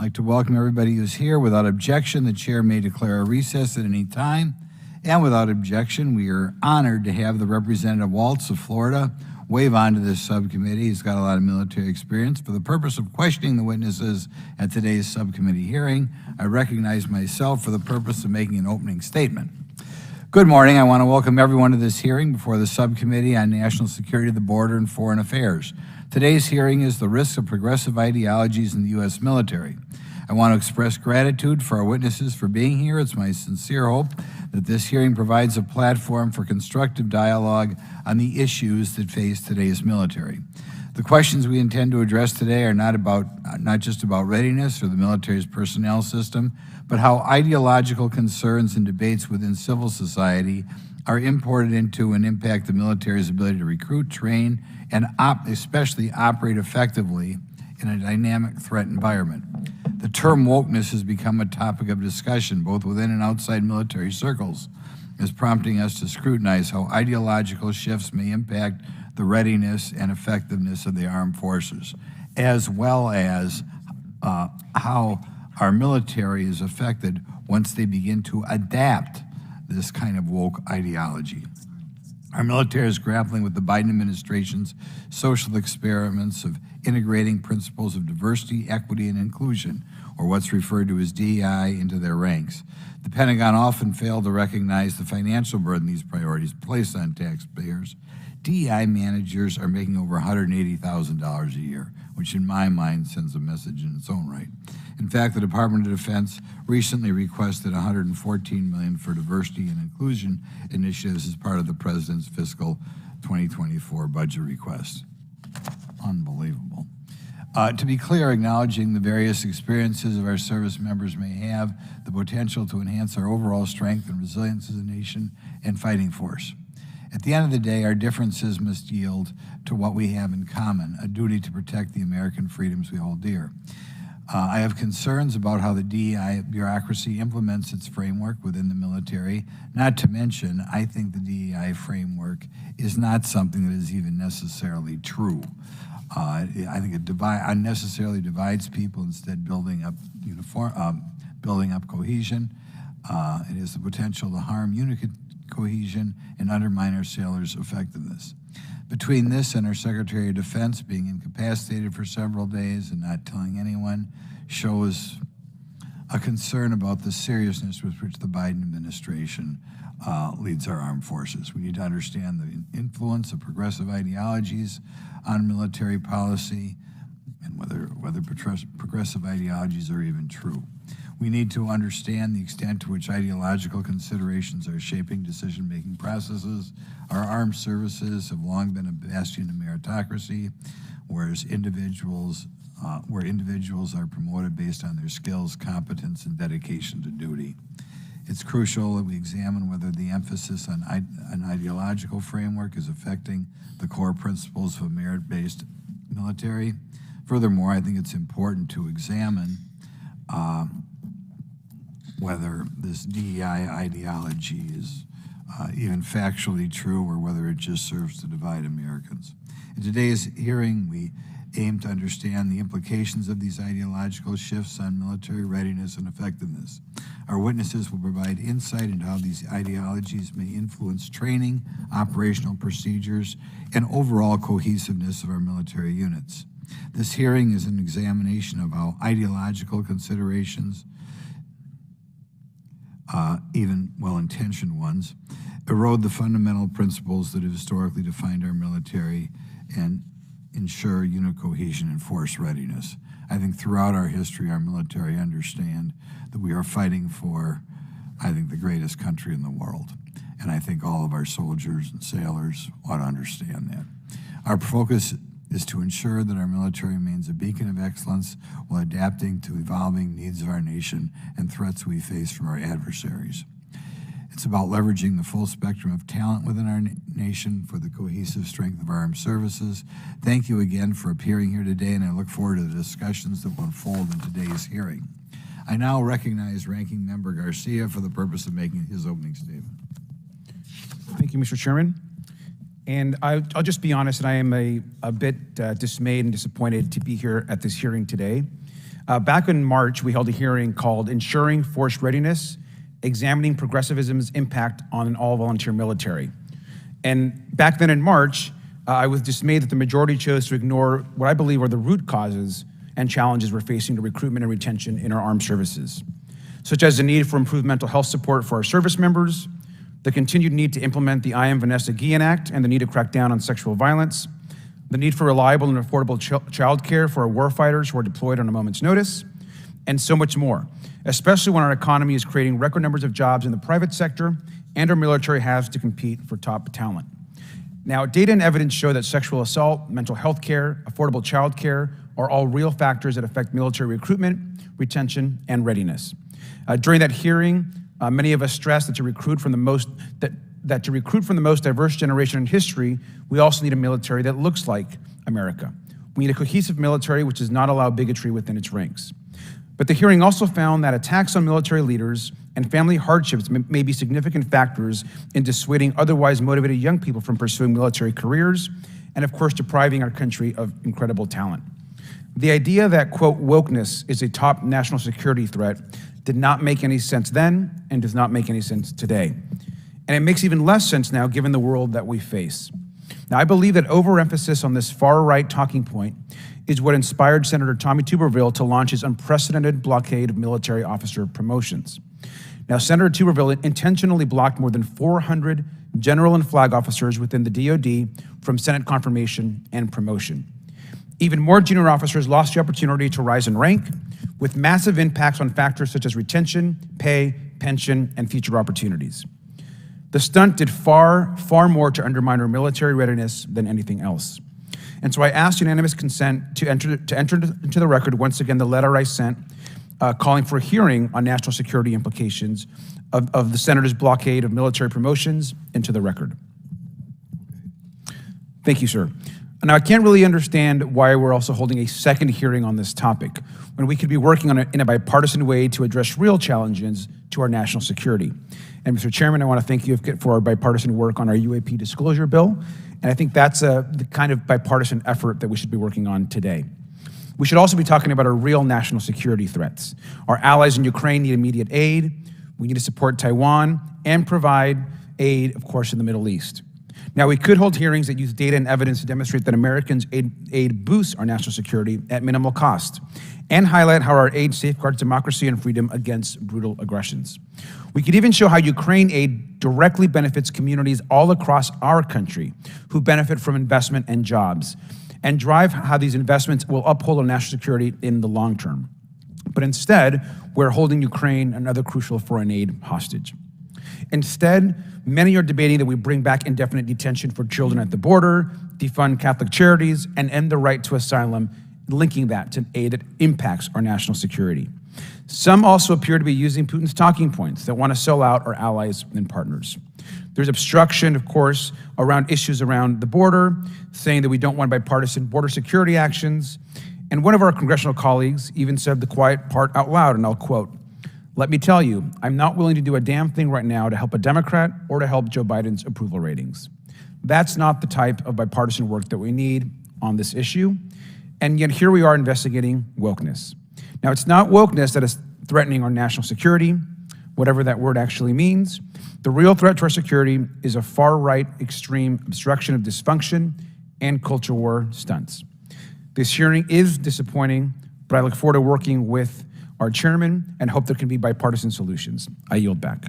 I'd like to welcome everybody who's here. Without objection, the chair may declare a recess at any time. And without objection, we are honored to have the Representative Waltz of Florida wave on to this subcommittee. He's got a lot of military experience. For the purpose of questioning the witnesses at today's subcommittee hearing, I recognize myself for the purpose of making an opening statement. Good morning. I want to welcome everyone to this hearing before the Subcommittee on National Security, the Border, and Foreign Affairs. Today's hearing is the Risks of Progressive Ideologies in the U.S. Military. I want to express gratitude for our witnesses for being here. It's my sincere hope that this hearing provides a platform for constructive dialogue on the issues that face today's military. The questions we intend to address today are not just about readiness or the military's personnel system, but how ideological concerns and debates within civil society are imported into and impact the military's ability to recruit, train, and especially operate effectively in a dynamic threat environment. The term wokeness has become a topic of discussion both within and outside military circles, is prompting us to scrutinize how ideological shifts may impact the readiness and effectiveness of the armed forces, as well as how our military is affected once they begin to adapt this kind of woke ideology. Our military is grappling with the Biden administration's social experiments of integrating principles of diversity, equity, and inclusion, or what's referred to as DEI, into their ranks. The Pentagon often failed to recognize the financial burden these priorities place on taxpayers. DEI managers are making over $180,000 a year, which in my mind sends a message in its own right. In fact, the Department of Defense recently requested $114 million for diversity and inclusion initiatives as part of the President's fiscal 2024 budget request. Unbelievable. To be clear, acknowledging the various experiences of our service members may have the potential to enhance our overall strength and resilience as a nation and fighting force. At the end of the day, our differences must yield to what we have in common, a duty to protect the American freedoms we hold dear. I have concerns about how the DEI bureaucracy implements its framework within the military. Not to mention, I think the DEI framework is not something that is even necessarily true. I think it unnecessarily divides people instead building up cohesion. It has the potential to harm unit cohesion and undermine our sailors' effectiveness. Between this and our Secretary of Defense being incapacitated for several days and not telling anyone shows a concern about the seriousness with which the Biden administration leads our armed forces. We need to understand the influence of progressive ideologies on military policy and whether progressive ideologies are even true. We need to understand the extent to which ideological considerations are shaping decision-making processes. Our armed services have long been a bastion of meritocracy, where individuals are promoted based on their skills, competence, and dedication to duty. It's crucial that we examine whether the emphasis on an ideological framework is affecting the core principles of a merit-based military. Furthermore, I think it's important to examine whether this DEI ideology is even factually true or whether it just serves to divide Americans. In today's hearing, we aim to understand the implications of these ideological shifts on military readiness and effectiveness. Our witnesses will provide insight into how these ideologies may influence training, operational procedures, and overall cohesiveness of our military units. This hearing is an examination of how ideological considerations, even well-intentioned ones, erode the fundamental principles that have historically defined our military and ensure unit cohesion and force readiness. I think throughout our history, our military understand that we are fighting for, the greatest country in the world. And I think all of our soldiers and sailors ought to understand that. Our focus is to ensure that our military remains a beacon of excellence while adapting to evolving needs of our nation and threats we face from our adversaries. It's about leveraging the full spectrum of talent within our nation for the cohesive strength of our armed services. Thank you again for appearing here today, and I look forward to the discussions that will unfold in today's hearing. I now recognize Ranking Member Garcia for the purpose of making his opening statement. Thank you, Mr. Chairman. And I'll just be honest, and I am a bit dismayed and disappointed to be here at this hearing today. Back in March, we held a hearing called Ensuring Force Readiness, Examining Progressivism's Impact on an All-Volunteer Military. And back then in March, I was dismayed that the majority chose to ignore what I believe are the root causes and challenges we're facing to recruitment and retention in our armed services, such as the need for improved mental health support for our service members, the continued need to implement the I Am Vanessa Guillen Act and the need to crack down on sexual violence, the need for reliable and affordable child care for our warfighters who are deployed on a moment's notice, and so much more, especially when our economy is creating record numbers of jobs in the private sector and our military has to compete for top talent. Now, data and evidence show that sexual assault, mental health care, affordable child care are all real factors that affect military recruitment, retention, and readiness. During that hearing, many of us stressed that to recruit from the most diverse generation in history, we also need a military that looks like America. We need a cohesive military which does not allow bigotry within its ranks. But the hearing also found that attacks on military leaders and family hardships may be significant factors in dissuading otherwise motivated young people from pursuing military careers, and of course, depriving our country of incredible talent. The idea that, quote, wokeness is a top national security threat did not make any sense then and does not make any sense today. And it makes even less sense now given the world that we face. Now, I believe that overemphasis on this far-right talking point is what inspired Senator Tommy Tuberville to launch his unprecedented blockade of military officer promotions. Now, Senator Tuberville intentionally blocked more than 400 general and flag officers within the DoD from Senate confirmation and promotion. Even more junior officers lost the opportunity to rise in rank, with massive impacts on factors such as retention, pay, pension, and future opportunities. The stunt did far, far more to undermine our military readiness than anything else. And so I asked unanimous consent to enter into the record once again the letter I sent calling for a hearing on national security implications of the Senator's blockade of military promotions into the record. Thank you, sir. Now, I can't really understand why we're also holding a second hearing on this topic when we could be working on it in a bipartisan way to address real challenges to our national security. And Mr. Chairman, I want to thank you for our bipartisan work on our UAP disclosure bill. And I think that's the kind of bipartisan effort that we should be working on today. We should also be talking about our real national security threats. Our allies in Ukraine need immediate aid. We need to support Taiwan and provide aid, of course, in the Middle East. Now, we could hold hearings that use data and evidence to demonstrate that Americans' aid boosts our national security at minimal cost and highlight how our aid safeguards democracy and freedom against brutal aggressions. We could even show how Ukraine aid directly benefits communities all across our country who benefit from investment and jobs, and drive how these investments will uphold our national security in the long term. But instead, we're holding Ukraine and other crucial foreign aid hostage. Instead, many are debating that we bring back indefinite detention for children at the border, defund Catholic charities, and end the right to asylum, linking that to aid that impacts our national security. Some also appear to be using Putin's talking points that want to sell out our allies and partners. There's obstruction, of course, around issues around the border, saying that we don't want bipartisan border security actions. And one of our congressional colleagues even said the quiet part out loud, and I'll quote, "Let me tell you, I'm not willing to do a damn thing right now to help a Democrat or to help Joe Biden's approval ratings." That's not the type of bipartisan work that we need on this issue. And yet here we are investigating wokeness. Now, it's not wokeness that is threatening our national security, whatever that word actually means. The real threat to our security is a far-right extreme obstruction of dysfunction and culture war stunts. This hearing is disappointing, but I look forward to working with our chairman and hope there can be bipartisan solutions. I yield back.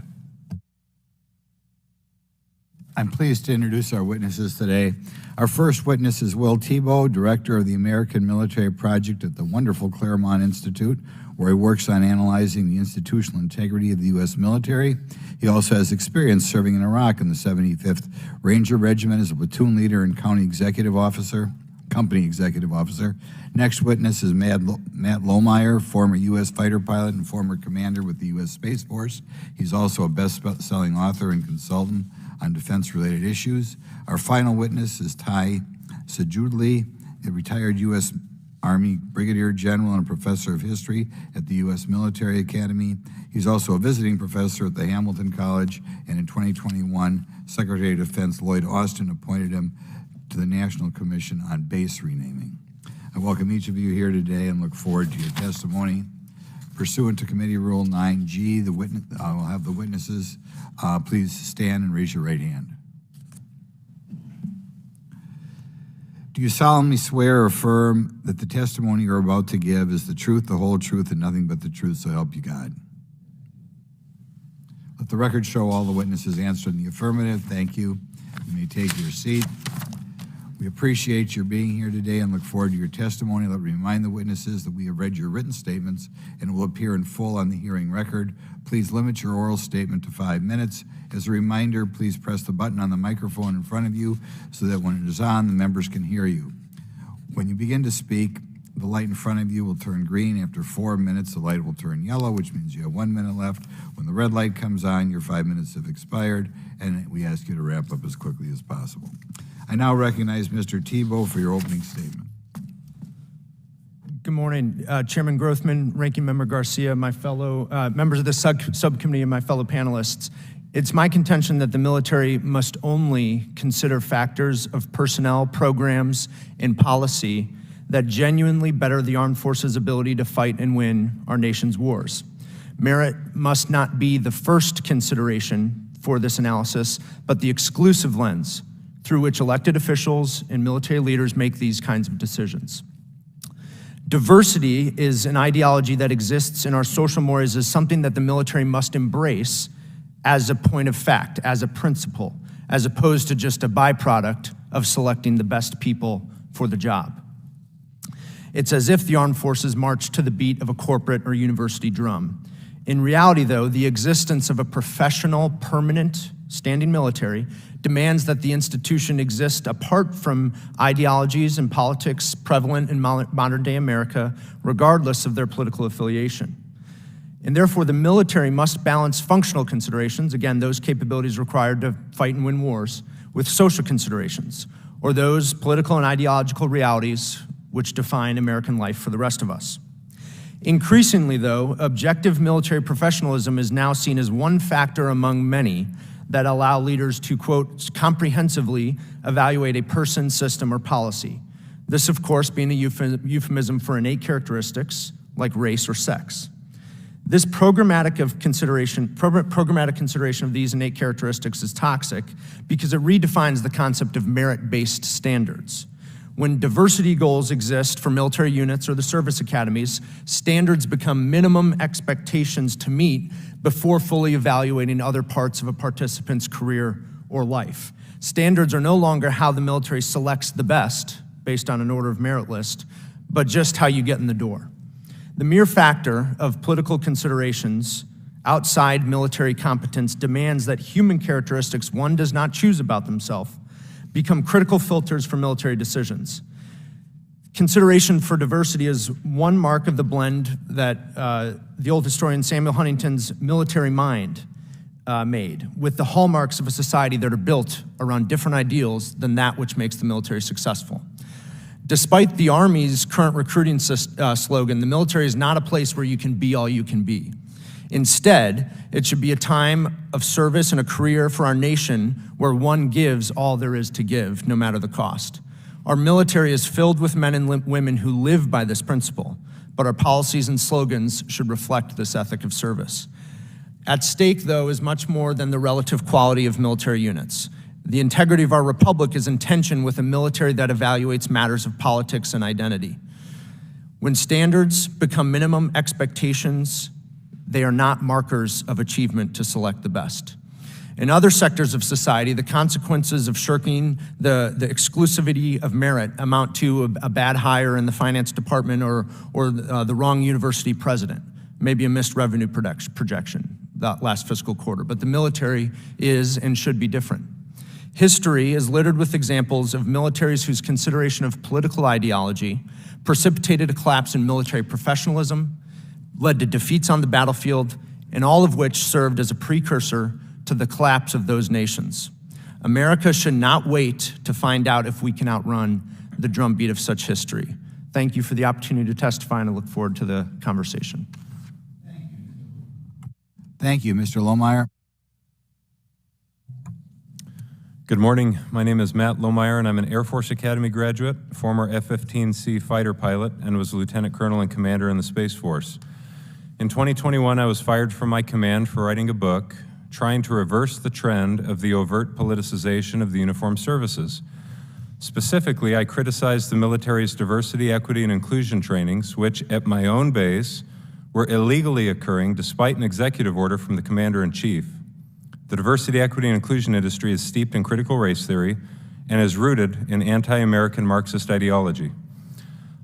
I'm pleased to introduce our witnesses today. Our first witness is Will Thibeau, Director of the American Military Project at the wonderful Claremont Institute, where he works on analyzing the institutional integrity of the U.S. military. He also has experience serving in Iraq in the 75th Ranger Regiment as a platoon leader and company executive officer. Next witness is Matt Lohmeier, former U.S. fighter pilot and former commander with the U.S. Space Force. He's also a best-selling author and consultant on defense-related issues. Our final witness is Seiguli, a retired U.S. Army Brigadier General and a professor of history at the U.S. Military Academy. He's also a visiting professor at the Hamilton College, and in 2021, Secretary of Defense Lloyd Austin appointed him to the National Commission on Base Renaming. I welcome each of you here today and look forward to your testimony. Pursuant to Committee Rule 9G, I'll have the witnesses please stand and raise your right hand. Do you solemnly swear or affirm that the testimony you're about to give is the truth, the whole truth, and nothing but the truth, so help you God? Let the record show all the witnesses answered in the affirmative. Thank you. You may take your seat. We appreciate your being here today and look forward to your testimony. Let me remind the witnesses that we have read your written statements and it will appear in full on the hearing record. Please limit your oral statement to 5 minutes. As a reminder, please press the button on the microphone in front of you so that when it is on, the members can hear you. When you begin to speak, the light in front of you will turn green. After 4 minutes, the light will turn yellow, which means you have 1 minute left. When the red light comes on, your 5 minutes have expired, and we ask you to wrap up as quickly as possible. I now recognize Mr. Thibeau for your opening statement. Good morning, Chairman Grothman, Ranking Member Garcia, my fellow members of the subcommittee, and my fellow panelists. It's my contention that the military must only consider factors of personnel, programs, and policy that genuinely better the armed forces' ability to fight and win our nation's wars. Merit must not be the first consideration for this analysis, but the exclusive lens through which elected officials and military leaders make these kinds of decisions. Diversity is an ideology that exists in our social mores as something that the military must embrace as a point of fact, as a principle, as opposed to just a byproduct of selecting the best people for the job. It's as if the armed forces march to the beat of a corporate or university drum. In reality, though, the existence of a professional, permanent, standing military demands that the institution exist apart from ideologies and politics prevalent in modern-day America, regardless of their political affiliation. And therefore, the military must balance functional considerations, again, those capabilities required to fight and win wars, with social considerations, or those political and ideological realities which define American life for the rest of us. Increasingly, though, objective military professionalism is now seen as one factor among many that allow leaders to, quote, comprehensively evaluate a person, system, or policy. This, of course, being a euphemism for innate characteristics like race or sex. This programmatic consideration of these innate characteristics is toxic because it redefines the concept of merit-based standards. When diversity goals exist for military units or the service academies, standards become minimum expectations to meet before fully evaluating other parts of a participant's career or life. Standards are no longer how the military selects the best based on an order of merit list, but just how you get in the door. The mere factor of political considerations outside military competence demands that human characteristics one does not choose about themselves become critical filters for military decisions. Consideration for diversity is one mark of the blend that the old historian Samuel Huntington's Military Mind made, with the hallmarks of a society that are built around different ideals than that which makes the military successful. Despite the Army's current recruiting slogan, the military is not a place where you can be all you can be. Instead, it should be a time of service and a career for our nation where one gives all there is to give, no matter the cost. Our military is filled with men and women who live by this principle, but our policies and slogans should reflect this ethic of service. At stake, though, is much more than the relative quality of military units. The integrity of our republic is in tension with a military that evaluates matters of politics and identity. When standards become minimum expectations, they are not markers of achievement to select the best. In other sectors of society, the consequences of shirking the exclusivity of merit amount to a bad hire in the finance department or the wrong university president, maybe a missed revenue projection that last fiscal quarter. But the military is and should be different. History is littered with examples of militaries whose consideration of political ideology precipitated a collapse in military professionalism, led to defeats on the battlefield, and all of which served as a precursor to the collapse of those nations. America should not wait to find out if we can outrun the drumbeat of such history. Thank you for the opportunity to testify, and I look forward to the conversation. Thank you, Mr. Lohmeier. Good morning. My name is Matt Lohmeier, and I'm an Air Force Academy graduate, former F-15C fighter pilot, and was a lieutenant colonel and commander in the Space Force. In 2021, I was fired from my command for writing a book trying to reverse the trend of the overt politicization of the uniformed services. Specifically, I criticized the military's diversity, equity, and inclusion trainings, which, at my own base, were illegally occurring despite an executive order from the commander-in-chief. The diversity, equity, and inclusion industry is steeped in critical race theory and is rooted in anti-American Marxist ideology.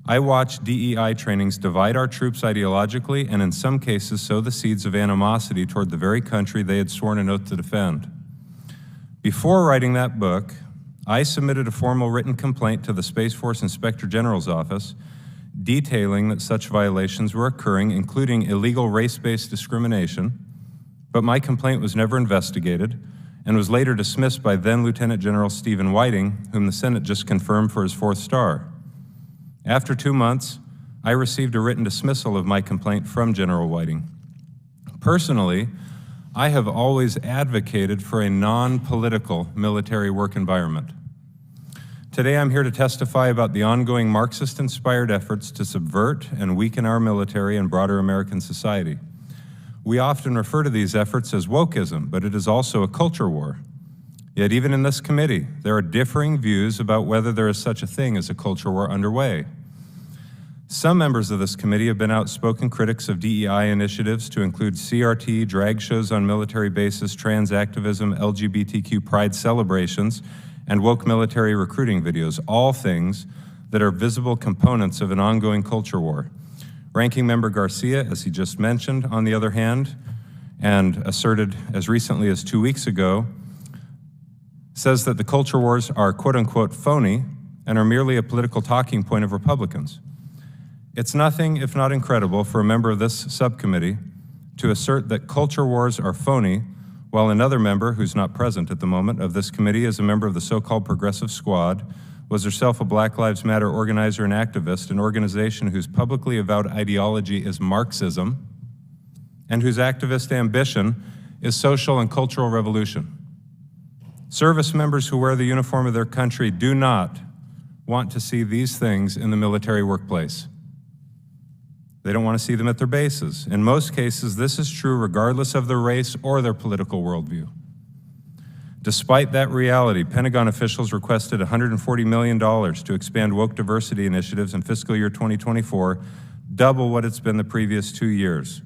I watched DEI trainings divide our troops ideologically and in some cases sow the seeds of animosity toward the very country they had sworn an oath to defend. Before writing that book, I submitted a formal written complaint to the Space Force Inspector General's office detailing that such violations were occurring, including illegal race-based discrimination, but my complaint was never investigated and was later dismissed by then Lieutenant General Stephen Whiting, whom the Senate just confirmed for his 4th star. After 2 months, I received a written dismissal of my complaint from General Whiting. Personally, I have always advocated for a non-political military work environment. Today, I'm here to testify about the ongoing Marxist-inspired efforts to subvert and weaken our military and broader American society. We often refer to these efforts as wokeism, but it is also a culture war. Yet even in this committee, there are differing views about whether there is such a thing as a culture war underway. Some members of this committee have been outspoken critics of DEI initiatives to include CRT, drag shows on military bases, trans activism, LGBTQ pride celebrations, and woke military recruiting videos, all things that are visible components of an ongoing culture war. Ranking Member Garcia, as he just mentioned, on the other hand, and asserted as recently as 2 weeks ago, says that the culture wars are quote-unquote phony and are merely a political talking point of Republicans. It's nothing if not incredible for a member of this subcommittee to assert that culture wars are phony, while another member, who's not present at the moment, of this committee is a member of the so-called Progressive Squad, was herself a Black Lives Matter organizer and activist, an organization whose publicly avowed ideology is Marxism, and whose activist ambition is social and cultural revolution. Service members who wear the uniform of their country do not want to see these things in the military workplace. They don't want to see them at their bases. In most cases, this is true regardless of their race or their political worldview. Despite that reality, Pentagon officials requested $140 million to expand woke diversity initiatives in fiscal year 2024, double what it's been the previous 2 years.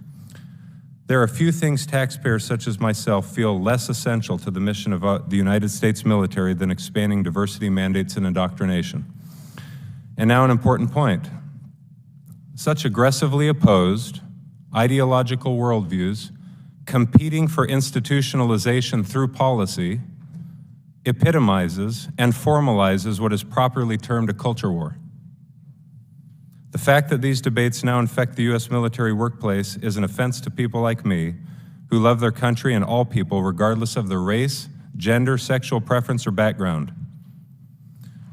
There are few things taxpayers such as myself feel less essential to the mission of the United States military than expanding diversity mandates and indoctrination. And now an important point. Such aggressively opposed, ideological worldviews competing for institutionalization through policy epitomizes and formalizes what is properly termed a culture war. The fact that these debates now infect the U.S. military workplace is an offense to people like me who love their country and all people regardless of their race, gender, sexual preference, or background.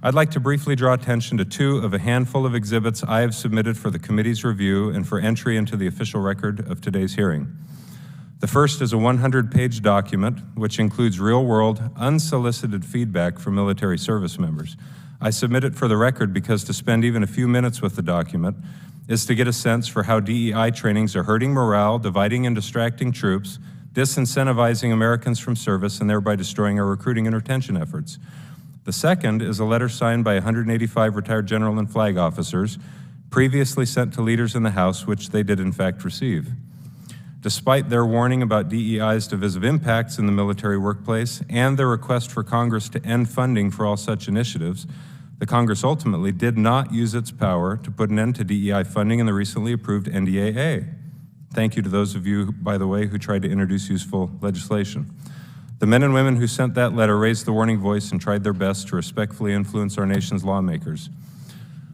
I'd like to briefly draw attention to 2 of a handful of exhibits I have submitted for the committee's review and for entry into the official record of today's hearing. The first is a 100-page document which includes real-world, unsolicited feedback from military service members. I submit it for the record because to spend even a few minutes with the document is to get a sense for how DEI trainings are hurting morale, dividing and distracting troops, disincentivizing Americans from service, and thereby destroying our recruiting and retention efforts. The second is a letter signed by 185 retired general and flag officers previously sent to leaders in the House, which they did in fact receive. Despite their warning about DEI's divisive impacts in the military workplace and their request for Congress to end funding for all such initiatives, the Congress ultimately did not use its power to put an end to DEI funding in the recently approved NDAA. Thank you to those of you, by the way, who tried to introduce useful legislation. The men and women who sent that letter raised the warning voice and tried their best to respectfully influence our nation's lawmakers.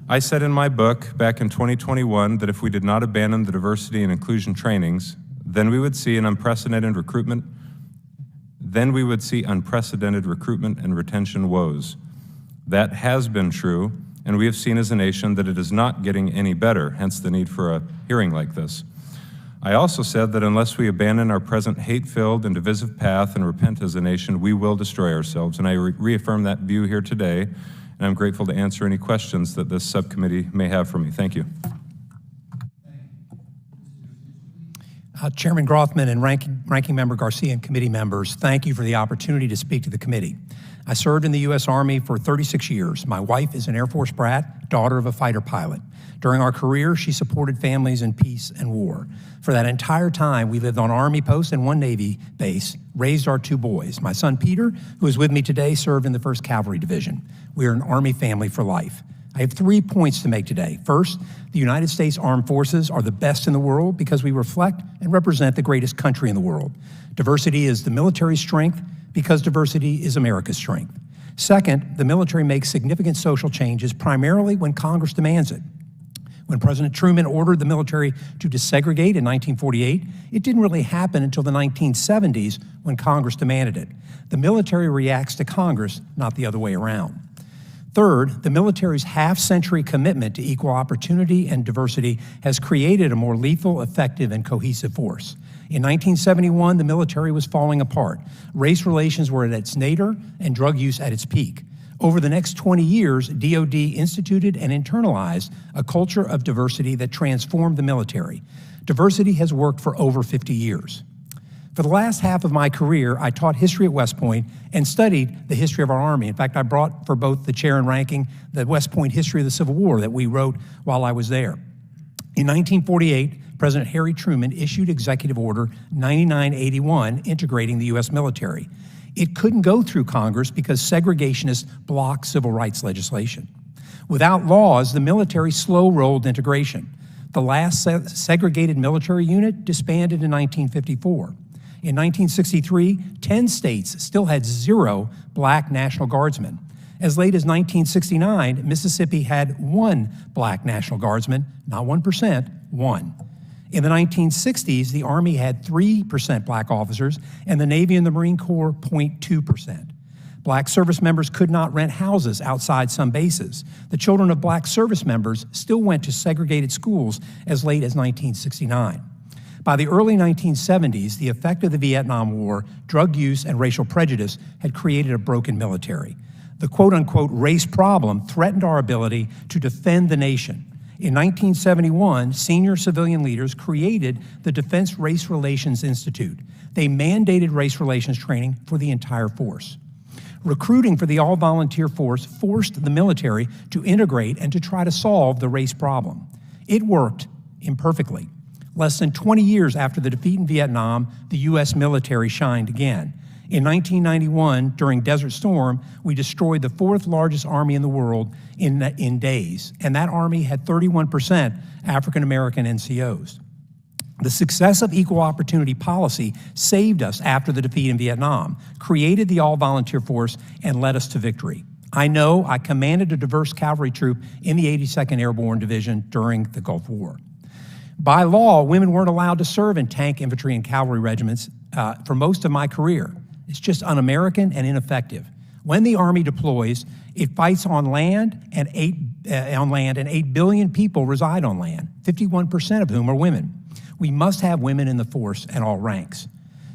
I said in my book back in 2021 that if we did not abandon the diversity and inclusion trainings, then we would see unprecedented recruitment and retention woes. That has been true, and we have seen as a nation that it is not getting any better, hence the need for a hearing like this. I also said that unless we abandon our present hate-filled and divisive path and repent as a nation, we will destroy ourselves. And I reaffirm that view here today, and I'm grateful to answer any questions that this subcommittee may have for me. Thank you. Chairman Grothman and Ranking Member Garcia and committee members, thank you for the opportunity to speak to the committee. I served in the U.S. Army for 36 years. My wife is an Air Force brat, daughter of a fighter pilot. During our career, she supported families in peace and war. For that entire time, we lived on Army post and one Navy base, raised our 2 boys. My son Peter, who is with me today, served in the 1st Cavalry Division. We are an Army family for life. I have 3 points to make today. First, the United States Armed Forces are the best in the world because we reflect and represent the greatest country in the world. Diversity is the military strength because diversity is America's strength. Second, the military makes significant social changes primarily when Congress demands it. When President Truman ordered the military to desegregate in 1948, it didn't really happen until the 1970s when Congress demanded it. The military reacts to Congress, not the other way around. Third, the military's half-century commitment to equal opportunity and diversity has created a more lethal, effective, and cohesive force. In 1971, the military was falling apart. Race relations were at its nadir and drug use at its peak. Over the next 20 years, DoD instituted and internalized a culture of diversity that transformed the military. Diversity has worked for over 50 years. For the last half of my career, I taught history at West Point and studied the history of our Army. In fact, I brought for both the chair and ranking the West Point history of the Civil War that we wrote while I was there. In 1948, President Harry Truman issued Executive Order 9981 integrating the U.S. military. It couldn't go through Congress because segregationists blocked civil rights legislation. Without laws, the military slow-rolled integration. The last segregated military unit disbanded in 1954. In 1963, 10 states still had 0 black National Guardsmen. As late as 1969, Mississippi had 1 black National Guardsman, not 1%, 1. In the 1960s, the Army had 3% black officers, and the Navy and the Marine Corps 0.2%. Black service members could not rent houses outside some bases. The children of black service members still went to segregated schools as late as 1969. By the early 1970s, the effect of the Vietnam War, drug use, and racial prejudice had created a broken military. The quote-unquote race problem threatened our ability to defend the nation. In 1971, senior civilian leaders created the Defense Race Relations Institute. They mandated race relations training for the entire force. Recruiting for the all-volunteer force forced the military to integrate and to try to solve the race problem. It worked imperfectly. Less than 20 years after the defeat in Vietnam, the U.S. military shined again. In 1991, during Desert Storm, we destroyed the 4th largest army in the world in days, and that army had 31% African-American NCOs. The success of equal opportunity policy saved us after the defeat in Vietnam, created the all-volunteer force, and led us to victory. I know I commanded a diverse cavalry troop in the 82nd Airborne Division during the Gulf War. By law, women weren't allowed to serve in tank, infantry, and cavalry regiments for most of my career. It's just un-American and ineffective. When the Army deploys, it fights on land, and 8 billion people reside on land, 51% of whom are women. We must have women in the force at all ranks.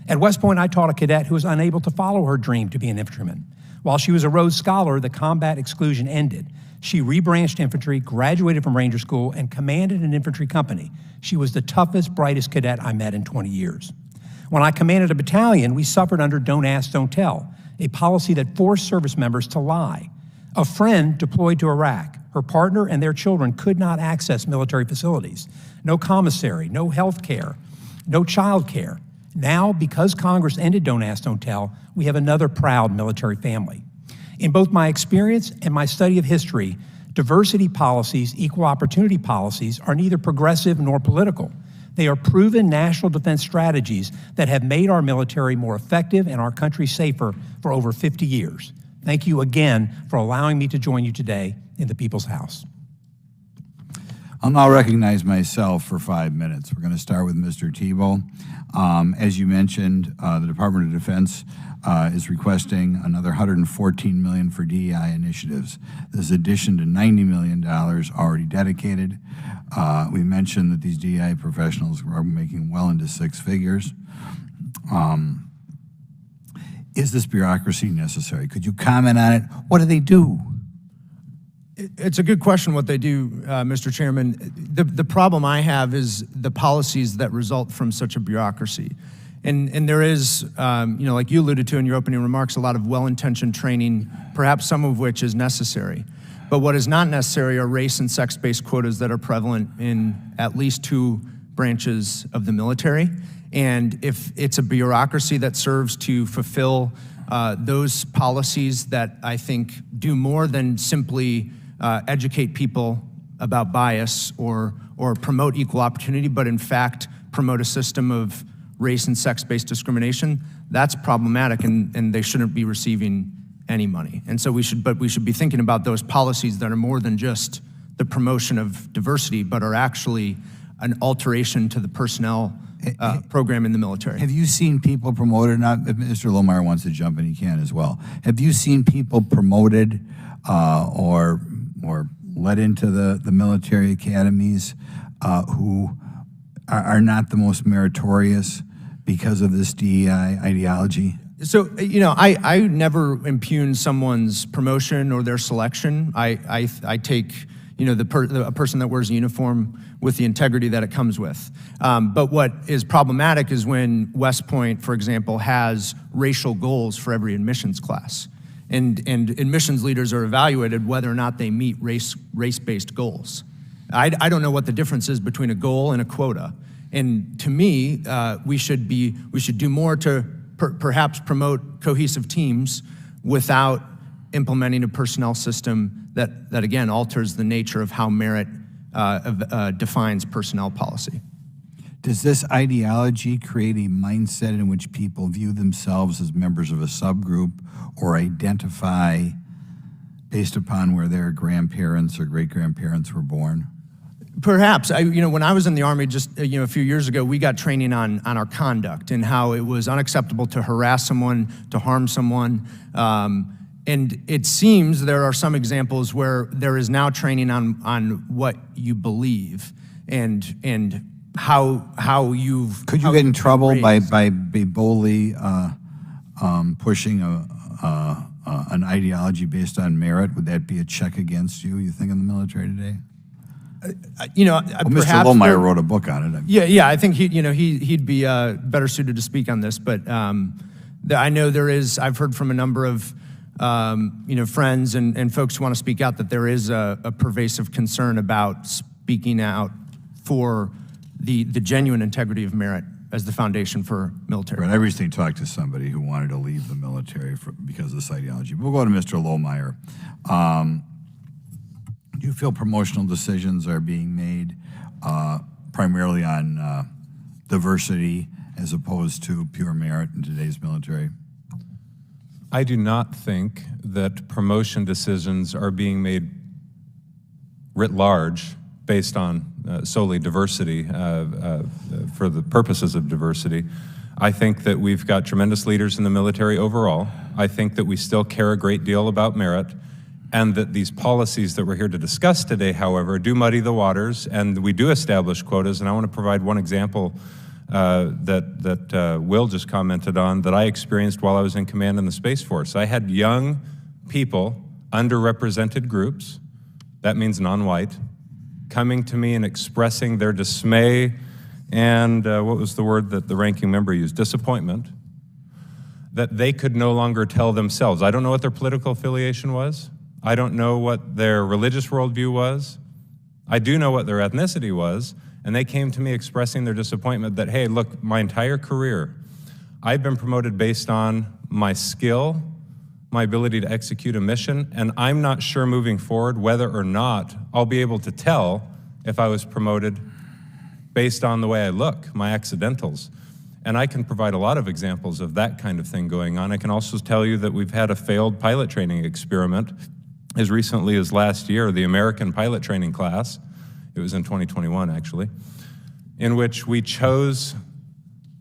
At West Point, I taught a cadet who was unable to follow her dream to be an infantryman. While she was a Rhodes Scholar, the combat exclusion ended. She rebranched infantry, graduated from Ranger School, and commanded an infantry company. She was the toughest, brightest cadet I met in 20 years. When I commanded a battalion, we suffered under Don't Ask, Don't Tell, a policy that forced service members to lie. A friend deployed to Iraq. Her partner and their children could not access military facilities. No commissary, no health care, no child care. Now, because Congress ended Don't Ask, Don't Tell, we have another proud military family. In both my experience and my study of history, diversity policies, equal opportunity policies are neither progressive nor political. They are proven national defense strategies that have made our military more effective and our country safer for over 50 years. Thank you again for allowing me to join you today in the People's House. I'll now recognize myself for 5 minutes. We're going to start with Mr. Thibeau. As you mentioned, the Department of Defense is requesting another $114 million for DEI initiatives. This is addition to $90 million already dedicated. We mentioned that these DEI professionals are making well into six figures. Is this bureaucracy necessary? Could you comment on it? What do they do? It's a good question what they do, Mr. Chairman. The problem I have is the policies that result from such a bureaucracy. And there is, like you alluded to in your opening remarks, a lot of well-intentioned training, perhaps some of which is necessary. But what is not necessary are race and sex-based quotas that are prevalent in at least two branches of the military. And if it's a bureaucracy that serves to fulfill those policies that I think do more than simply educate people about bias or promote equal opportunity, but in fact promote a system of race and sex-based discrimination, that's problematic, and they shouldn't be receiving any money. And so we should be thinking about those policies that are more than just the promotion of diversity, but are actually an alteration to the personnel program in the military. Have you seen people promoted? Not if Mr. Lohmeier wants to jump in, he can as well. Have you seen people promoted or led into the military academies who are not the most meritorious because of this DEI ideology? So, I never impugn someone's promotion or their selection. I take, a person that wears a uniform with the integrity that it comes with. But what is problematic is when West Point, for example, has racial goals for every admissions class. And admissions leaders are evaluated whether or not they meet race-based goals. I don't know what the difference is between a goal and a quota. And to me, we should do more to perhaps promote cohesive teams without implementing a personnel system that again alters the nature of how merit defines personnel policy. Does this ideology create a mindset in which people view themselves as members of a subgroup or identify based upon where their grandparents or great-grandparents were born? Perhaps. When I was in the Army just a few years ago, we got training on our conduct and how it was unacceptable to harass someone, to harm someone. And it seems there are some examples where there is now training on what you believe and how you've... Could you get in trouble by boldly pushing an ideology based on merit? Would that be a check against you think, in the military today? Mr. Lohmeier wrote a book on it. Yeah. I think he'd be better suited to speak on this. But I know there is. I've heard from a number of friends and folks who want to speak out that there is a pervasive concern about speaking out for the genuine integrity of merit as the foundation for military. Right. I recently talked to somebody who wanted to leave the military because of this ideology. We'll go to Mr. Lohmeier. Do you feel promotional decisions are being made primarily on diversity as opposed to pure merit in today's military? I do not think that promotion decisions are being made writ large based on solely diversity for the purposes of diversity. I think that we've got tremendous leaders in the military overall. I think that we still care a great deal about merit, and that these policies that we're here to discuss today, however, do muddy the waters, and we do establish quotas. And I want to provide one example that Will just commented on that I experienced while I was in command in the Space Force. I had young people, underrepresented groups, that means non-white, coming to me and expressing their dismay and what was the word that the ranking member used? Disappointment, that they could no longer tell themselves. I don't know what their political affiliation was. I don't know what their religious worldview was. I do know what their ethnicity was, and they came to me expressing their disappointment that, hey, look, my entire career, I've been promoted based on my skill, my ability to execute a mission, and I'm not sure moving forward whether or not I'll be able to tell if I was promoted based on the way I look, my accidentals. And I can provide a lot of examples of that kind of thing going on. I can also tell you that we've had a failed pilot training experiment as recently as last year. The American pilot training class It was in 2021, actually, in which we chose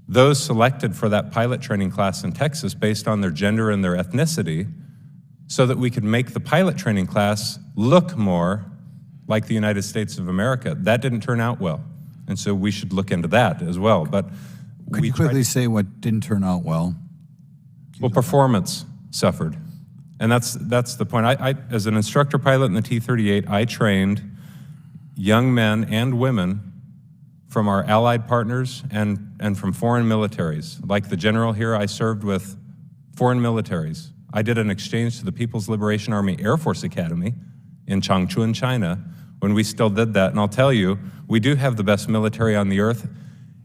those selected for that pilot training class in Texas based on their gender and their ethnicity so that we could make the pilot training class look more like the United States of America. That didn't turn out well, and so we should look into that as well. But Could you quickly say what didn't turn out well? well, performance suffered, and that's the point. I as an instructor pilot in the T-38, I trained young men and women from our allied partners and from foreign militaries. Like the general here, I served with foreign militaries. I did an exchange to the People's Liberation Army Air Force Academy in Changchun, China, when we still did that. And I'll tell you, we do have the best military on the earth.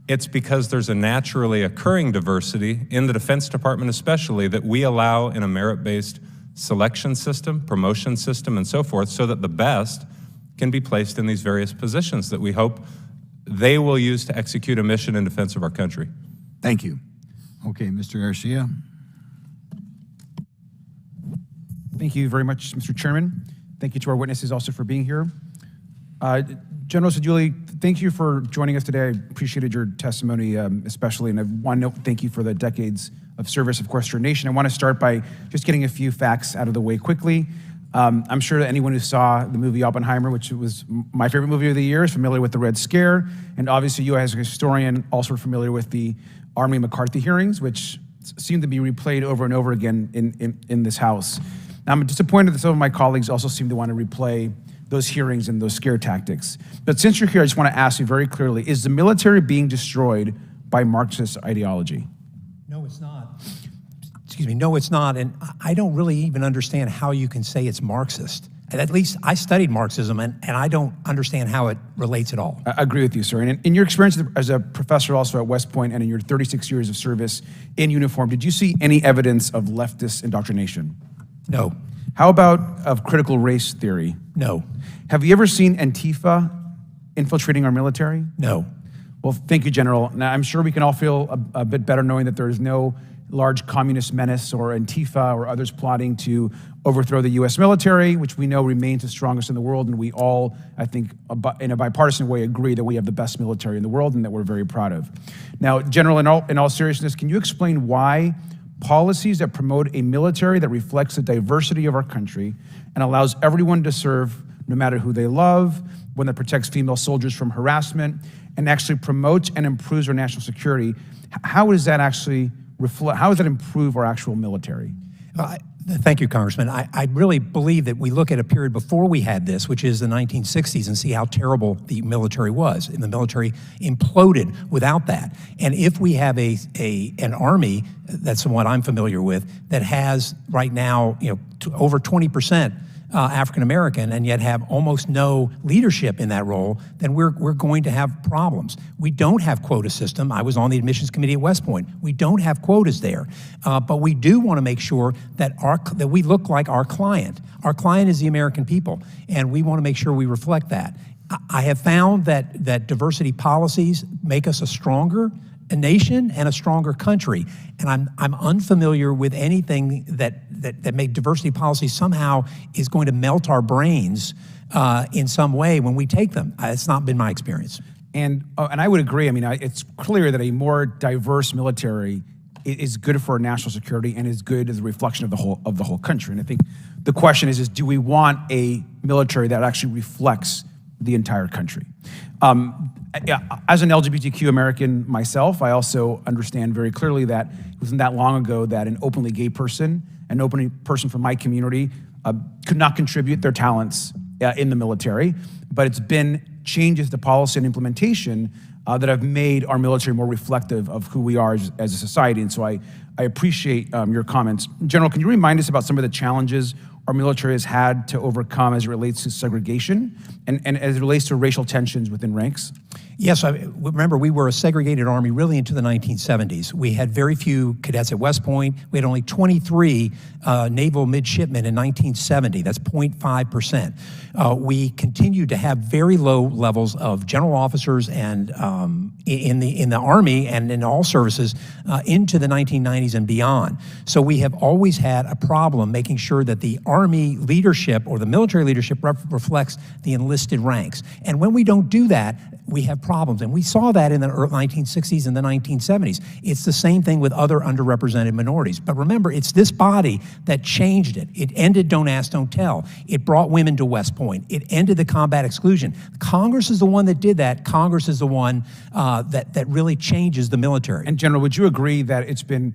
It's because there's a naturally occurring diversity in the Defense Department especially that we allow in a merit-based selection system, promotion system, and so forth, so that the best can be placed in these various positions that we hope they will use to execute a mission in defense of our country. Thank you. Okay, Mr. Garcia. Thank you very much, Mr. Chairman. Thank you to our witnesses also for being here. General Seiguli, thank you for joining us today. I appreciated your testimony especially, and I want to thank you for the decades of service, of course, to our nation. I want to start by just getting a few facts out of the way quickly. I'm sure that anyone who saw the movie Oppenheimer, which was my favorite movie of the year, is familiar with the Red Scare. And obviously you as a historian also are familiar with the Army McCarthy hearings, which seem to be replayed over and over again in this House. Now, I'm disappointed that some of my colleagues also seem to want to replay those hearings and those scare tactics. But since you're here, I just want to ask you very clearly, is the military being destroyed by Marxist ideology? No, it's not. Excuse me, no, it's not. And I don't really even understand how you can say it's Marxist. At least I studied Marxism, and I don't understand how it relates at all. I agree with you, sir. And in your experience as a professor also at West Point and in your 36 years of service in uniform, did you see any evidence of leftist indoctrination? No. How about of critical race theory? No. Have you ever seen Antifa infiltrating our military? No. Well, thank you, General. Now, I'm sure we can all feel a bit better knowing that there is no large communist menace or Antifa or others plotting to overthrow the U.S. military, which we know remains the strongest in the world, and we all, I think, in a bipartisan way, agree that we have the best military in the world and that we're very proud of. Now, General, in all seriousness, can you explain why policies that promote a military that reflects the diversity of our country and allows everyone to serve no matter who they love, one that protects female soldiers from harassment, and actually promotes and improves our national security, how does that actually reflect, how does that improve our actual military? Thank you, Congressman. I really believe that we look at a period before we had this, which is the 1960s, and see how terrible the military was. And the military imploded without that. And if we have an army, that's what I'm familiar with, that has right now, over 20% African American, and yet have almost no leadership in that role, then we're going to have problems. We don't have quota system. I was on the admissions committee at West Point. We don't have quotas there, but we do want to make sure that that we look like our client. Our client is the American people, and we want to make sure we reflect that. I have found that diversity policies make us a stronger nation and a stronger country, and I'm unfamiliar with anything that make diversity policy somehow is going to melt our brains in some way when we take them. It's not been my experience. And I would agree. I mean, it's clear that a more diverse military is good for our national security and is good as a reflection of the whole country. And I think the question is do we want a military that actually reflects the entire country? As an LGBTQ American myself, I also understand very clearly that it wasn't that long ago that an openly gay person, an openly person from my community, could not contribute their talents in the military, but it's been changes to policy and implementation that have made our military more reflective of who we are as a society, and so I appreciate your comments. General, can you remind us about some of the challenges our military has had to overcome as it relates to segregation and as it relates to racial tensions within ranks? Yes, remember we were a segregated army really into the 1970s. We had very few cadets at West Point. We had only 23 naval midshipmen in 1970. That's 0.5%. We continued to have very low levels of general officers and in the Army and in all services into the 1990s and beyond. So we have always had a problem making sure that the Army leadership or the military leadership reflects the enlisted ranks. And when we don't do that, we have problems. And we saw that in the 1960s and the 1970s. It's the same thing with other underrepresented minorities. But remember, it's this body that changed it. It ended Don't Ask, Don't Tell. It brought women to West Point. It ended the combat exclusion. Congress is the one that did that. Congress is the one that really changes the military. And General, would you agree that it's been,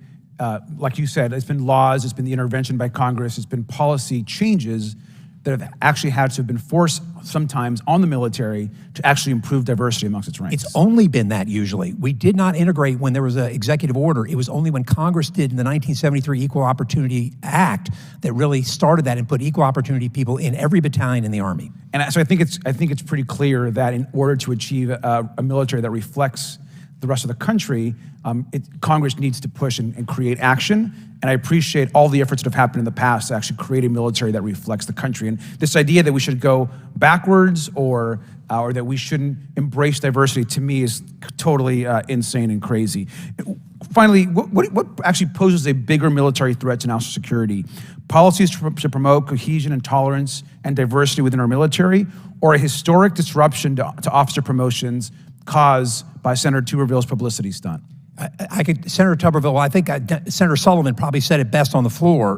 like you said, it's been laws, it's been the intervention by Congress, it's been policy changes that have actually had to have been forced sometimes on the military to actually improve diversity amongst its ranks? It's only been that usually. We did not integrate when there was an executive order. It was only when Congress did in the 1973 Equal Opportunity Act that really started that and put equal opportunity people in every battalion in the Army. And so I think it's pretty clear that in order to achieve a military that reflects the rest of the country, Congress needs to push and create action. And I appreciate all the efforts that have happened in the past to actually create a military that reflects the country. And this idea that we should go backwards or that we shouldn't embrace diversity, to me, is totally insane and crazy. Finally, what actually poses a bigger military threat to national security? Policies to promote cohesion and tolerance and diversity within our military, or a historic disruption to officer promotions caused by Senator Tuberville's publicity stunt? Senator Tuberville, I think Senator Sullivan probably said it best on the floor.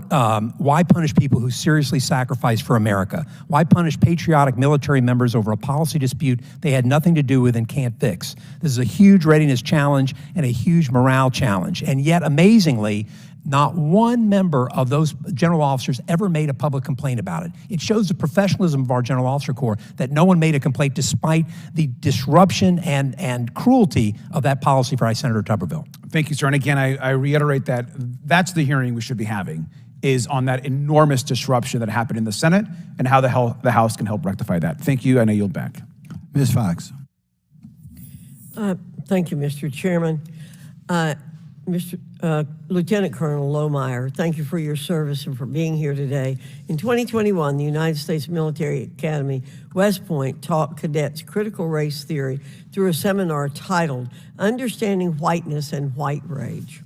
Why punish people who seriously sacrifice for America? Why punish patriotic military members over a policy dispute they had nothing to do with and can't fix? This is a huge readiness challenge and a huge morale challenge. And yet, amazingly, not one member of those general officers ever made a public complaint about it. It shows the professionalism of our General Officer Corps that no one made a complaint despite the disruption and cruelty of that policy by Senator Tuberville. Thank you, sir. And again, I reiterate that that's the hearing we should be having, is on that enormous disruption that happened in the Senate and how the House can help rectify that. Thank you, and I yield back. Ms. Fox. Thank you, Mr. Chairman. Lieutenant Colonel Lohmeier, thank you for your service and for being here today. In 2021, the United States Military Academy, West Point, taught cadets critical race theory through a seminar titled Understanding Whiteness and White Rage.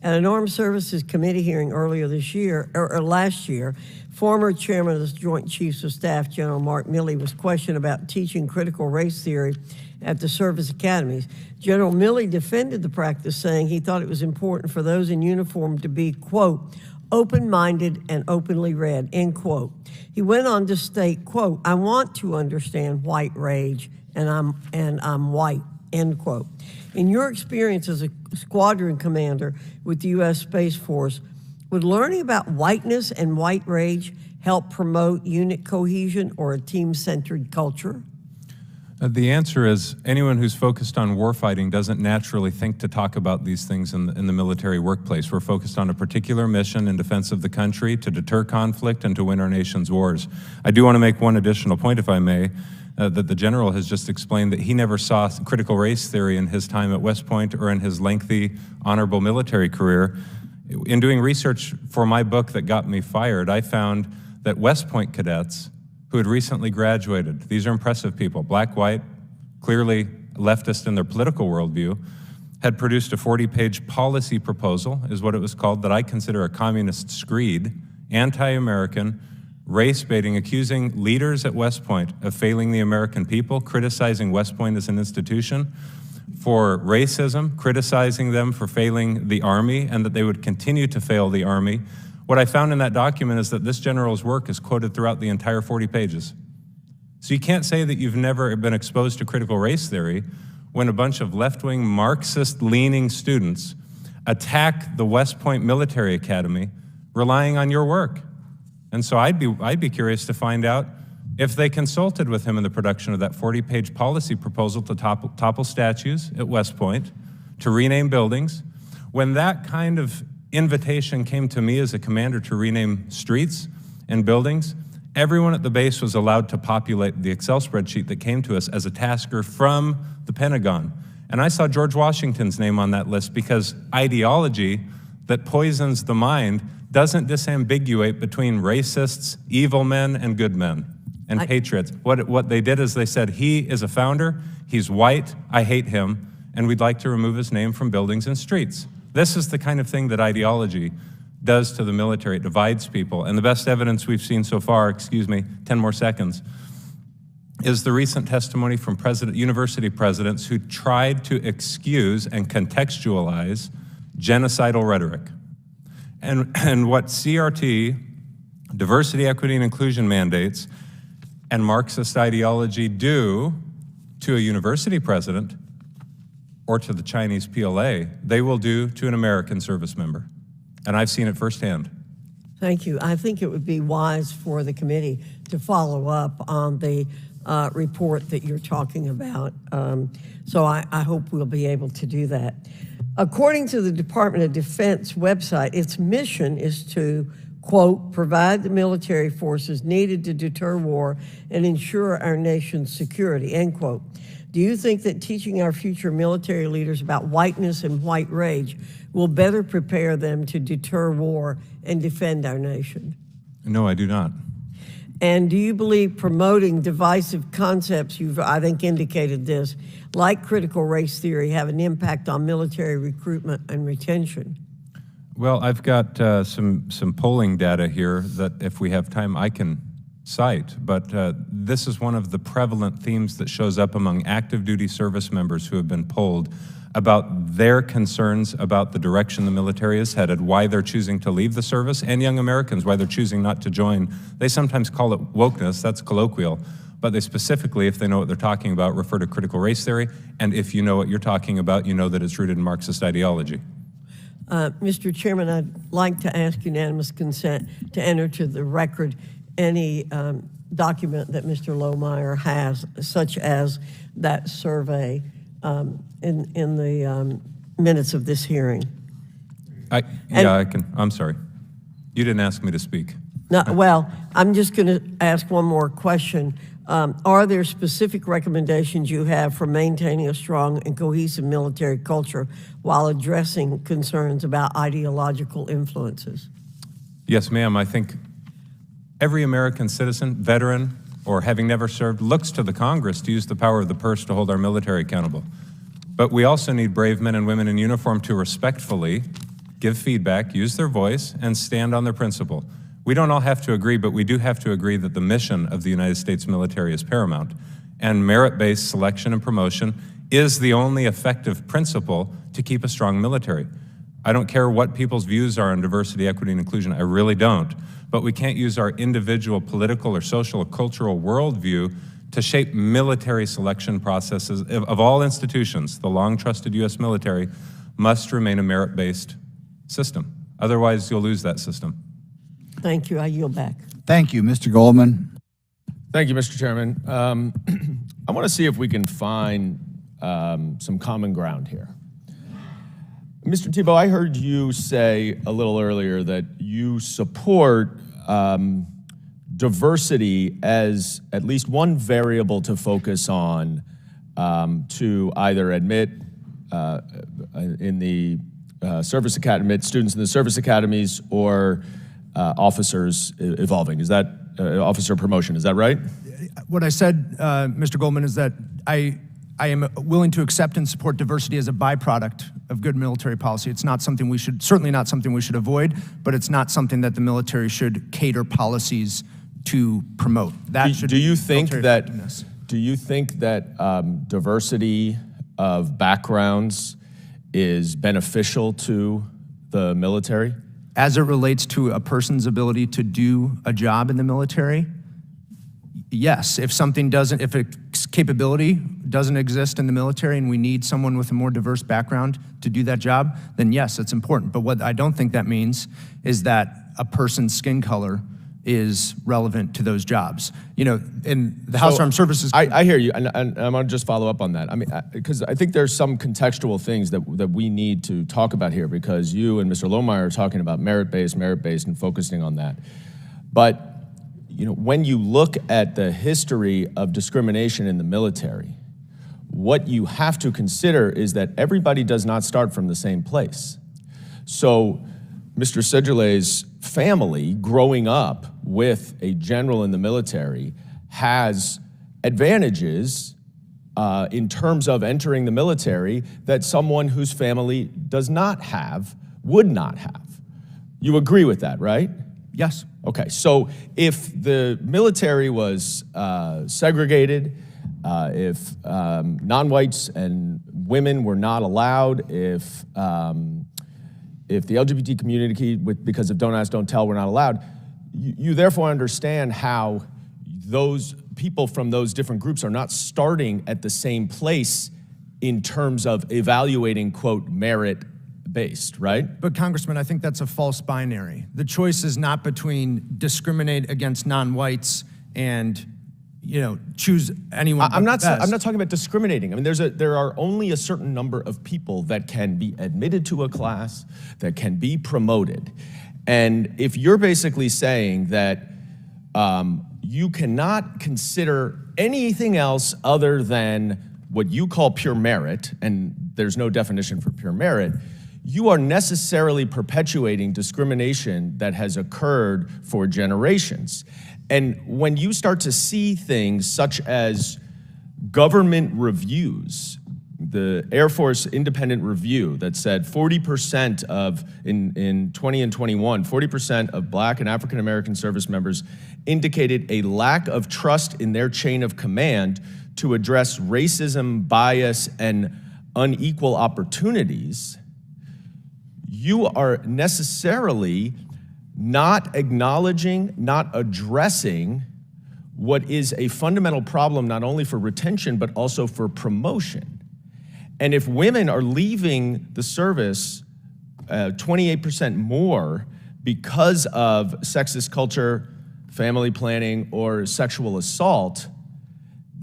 At an Armed Services Committee hearing earlier this year, or last year, former chairman of the Joint Chiefs of Staff, General Mark Milley, was questioned about teaching critical race theory at the service academies. General Milley defended the practice, saying he thought it was important for those in uniform to be, quote, open-minded and openly read, end quote. He went on to state, quote, I want to understand white rage and I'm white, end quote. In your experience as a squadron commander with the U.S. Space Force, would learning about whiteness and white rage help promote unit cohesion or a team-centered culture? The answer is anyone who's focused on warfighting doesn't naturally think to talk about these things in the military workplace. We're focused on a particular mission in defense of the country to deter conflict and to win our nation's wars. I do want to make one additional point, if I may, that the general has just explained that he never saw critical race theory in his time at West Point or in his lengthy, honorable military career. In doing research for my book that got me fired, I found that West Point cadets who had recently graduated, these are impressive people, black, white, clearly leftist in their political worldview, had produced a 40-page policy proposal, is what it was called, that I consider a communist screed, anti-American, race-baiting, accusing leaders at West Point of failing the American people, criticizing West Point as an institution for racism, criticizing them for failing the Army, and that they would continue to fail the Army. What I found in that document is that this general's work is quoted throughout the entire 40 pages. So you can't say that you've never been exposed to critical race theory when a bunch of left-wing Marxist-leaning students attack the West Point Military Academy relying on your work. And so I'd be curious to find out if they consulted with him in the production of that 40-page policy proposal to topple statues at West Point, to rename buildings. When that kind of invitation came to me as a commander to rename streets and buildings, everyone at the base was allowed to populate the Excel spreadsheet that came to us as a tasker from the Pentagon. And I saw George Washington's name on that list because ideology that poisons the mind doesn't disambiguate between racists, evil men, and good men, and patriots. What they did is they said, he is a founder, he's white, I hate him, and we'd like to remove his name from buildings and streets. This is the kind of thing that ideology does to the military. It divides people. And the best evidence we've seen so far, 10 more seconds, is the recent testimony from university presidents who tried to excuse and contextualize genocidal rhetoric. And what CRT, diversity, equity, and inclusion mandates, and Marxist ideology do to a university president or to the Chinese PLA, they will do to an American service member. And I've seen it firsthand. Thank you. I think it would be wise for the committee to follow up on the report that you're talking about. So I hope we'll be able to do that. According to the Department of Defense website, its mission is to, quote, provide the military forces needed to deter war and ensure our nation's security, end quote. Do you think that teaching our future military leaders about whiteness and white rage will better prepare them to deter war and defend our nation? No, I do not. And do you believe promoting divisive concepts, you've, I think, indicated this, like critical race theory, have an impact on military recruitment and retention? Well, I've got some polling data here that if we have time I can cite, but this is one of the prevalent themes that shows up among active duty service members who have been polled about their concerns about the direction the military is headed, why they're choosing to leave the service, and young Americans, why they're choosing not to join. They sometimes call it wokeness, that's colloquial, but they specifically, if they know what they're talking about, refer to critical race theory, and if you know what you're talking about, you know that it's rooted in Marxist ideology. Mr. Chairman, I'd like to ask unanimous consent to enter to the record any document that Mr. Lohmeier has, such as that survey in the minutes of this hearing. I can. I'm sorry. You didn't ask me to speak. No, well, I'm just going to ask one more question. Are there specific recommendations you have for maintaining a strong and cohesive military culture while addressing concerns about ideological influences? Yes, ma'am. I think every American citizen, veteran, or having never served, looks to the Congress to use the power of the purse to hold our military accountable. But we also need brave men and women in uniform to respectfully give feedback, use their voice, and stand on their principle. We don't all have to agree, but we do have to agree that the mission of the United States military is paramount, and merit-based selection and promotion is the only effective principle to keep a strong military. I don't care what people's views are on diversity, equity, and inclusion. I really don't. But we can't use our individual political or social or cultural worldview to shape military selection processes of all institutions. The long-trusted U.S. military must remain a merit-based system. Otherwise, you'll lose that system. Thank you. I yield back. Thank you. Mr. Goldman. Thank you, Mr. Chairman. I want to see if we can find some common ground here. Mr. Thibeau, I heard you say a little earlier that you support diversity as at least one variable to focus on to either admit in the service academy, students in the service academies, or officers evolving. Is that officer promotion? Is that right? What I said, Mr. Goldman, is that I am willing to accept and support diversity as a byproduct of good military policy. It's not something we should, certainly not something we should avoid, but it's not something that the military should cater policies to promote. That should do you be think military that effectiveness. do you think that diversity of backgrounds is beneficial to the military? As it relates to a person's ability to do a job in the military, yes. If a capability doesn't exist in the military and we need someone with a more diverse background to do that job, then yes, it's important. But what I don't think that means is that a person's skin color is relevant to those jobs. You know, in the House Armed Services. I hear you, and I'm going to just follow up on that. I mean, because I think there's some contextual things that we need to talk about here, because you and Mr. Lohmeier are talking about merit-based, and focusing on that. But you know, when you look at the history of discrimination in the military, what you have to consider is that everybody does not start from the same place. So Mr. Seiguli's family, growing up with a general in the military, has advantages in terms of entering the military that someone whose family does not have would not have. You agree with that, right? Yes. Okay, so if the military was segregated, if non-whites and women were not allowed, if the LGBT community, because of Don't Ask, Don't Tell, were not allowed, you therefore understand how those people from those different groups are not starting at the same place in terms of evaluating, quote, merit-based, right? But Congressman, I think that's a false binary. The choice is not between discriminate against non-whites and, choose anyone. I'm not talking about discriminating. I mean, there are only a certain number of people that can be admitted to a class, that can be promoted. And if you're basically saying that you cannot consider anything else other than what you call pure merit, and there's no definition for pure merit, you are necessarily perpetuating discrimination that has occurred for generations. And when you start to see things such as government reviews, the Air Force independent review that said 40% of, in 20 and 21, 40% of Black and African American service members indicated a lack of trust in their chain of command to address racism, bias, and unequal opportunities, you are necessarily not acknowledging, not addressing what is a fundamental problem not only for retention, but also for promotion. And if women are leaving the service 28% more because of sexist culture, family planning, or sexual assault,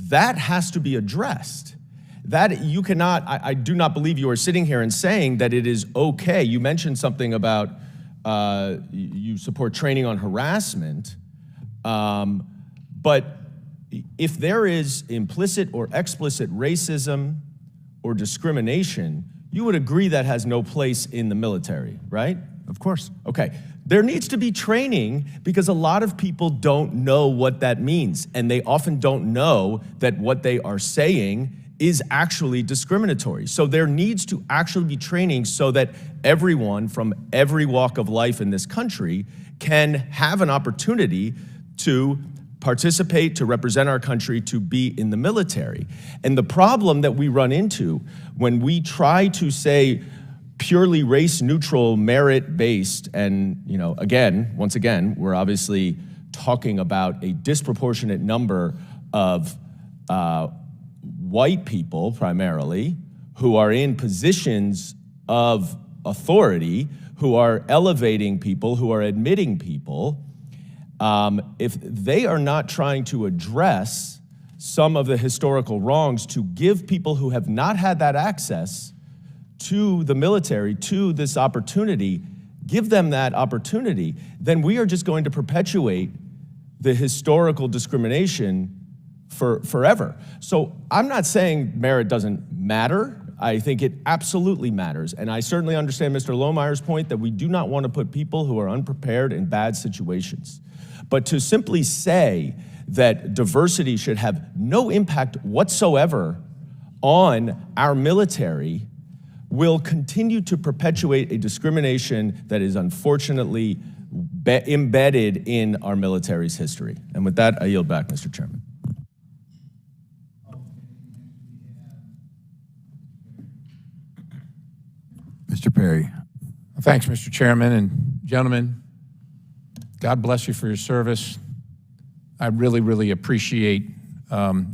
that has to be addressed. That you cannot, I do not believe you are sitting here and saying that it is okay. You mentioned something about you support training on harassment, but if there is implicit or explicit racism or discrimination, you would agree that has no place in the military, right? Of course. Okay. There needs to be training because a lot of people don't know what that means, and they often don't know that what they are saying is actually discriminatory. So there needs to actually be training so that everyone from every walk of life in this country can have an opportunity to participate, to represent our country, to be in the military. And the problem that we run into when we try to say purely race-neutral, merit-based, and once again, we're obviously talking about a disproportionate number of white people, primarily, who are in positions of authority, who are elevating people, who are admitting people. If they are not trying to address some of the historical wrongs to give people who have not had that access to the military, to this opportunity, give them that opportunity, then we are just going to perpetuate the historical discrimination forever. So I'm not saying merit doesn't matter. I think it absolutely matters. And I certainly understand Mr. Lohmeier's point that we do not want to put people who are unprepared in bad situations. But to simply say that diversity should have no impact whatsoever on our military will continue to perpetuate a discrimination that is unfortunately embedded in our military's history. And with that, I yield back, Mr. Chairman. Mr. Perry. Thanks, Mr. Chairman and gentlemen. God bless you for your service. I really, really appreciate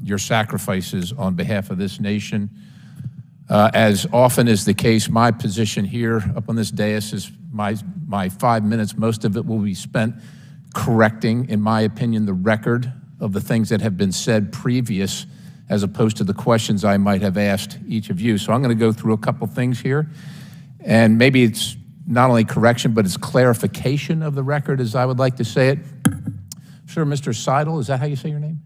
your sacrifices on behalf of this nation. As often is the case, my position here up on this dais is my 5 minutes. Most of it will be spent correcting, in my opinion, the record of the things that have been said previous, as opposed to the questions I might have asked each of you. So I'm going to go through a couple things here. And maybe it's not only correction, but it's clarification of the record, as I would like to say it. Sure, Mr. Seidel, is that how you say your name?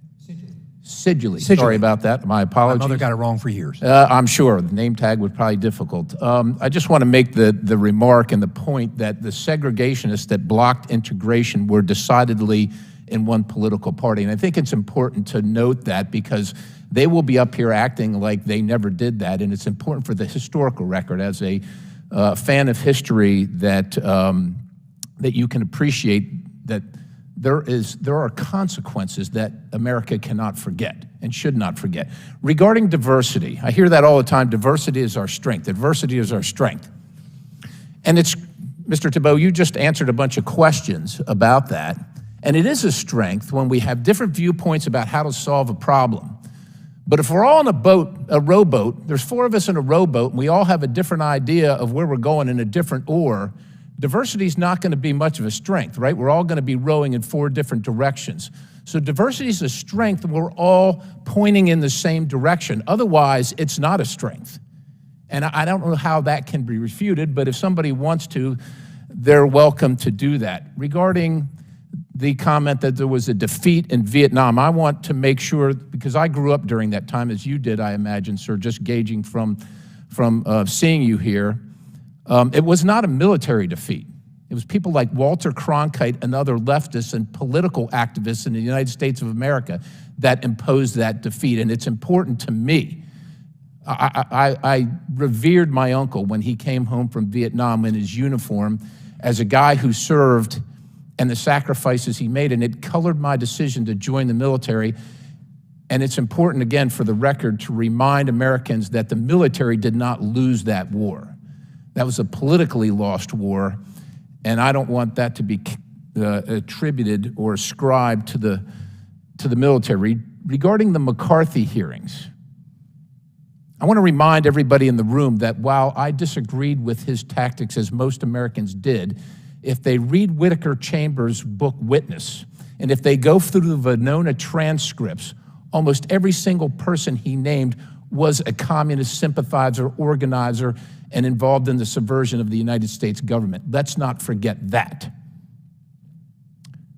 Seiguli. Sorry about that. My apologies. My mother got it wrong for years. I'm sure. The name tag was probably difficult. I just want to make the remark and the point that the segregationists that blocked integration were decidedly in one political party. And I think it's important to note that because they will be up here acting like they never did that, and it's important for the historical record as a fan of history that that you can appreciate that there are consequences that America cannot forget and should not forget. Regarding diversity, I hear that all the time, diversity is our strength, diversity is our strength. And it's, Mr. Thibeau, you just answered a bunch of questions about that, and it is a strength when we have different viewpoints about how to solve a problem. But if we're all in a rowboat, there's 4 of us in a rowboat, and we all have a different idea of where we're going in a different oar, diversity is not going to be much of a strength, right? We're all going to be rowing in 4 different directions. So diversity is a strength when we're all pointing in the same direction. Otherwise, it's not a strength. And I don't know how that can be refuted, but if somebody wants to, they're welcome to do that. Regarding the comment that there was a defeat in Vietnam, I want to make sure, because I grew up during that time, as you did, I imagine, sir, just gauging from seeing you here, it was not a military defeat. It was people like Walter Cronkite and other leftists and political activists in the United States of America that imposed that defeat, and it's important to me. I revered my uncle when he came home from Vietnam in his uniform as a guy who served and the sacrifices he made, and it colored my decision to join the military. And it's important, again, for the record, to remind Americans that the military did not lose that war. That was a politically lost war, and I don't want that to be attributed or ascribed to the military. Regarding the McCarthy hearings, I want to remind everybody in the room that while I disagreed with his tactics, as most Americans did, if they read Whittaker Chambers' book Witness, and if they go through the Venona transcripts, almost every single person he named was a communist sympathizer, organizer, and involved in the subversion of the United States government. Let's not forget that.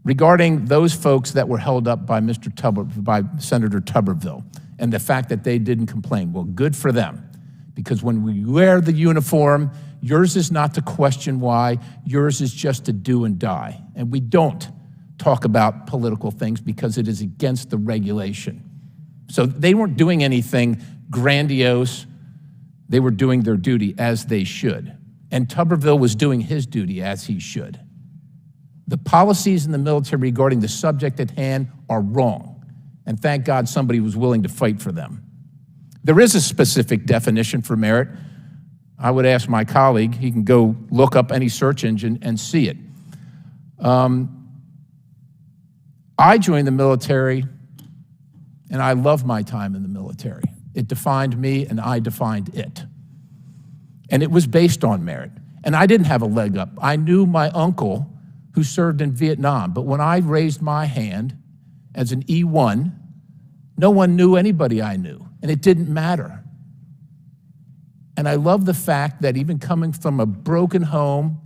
Regarding those folks that were held up by by Senator Tuberville, and the fact that they didn't complain, well, good for them. Because when we wear the uniform, yours is not to question why, yours is just to do and die. And we don't talk about political things because it is against the regulation. So they weren't doing anything grandiose. They were doing their duty as they should. And Tuberville was doing his duty as he should. The policies in the military regarding the subject at hand are wrong. And thank God somebody was willing to fight for them. There is a specific definition for merit. I would ask my colleague, he can go look up any search engine and see it. I joined the military, and I love my time in the military. It defined me, and I defined it. And it was based on merit. And I didn't have a leg up. I knew my uncle who served in Vietnam, but when I raised my hand as an E1, no one knew anybody I knew, and it didn't matter. And I love the fact that even coming from a broken home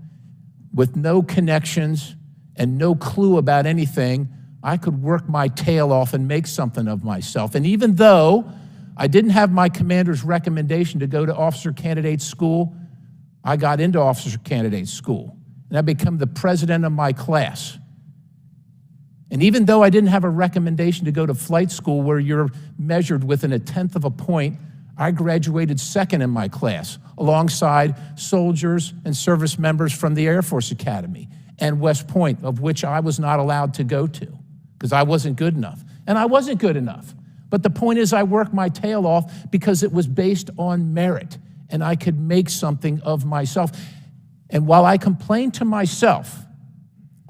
with no connections and no clue about anything, I could work my tail off and make something of myself. And even though I didn't have my commander's recommendation to go to officer candidate school, I got into officer candidate school, and I became the president of my class. And even though I didn't have a recommendation to go to flight school where you're measured within 1/10 of a point, I graduated second in my class alongside soldiers and service members from the Air Force Academy and West Point, of which I was not allowed to go to because I wasn't good enough. And I wasn't good enough. But the point is I worked my tail off because it was based on merit and I could make something of myself. And while I complained to myself,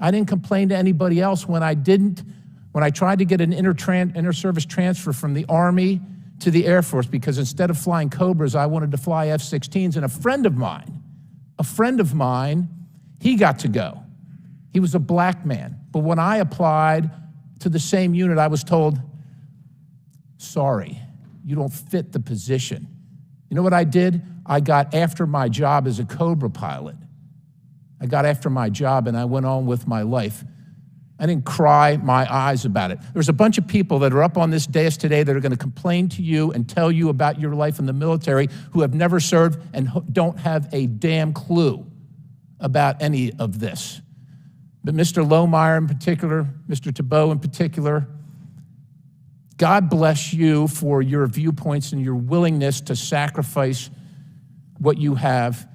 I didn't complain to anybody else when I tried to get an inter-service transfer from the Army to the Air Force, because instead of flying Cobras, I wanted to fly F-16s, and a friend of mine, he got to go. He was a black man. But when I applied to the same unit, I was told, sorry, you don't fit the position. You know what I did? I got after my job as a Cobra pilot. I got after my job and I went on with my life. I didn't cry my eyes about it. There's a bunch of people that are up on this dais today that are going to complain to you and tell you about your life in the military who have never served and don't have a damn clue about any of this. but Mr. Lohmeier in particular, Mr. Thibeau in particular, God bless you for your viewpoints and your willingness to sacrifice what you have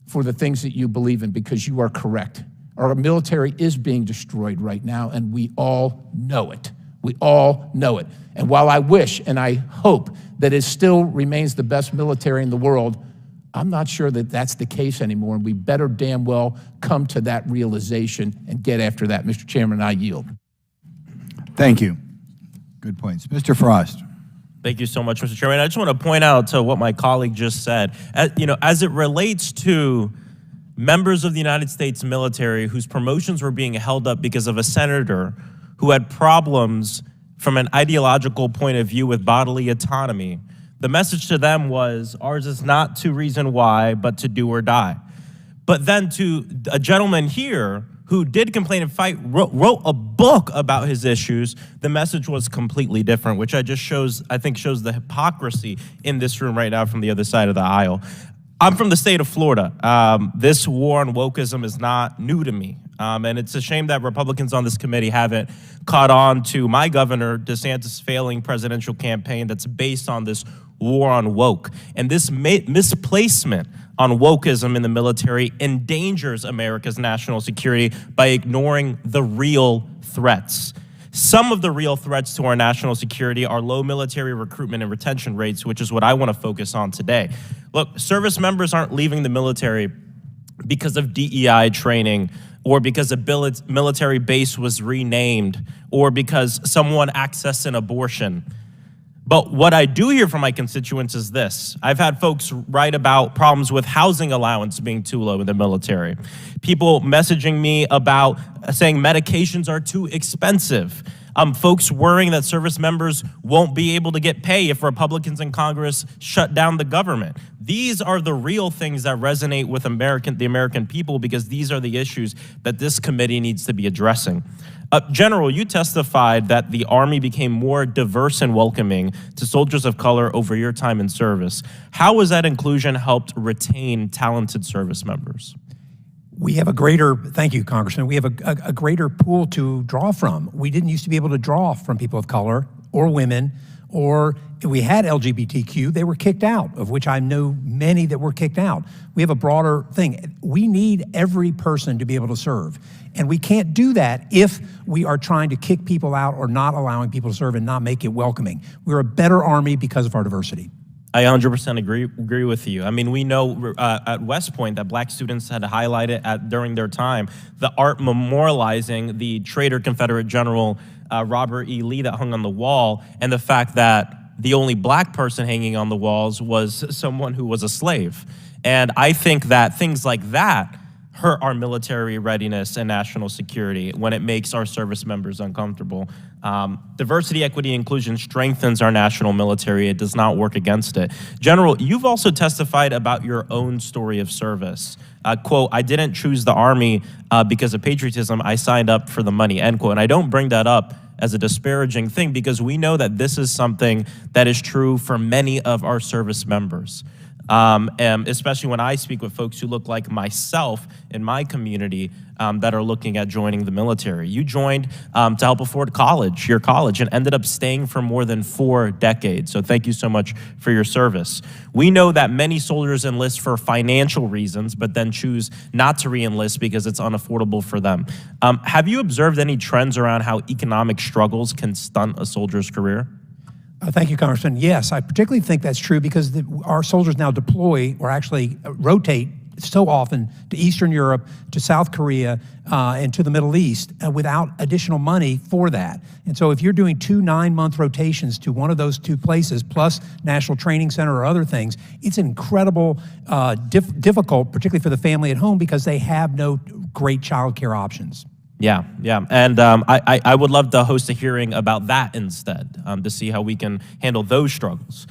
for the things that you believe in, because you are correct. Our military is being destroyed right now, and we all know it. We all know it. And while I wish and I hope that it still remains the best military in the world, I'm not sure that that's the case anymore, and we better damn well come to that realization and get after that. Mr. Chairman, I yield. Thank you. Good points. Mr. Frost. Thank you so much, Mr. Chairman. I just want to point out to what my colleague just said. As it relates to members of the United States military whose promotions were being held up because of a senator who had problems from an ideological point of view with bodily autonomy, the message to them was, ours is not to reason why, but to do or die. But then to a gentleman here who did complain and fight, wrote a book about his issues, the message was completely different, which I think shows the hypocrisy in this room right now from the other side of the aisle. I'm from the state of Florida. This war on wokeism is not new to me. And it's a shame that Republicans on this committee haven't caught on to my governor DeSantis' failing presidential campaign that's based on this war on woke. And this misplacement on wokeism in the military endangers America's national security by ignoring the real threats. Some of the real threats to our national security are low military recruitment and retention rates, which is what I want to focus on today. Look, service members aren't leaving the military because of DEI training, or because a military base was renamed, or because someone accessed an abortion. But what I do hear from my constituents is this. I've had folks write about problems with housing allowance being too low in the military. People messaging me about saying medications are too expensive. Folks worrying that service members won't be able to get pay if Republicans in Congress shut down the government. These are the real things that resonate with the American people, because these are the issues that this committee needs to be addressing. General, you testified that the Army became more diverse and welcoming to soldiers of color over your time in service. How has that inclusion helped retain talented service members? We have thank you, Congressman, we have a greater pool to draw from. We didn't used to be able to draw from people of color or women, or if we had LGBTQ, they were kicked out, of which I know many that were kicked out. We have a broader thing. We need every person to be able to serve. And we can't do that if we are trying to kick people out or not allowing people to serve and not make it welcoming. We're a better Army because of our diversity. I 100% agree with you. I mean, we know at West Point that black students had highlighted during their time the art memorializing the traitor Confederate General Robert E. Lee that hung on the wall, and the fact that the only black person hanging on the walls was someone who was a slave. And I think that things like that hurt our military readiness and national security when it makes our service members uncomfortable. Diversity, equity, inclusion strengthens our national military. It does not work against it. General, you've also testified about your own story of service. Quote, I didn't choose the Army because of patriotism. I signed up for the money, end quote. And I don't bring that up as a disparaging thing, because we know that this is something that is true for many of our service members. And especially when I speak with folks who look like myself in my community that are looking at joining the military. You joined to help afford your college, and ended up staying for more than 4 decades. So thank you so much for your service. We know that many soldiers enlist for financial reasons, but then choose not to re-enlist because it's unaffordable for them. Have you observed any trends around how economic struggles can stunt a soldier's career? Thank you, Congressman. Yes, I particularly think that's true because our soldiers now deploy, or actually rotate so often, to Eastern Europe, to South Korea, and to the Middle East without additional money for that. And so if you're doing 2 9-month rotations to one of those 2 places, plus National Training Center or other things, it's incredible, difficult, particularly for the family at home, because they have no great child care options. Yeah. And I would love to host a hearing about that instead, to see how we can handle those struggles.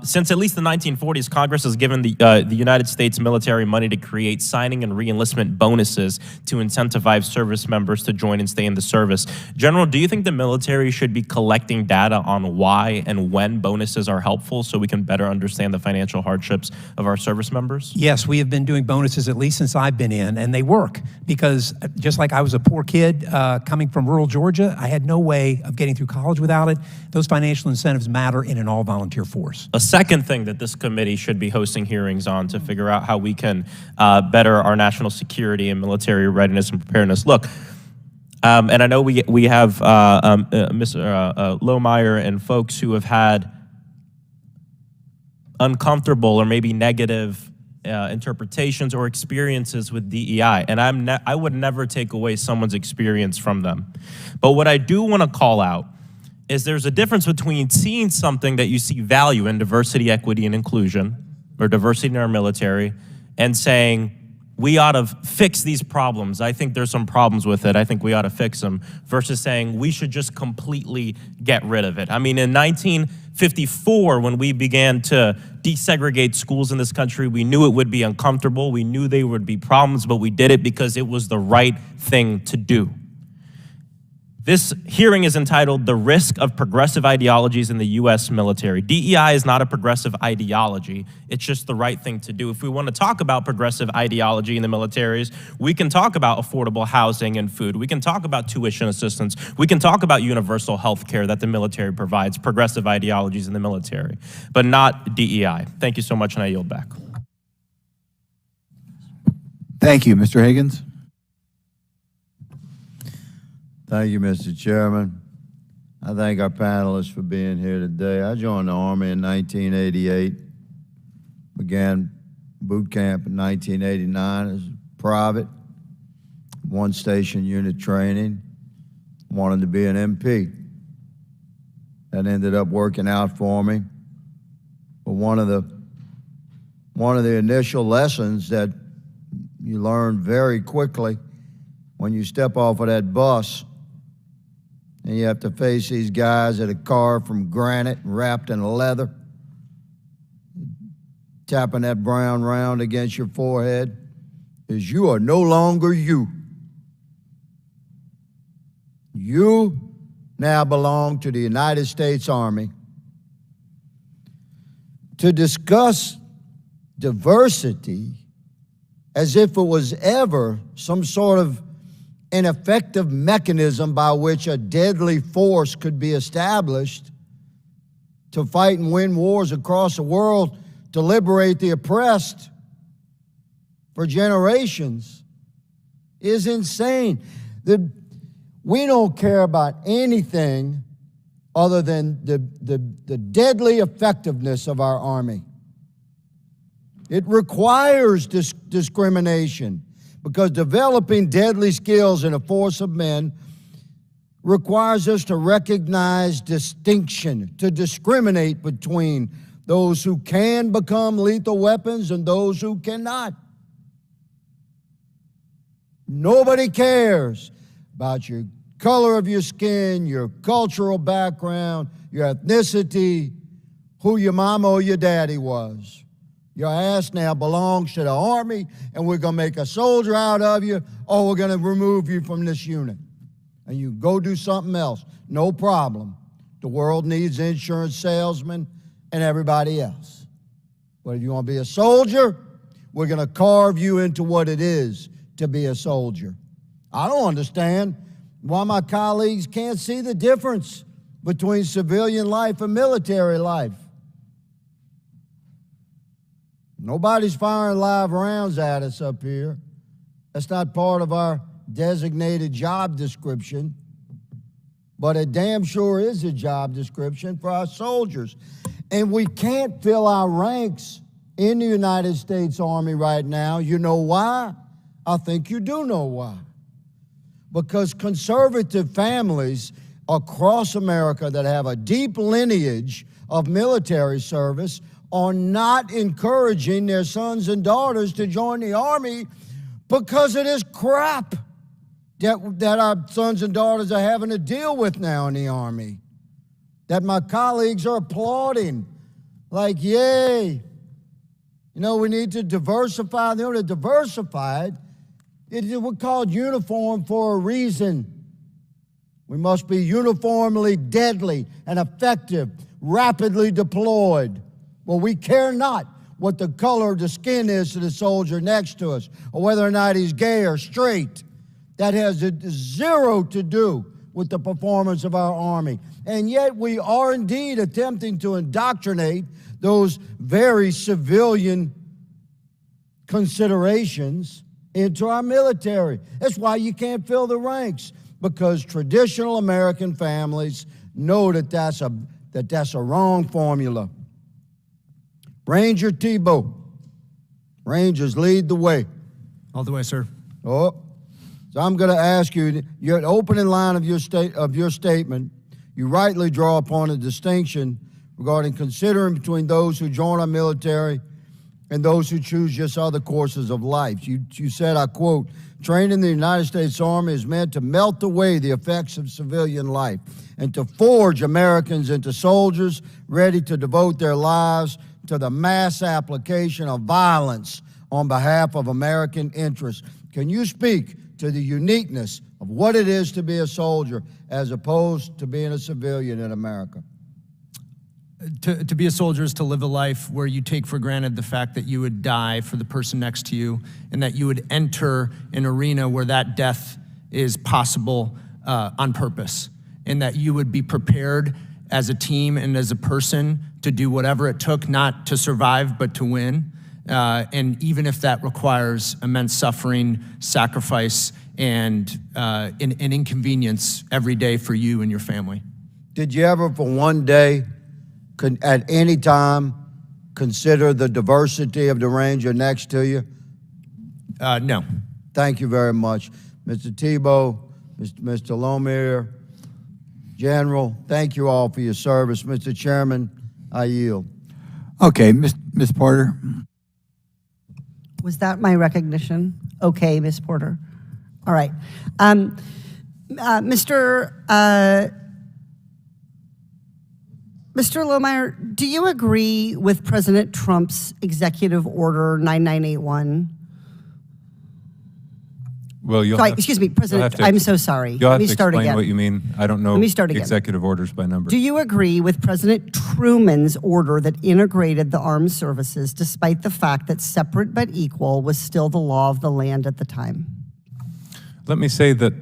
Since at least the 1940s, Congress has given the United States military money to create signing and re-enlistment bonuses to incentivize service members to join and stay in the service. General, do you think the military should be collecting data on why and when bonuses are helpful so we can better understand the financial hardships of our service members? Yes, we have been doing bonuses at least since I've been in, and they work because just like I was a poor kid coming from rural Georgia, I had no way of getting through college without it. Those financial incentives matter in an all-volunteer force. A second thing that this committee should be hosting hearings on to figure out how we can better our national security and military readiness and preparedness. Look, and I know we have Mr. Lohmeier and folks who have had uncomfortable or maybe negative interpretations or experiences with DEI, and I would never take away someone's experience from them. But what I do want to call out is there's a difference between seeing something that you see value in, diversity, equity, and inclusion, or diversity in our military, and saying, we ought to fix these problems. I think there's some problems with it. I think we ought to fix them, versus saying we should just completely get rid of it. I mean, in 1954, when we began to desegregate schools in this country, we knew it would be uncomfortable. We knew there would be problems, but we did it because it was the right thing to do. This hearing is entitled "The Risk of Progressive Ideologies in the U.S. Military." DEI is not a progressive ideology. It's just the right thing to do. If we want to talk about progressive ideology in the militaries, we can talk about affordable housing and food. We can talk about tuition assistance. We can talk about universal health care that the military provides, progressive ideologies in the military, but not DEI. Thank you so much, and I yield back. Thank you. Mr. Higgins? Thank you, Mr. Chairman. I thank our panelists for being here today. I joined the Army in 1988, began boot camp in 1989 as a private, one-station unit training, wanted to be an MP. That ended up working out for me. But one of the initial lessons that you learn very quickly when you step off of that bus and you have to face these guys at a car from granite wrapped in leather, tapping that brown round against your forehead, is you are no longer you. You now belong to the United States Army. To discuss diversity as if it was ever some sort of an effective mechanism by which a deadly force could be established to fight and win wars across the world, to liberate the oppressed for generations, is insane. We don't care about anything other than the deadly effectiveness of our Army. It requires discrimination, because developing deadly skills in a force of men requires us to recognize distinction, to discriminate between those who can become lethal weapons and those who cannot. Nobody cares about your color of your skin, your cultural background, your ethnicity, who your mama or your daddy was. Your ass now belongs to the Army, and we're going to make a soldier out of you, or we're going to remove you from this unit. And you go do something else. No problem. The world needs insurance salesmen and everybody else. But if you want to be a soldier, we're going to carve you into what it is to be a soldier. I don't understand why my colleagues can't see the difference between civilian life and military life. Nobody's firing live rounds at us up here. That's not part of our designated job description, but it damn sure is a job description for our soldiers. And we can't fill our ranks in the United States Army right now. You know why? I think you do know why. Because conservative families across America that have a deep lineage of military service are not encouraging their sons and daughters to join the Army because of this crap that our sons and daughters are having to deal with now in the Army, that my colleagues are applauding. like, yay, we need to diversify. They're diversified. It was called uniform for a reason. We must be uniformly deadly and effective, rapidly deployed. Well, we care not what the color of the skin is to the soldier next to us, or whether or not he's gay or straight. That has zero to do with the performance of our Army. And yet we are indeed attempting to indoctrinate those very civilian considerations into our military. That's why you can't fill the ranks, because traditional American families know that that's a wrong formula. Ranger Thibeau. Rangers lead the way. All the way, sir. Oh, so I'm going to ask you, your opening line of your statement, you rightly draw upon a distinction regarding considering between those who join our military and those who choose just other courses of life. You said, I quote, training in the United States Army is meant to melt away the effects of civilian life and to forge Americans into soldiers ready to devote their lives to the mass application of violence on behalf of American interests. Can you speak to the uniqueness of what it is to be a soldier as opposed to being a civilian in America? To be a soldier is to live a life where you take for granted the fact that you would die for the person next to you, and that you would enter an arena where that death is possible on purpose, and that you would be prepared as a team and as a person to do whatever it took, not to survive, but to win. And even if that requires immense suffering, sacrifice, and an inconvenience every day for you and your family. Did you ever for one day, at any time, consider the diversity of the Ranger next to you? No. Thank you very much. Mr. Thibeau, Mr. Lohmeier, General, thank you all for your service. Mr. Chairman, I yield. Okay, Ms. Porter. Was that my recognition? Okay, Ms. Porter. All right. Mr. Lohmeier, do you agree with President Trump's Executive Order 9981? Well, excuse me, President, I'm so sorry. Let me start explain again. What you mean. I don't know. Let me start again. Executive orders by number. Do you agree with President Truman's order that integrated the armed services despite the fact that separate but equal was still the law of the land at the time? Let me say that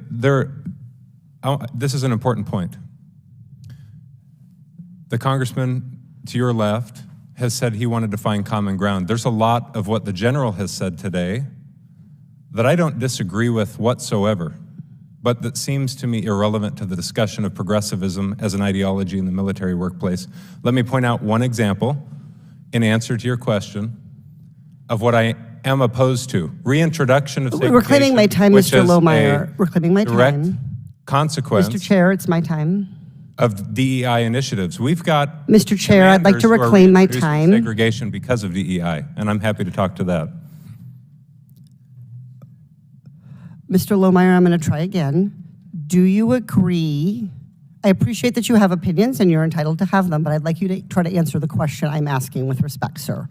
this is an important point. The congressman to your left has said he wanted to find common ground. There's a lot of what the general has said today that I don't disagree with whatsoever, but that seems to me irrelevant to the discussion of progressivism as an ideology in the military workplace. Let me point out one example in answer to your question of what I am opposed to. Reintroduction of segregation. We're claiming my time, Mr. Lohmeier. We're claiming my direct time. Consequence. Mr. Chair, it's my time. Of DEI initiatives. We've got Mr. Chair, I'd like to reclaim my time. Segregation because of DEI, and I'm happy to talk to that. Mr. Lohmeier, I'm going to try again. Do you agree? I appreciate that you have opinions and you're entitled to have them, but I'd like you to try to answer the question I'm asking with respect, sir.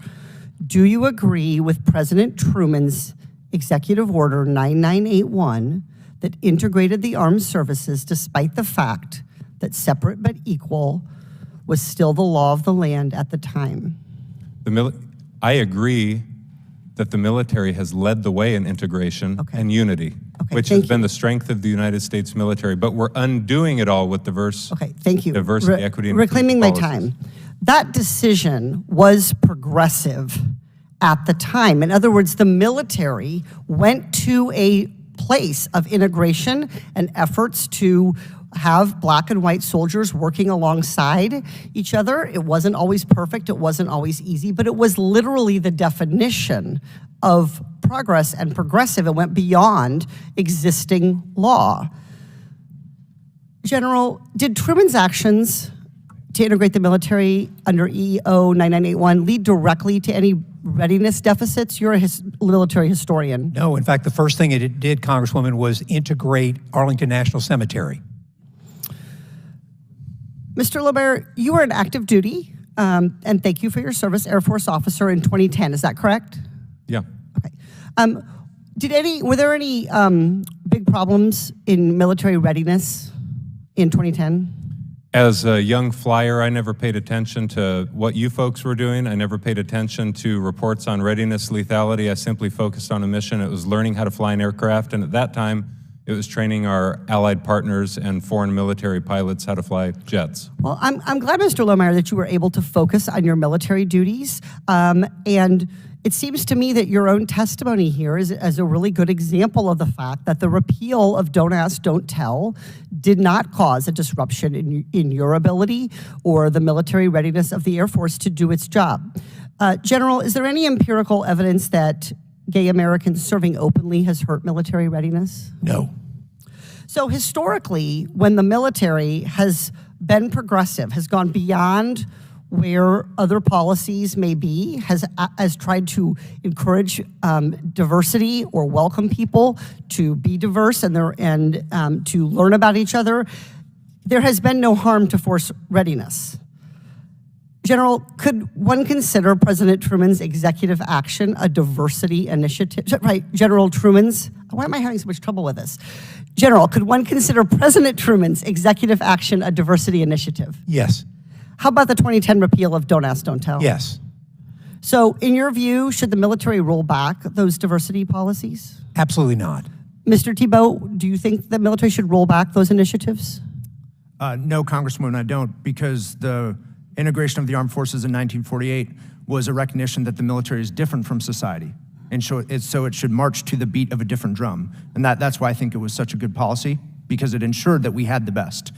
Do you agree with President Truman's Executive Order 9981 that integrated the armed services despite the fact that separate but equal was still the law of the land at the time? I agree that the military has led the way in integration and unity, which has been the strength of the United States military, but we're undoing it all with diversity, equity, and reclaiming my policies. time. That decision was progressive at the time. In other words, the military went to a place of integration and efforts to have black and white soldiers working alongside each other. It wasn't always perfect, it wasn't always easy, but it was literally the definition of progress and progressive. It went beyond existing law. General, did Truman's actions to integrate the military under EO 9981 lead directly to any readiness deficits? You're a military historian. No, in fact, the first thing it did, Congresswoman, was integrate Arlington National Cemetery. Mr. Lohmeier, you were in active duty And thank you for your service, Air Force officer in 2010. Is that correct? Yeah. Okay. Were there any big problems in military readiness in 2010? As a young flyer, I never paid attention to what you folks were doing. I never paid attention to reports on readiness, lethality. I simply focused on a mission. It was learning how to fly an aircraft, and at that time, it was training our allied partners and foreign military pilots how to fly jets. Well, I'm glad, Mr. Lohmeier, that you were able to focus on your military duties. And it seems to me that your own testimony here is a really good example of the fact that the repeal of Don't Ask, Don't Tell did not cause a disruption in your ability or the military readiness of the Air Force to do its job. General, is there any empirical evidence that gay Americans serving openly has hurt military readiness? No. So historically, when the military has been progressive, has gone beyond where other policies may be, has tried to encourage diversity or welcome people to be diverse and to learn about each other, there has been no harm to force readiness. General, could one consider President Truman's executive action a diversity initiative? Right, General Truman's, why am I having so much trouble with this? General, could one consider President Truman's executive action a diversity initiative? Yes. How about the 2010 repeal of Don't Ask, Don't Tell? Yes. So in your view, should the military roll back those diversity policies? Absolutely not. Mr. Thibeau, do you think the military should roll back those initiatives? No, Congresswoman, I don't, because the integration of the armed forces in 1948 was a recognition that the military is different from society, and so it should march to the beat of a different drum. And that's why I think it was such a good policy, because it ensured that we had the best.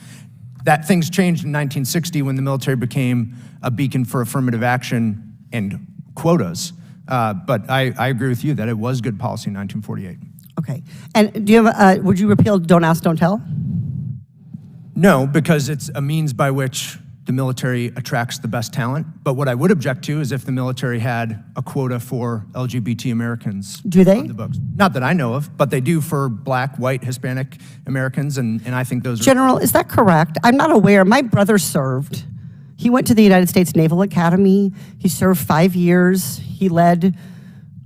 That things changed in 1960 when the military became a beacon for affirmative action and quotas. But I agree with you that it was good policy in 1948. Okay. And do you have would you repeal Don't Ask, Don't Tell? No, because it's a means by which the military attracts the best talent. But what I would object to is if the military had a quota for LGBT Americans. Do they? On the books. Not that I know of, but they do for Black, white, Hispanic Americans, and I think those are... General, is that correct? I'm not aware. My brother served. He went to the United States Naval Academy. He served 5 years. He served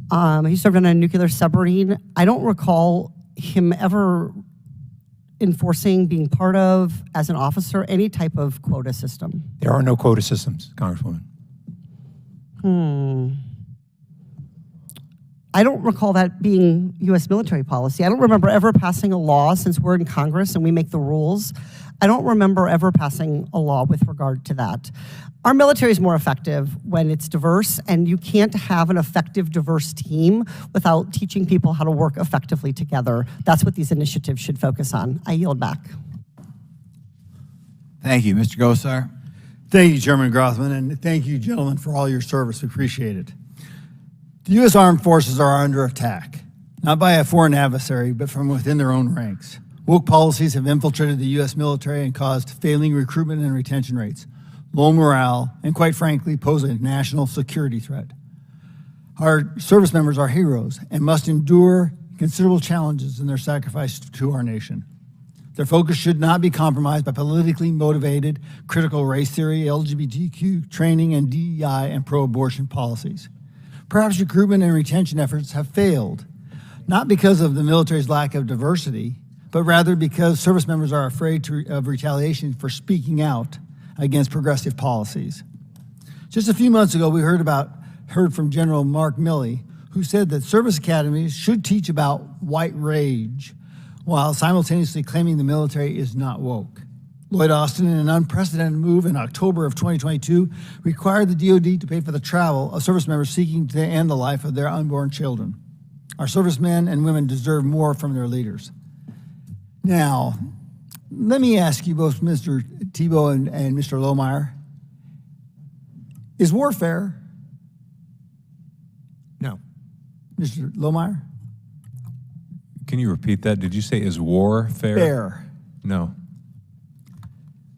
on a nuclear submarine. I don't recall him ever enforcing, being part of, as an officer, any type of quota system. There are no quota systems, Congresswoman. I don't recall that being U.S. military policy. I don't remember ever passing a law, since we're in Congress and we make the rules. I don't remember ever passing a law with regard to that. Our military is more effective when it's diverse, and you can't have an effective, diverse team without teaching people how to work effectively together. That's what these initiatives should focus on. I yield back. Thank you. Mr. Gosar? Thank you, Chairman Grothman, and thank you, gentlemen, for all your service. We appreciate it. The U.S. Armed Forces are under attack, not by a foreign adversary, but from within their own ranks. Woke policies have infiltrated the U.S. military and caused failing recruitment and retention rates, low morale, and quite frankly, pose a national security threat. Our service members are heroes and must endure considerable challenges in their sacrifice to our nation. Their focus should not be compromised by politically motivated critical race theory, LGBTQ training, and DEI and pro-abortion policies. Perhaps recruitment and retention efforts have failed, not because of the military's lack of diversity, but rather because service members are afraid of retaliation for speaking out against progressive policies. Just a few months ago, we heard from General Mark Milley, who said that service academies should teach about white rage, while simultaneously claiming the military is not woke. Lloyd Austin, in an unprecedented move in October of 2022, required the DoD to pay for the travel of service members seeking to end the life of their unborn children. Our servicemen and women deserve more from their leaders. Now, let me ask you both, Mr. Thibeau and Mr. Lohmeier, is war fair? No. Mr. Lohmeier? Can you repeat that? Did you say is war fair? Fair. No.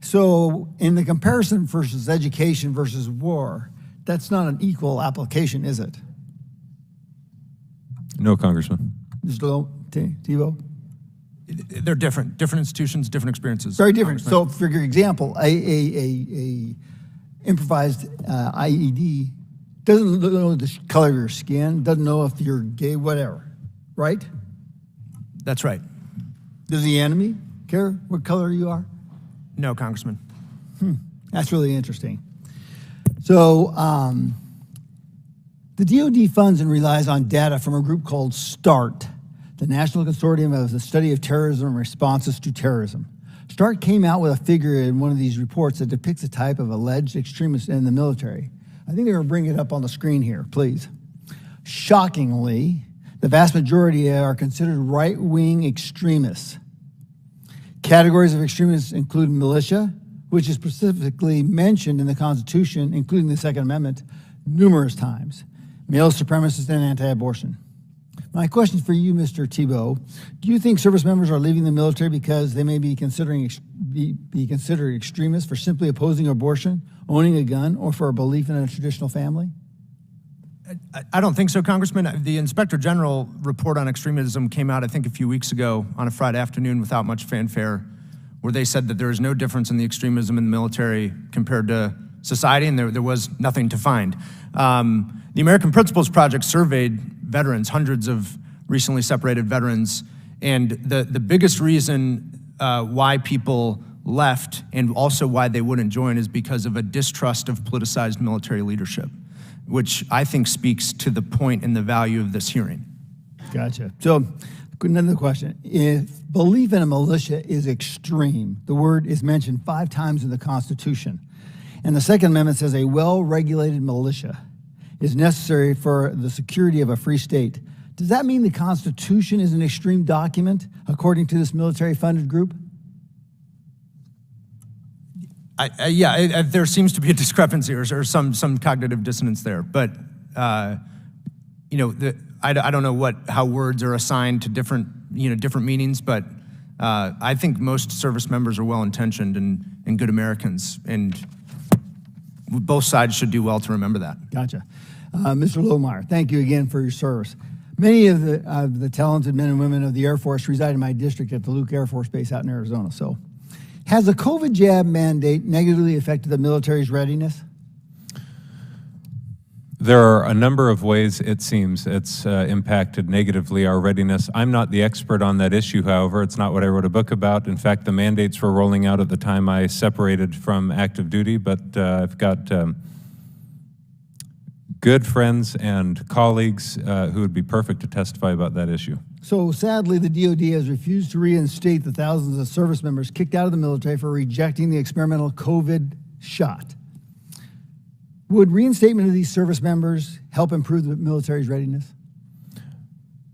So in the comparison versus education versus war, that's not an equal application, is it? No, Congressman. Mr. Thibeau? They're different institutions, different experiences. Very different. So for your example, a improvised IED doesn't know the color of your skin, doesn't know if you're gay, whatever, right? That's right. Does the enemy care what color you are? No, Congressman. That's really interesting. So the DoD funds and relies on data from a group called START, the National Consortium of the Study of Terrorism and Responses to Terrorism. START came out with a figure in one of these reports that depicts a type of alleged extremist in the military. I think they're going to bring it up on the screen here, please. Shockingly, the vast majority are considered right-wing extremists. Categories of extremists include militia, which is specifically mentioned in the Constitution, including the Second Amendment, numerous times, male supremacists, and anti-abortion. My question for you, Mr. Thibeau, do you think service members are leaving the military because they may be considered extremists for simply opposing abortion, owning a gun, or for a belief in a traditional family? I don't think so, Congressman. The Inspector General report on extremism came out, I think, a few weeks ago on a Friday afternoon without much fanfare, where they said that there is no difference in the extremism in the military compared to society, and there was nothing to find. The American Principles Project surveyed veterans, hundreds of recently separated veterans, and the biggest reason why people left and also why they wouldn't join is because of a distrust of politicized military leadership, which I think speaks to the point and the value of this hearing. Gotcha. So another question. If belief in a militia is extreme, the word is mentioned 5 times in the Constitution, and the Second Amendment says a well-regulated militia is necessary for the security of a free state. Does that mean the Constitution is an extreme document, according to this military-funded group? Yeah, there seems to be a discrepancy or some cognitive dissonance there. But you know, I don't know how words are assigned to different meanings. But I think most service members are well-intentioned and good Americans, and both sides should do well to remember that. Gotcha. Mr. Lohmeier, thank you again for your service. Many of the talented men and women of the Air Force reside in my district at the Luke Air Force Base out in Arizona. So, has the COVID jab mandate negatively affected the military's readiness? There are a number of ways it seems it's impacted negatively our readiness. I'm not the expert on that issue, however. It's not what I wrote a book about. In fact, the mandates were rolling out at the time I separated from active duty, but I've got good friends and colleagues who would be perfect to testify about that issue. So sadly, the DoD has refused to reinstate the thousands of service members kicked out of the military for rejecting the experimental COVID shot. Would reinstatement of these service members help improve the military's readiness?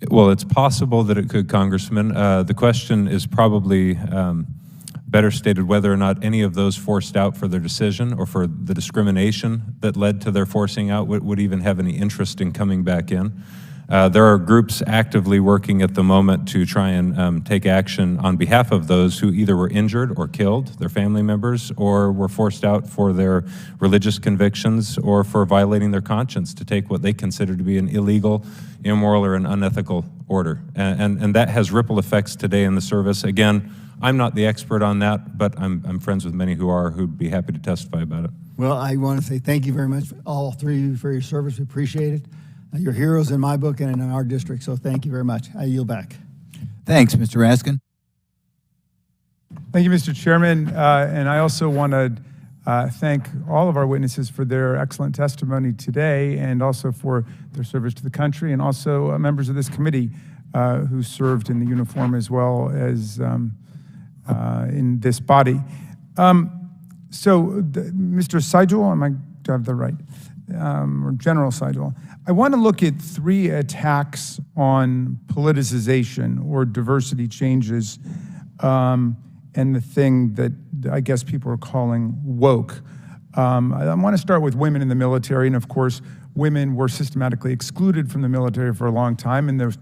Well, it's possible that it could, Congressman. The question is probably better stated whether or not any of those forced out for their decision or for the discrimination that led to their forcing out would even have any interest in coming back in. There are groups actively working at the moment to try and take action on behalf of those who either were injured or killed, their family members, or were forced out for their religious convictions or for violating their conscience to take what they consider to be an illegal, immoral, or an unethical order. And that has ripple effects today in the service. Again, I'm not the expert on that, but I'm friends with many who are, who'd be happy to testify about it. Well, I want to say thank you very much, all three of you, for your service. We appreciate it. You're heroes in my book and in our district, so thank you very much. I yield back. Thanks, Mr. Raskin. Thank you, Mr. Chairman. And I also want to thank all of our witnesses for their excellent testimony today and also for their service to the country, and also members of this committee who served in the uniform as well as in this body. Mr. Seiguli, do I have the right? Or General Seiguli, I want to look at 3 attacks on politicization or diversity changes and the thing that I guess people are calling woke. I want to start with women in the military, and of course, women were systematically excluded from the military for a long time, and there's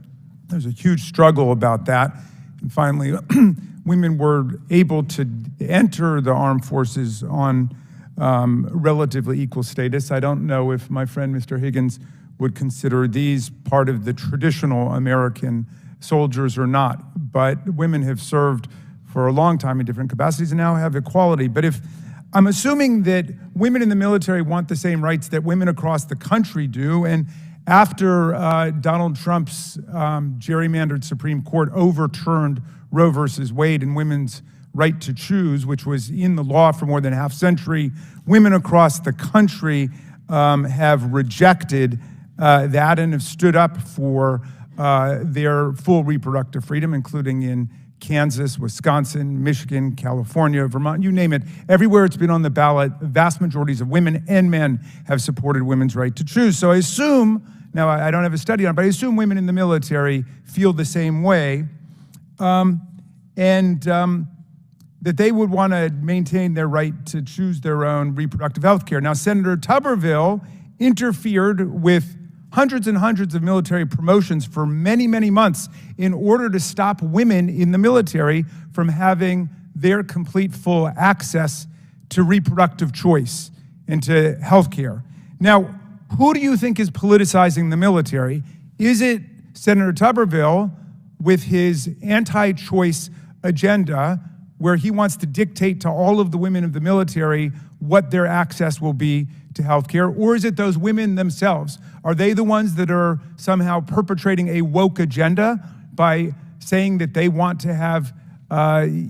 a huge struggle about that. And finally, women were able to enter the armed forces on relatively equal status. I don't know if my friend Mr. Higgins would consider these part of the traditional American soldiers or not, but women have served for a long time in different capacities and now have equality. But if I'm assuming that women in the military want the same rights that women across the country do, and after Donald Trump's gerrymandered Supreme Court overturned Roe versus Wade and women's right to choose, which was in the law for more than a half century, women across the country have rejected that and have stood up for their full reproductive freedom, including in Kansas, Wisconsin, Michigan, California, Vermont, you name it. Everywhere it's been on the ballot, vast majorities of women and men have supported women's right to choose. So I assume, now I don't have a study on it, but I assume women in the military feel the same way, that they would want to maintain their right to choose their own reproductive health care. Now, Senator Tuberville interfered with hundreds and hundreds of military promotions for many, many months in order to stop women in the military from having their complete full access to reproductive choice and to health care. Now, who do you think is politicizing the military? Is it Senator Tuberville with his anti-choice agenda, where he wants to dictate to all of the women of the military what their access will be to healthcare, or is it those women themselves? Are they the ones that are somehow perpetrating a woke agenda by saying that they want to have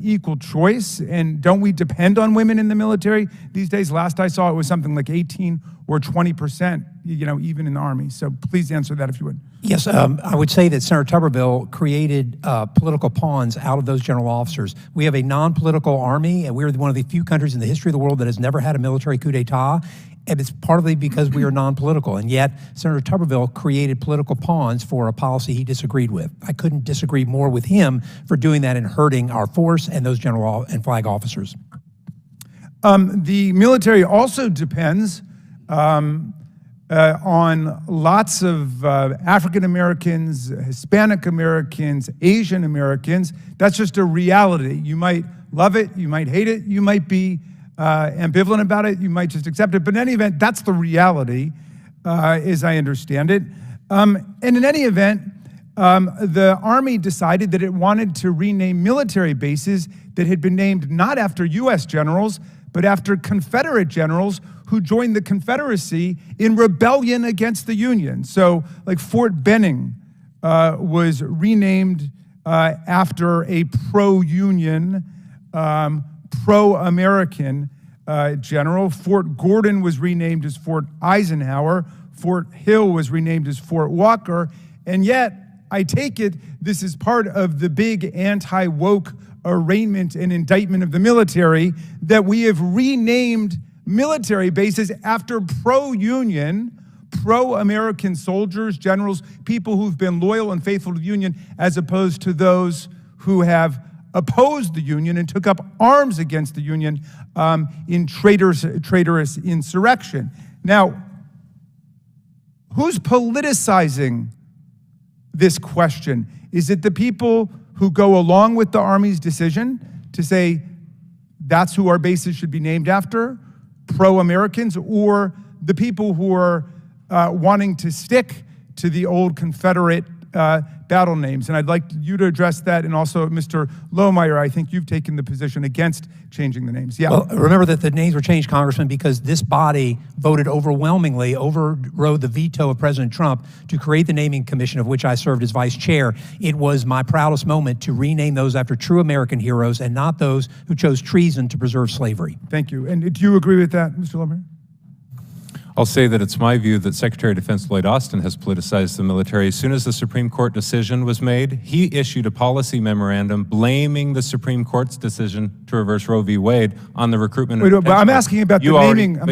equal choice? And don't we depend on women in the military these days? Last I saw, it was something like 18 or 20%, even in the Army. So please answer that if you would. Yes, I would say that Senator Tuberville created political pawns out of those general officers. We have a non-political army, and we're one of the few countries in the history of the world that has never had a military coup d'etat, and it's partly because we are non-political. And yet, Senator Tuberville created political pawns for a policy he disagreed with. I couldn't disagree more with him for doing that and hurting our force and those general and flag officers. The military also depends on lots of African Americans, Hispanic Americans, Asian Americans. That's just a reality. You might love it, you might hate it, you might be ambivalent about it, you might just accept it. But in any event, that's the reality, as I understand it. And in any event, the Army decided that it wanted to rename military bases that had been named not after U.S. generals, but after Confederate generals who joined the Confederacy in rebellion against the Union. So, like Fort Benning was renamed after a pro-Union, pro-American general. Fort Gordon was renamed as Fort Eisenhower. Fort Hill was renamed as Fort Walker. And yet, I take it this is part of the big anti-woke arraignment and indictment of the military, that we have renamed military bases after pro-Union, pro-American soldiers, generals, people who've been loyal and faithful to the Union, as opposed to those who have opposed the Union and took up arms against the Union in traitorous insurrection. Now, who's politicizing this question? Is it the people who go along with the Army's decision to say that's who our bases should be named after, pro-Americans, or the people who are wanting to stick to the old Confederate battle names? And I'd like you to address that, and also Mr. Lohmeier, I think you've taken the position against changing the names. Yeah. Well, remember that the names were changed, Congressman, because this body voted overwhelmingly, overrode the veto of President Trump to create the naming commission, of which I served as vice chair. It was my proudest moment to rename those after true American heroes and not those who chose treason to preserve slavery. Thank you. And do you agree with that, Mr. Lohmeier? I'll say that it's my view that Secretary of Defense Lloyd Austin has politicized the military. As soon as the Supreme Court decision was made, he issued a policy memorandum blaming the Supreme Court's decision to reverse Roe v. Wade on the recruitment. Wait, but I'm asking about the naming. I'm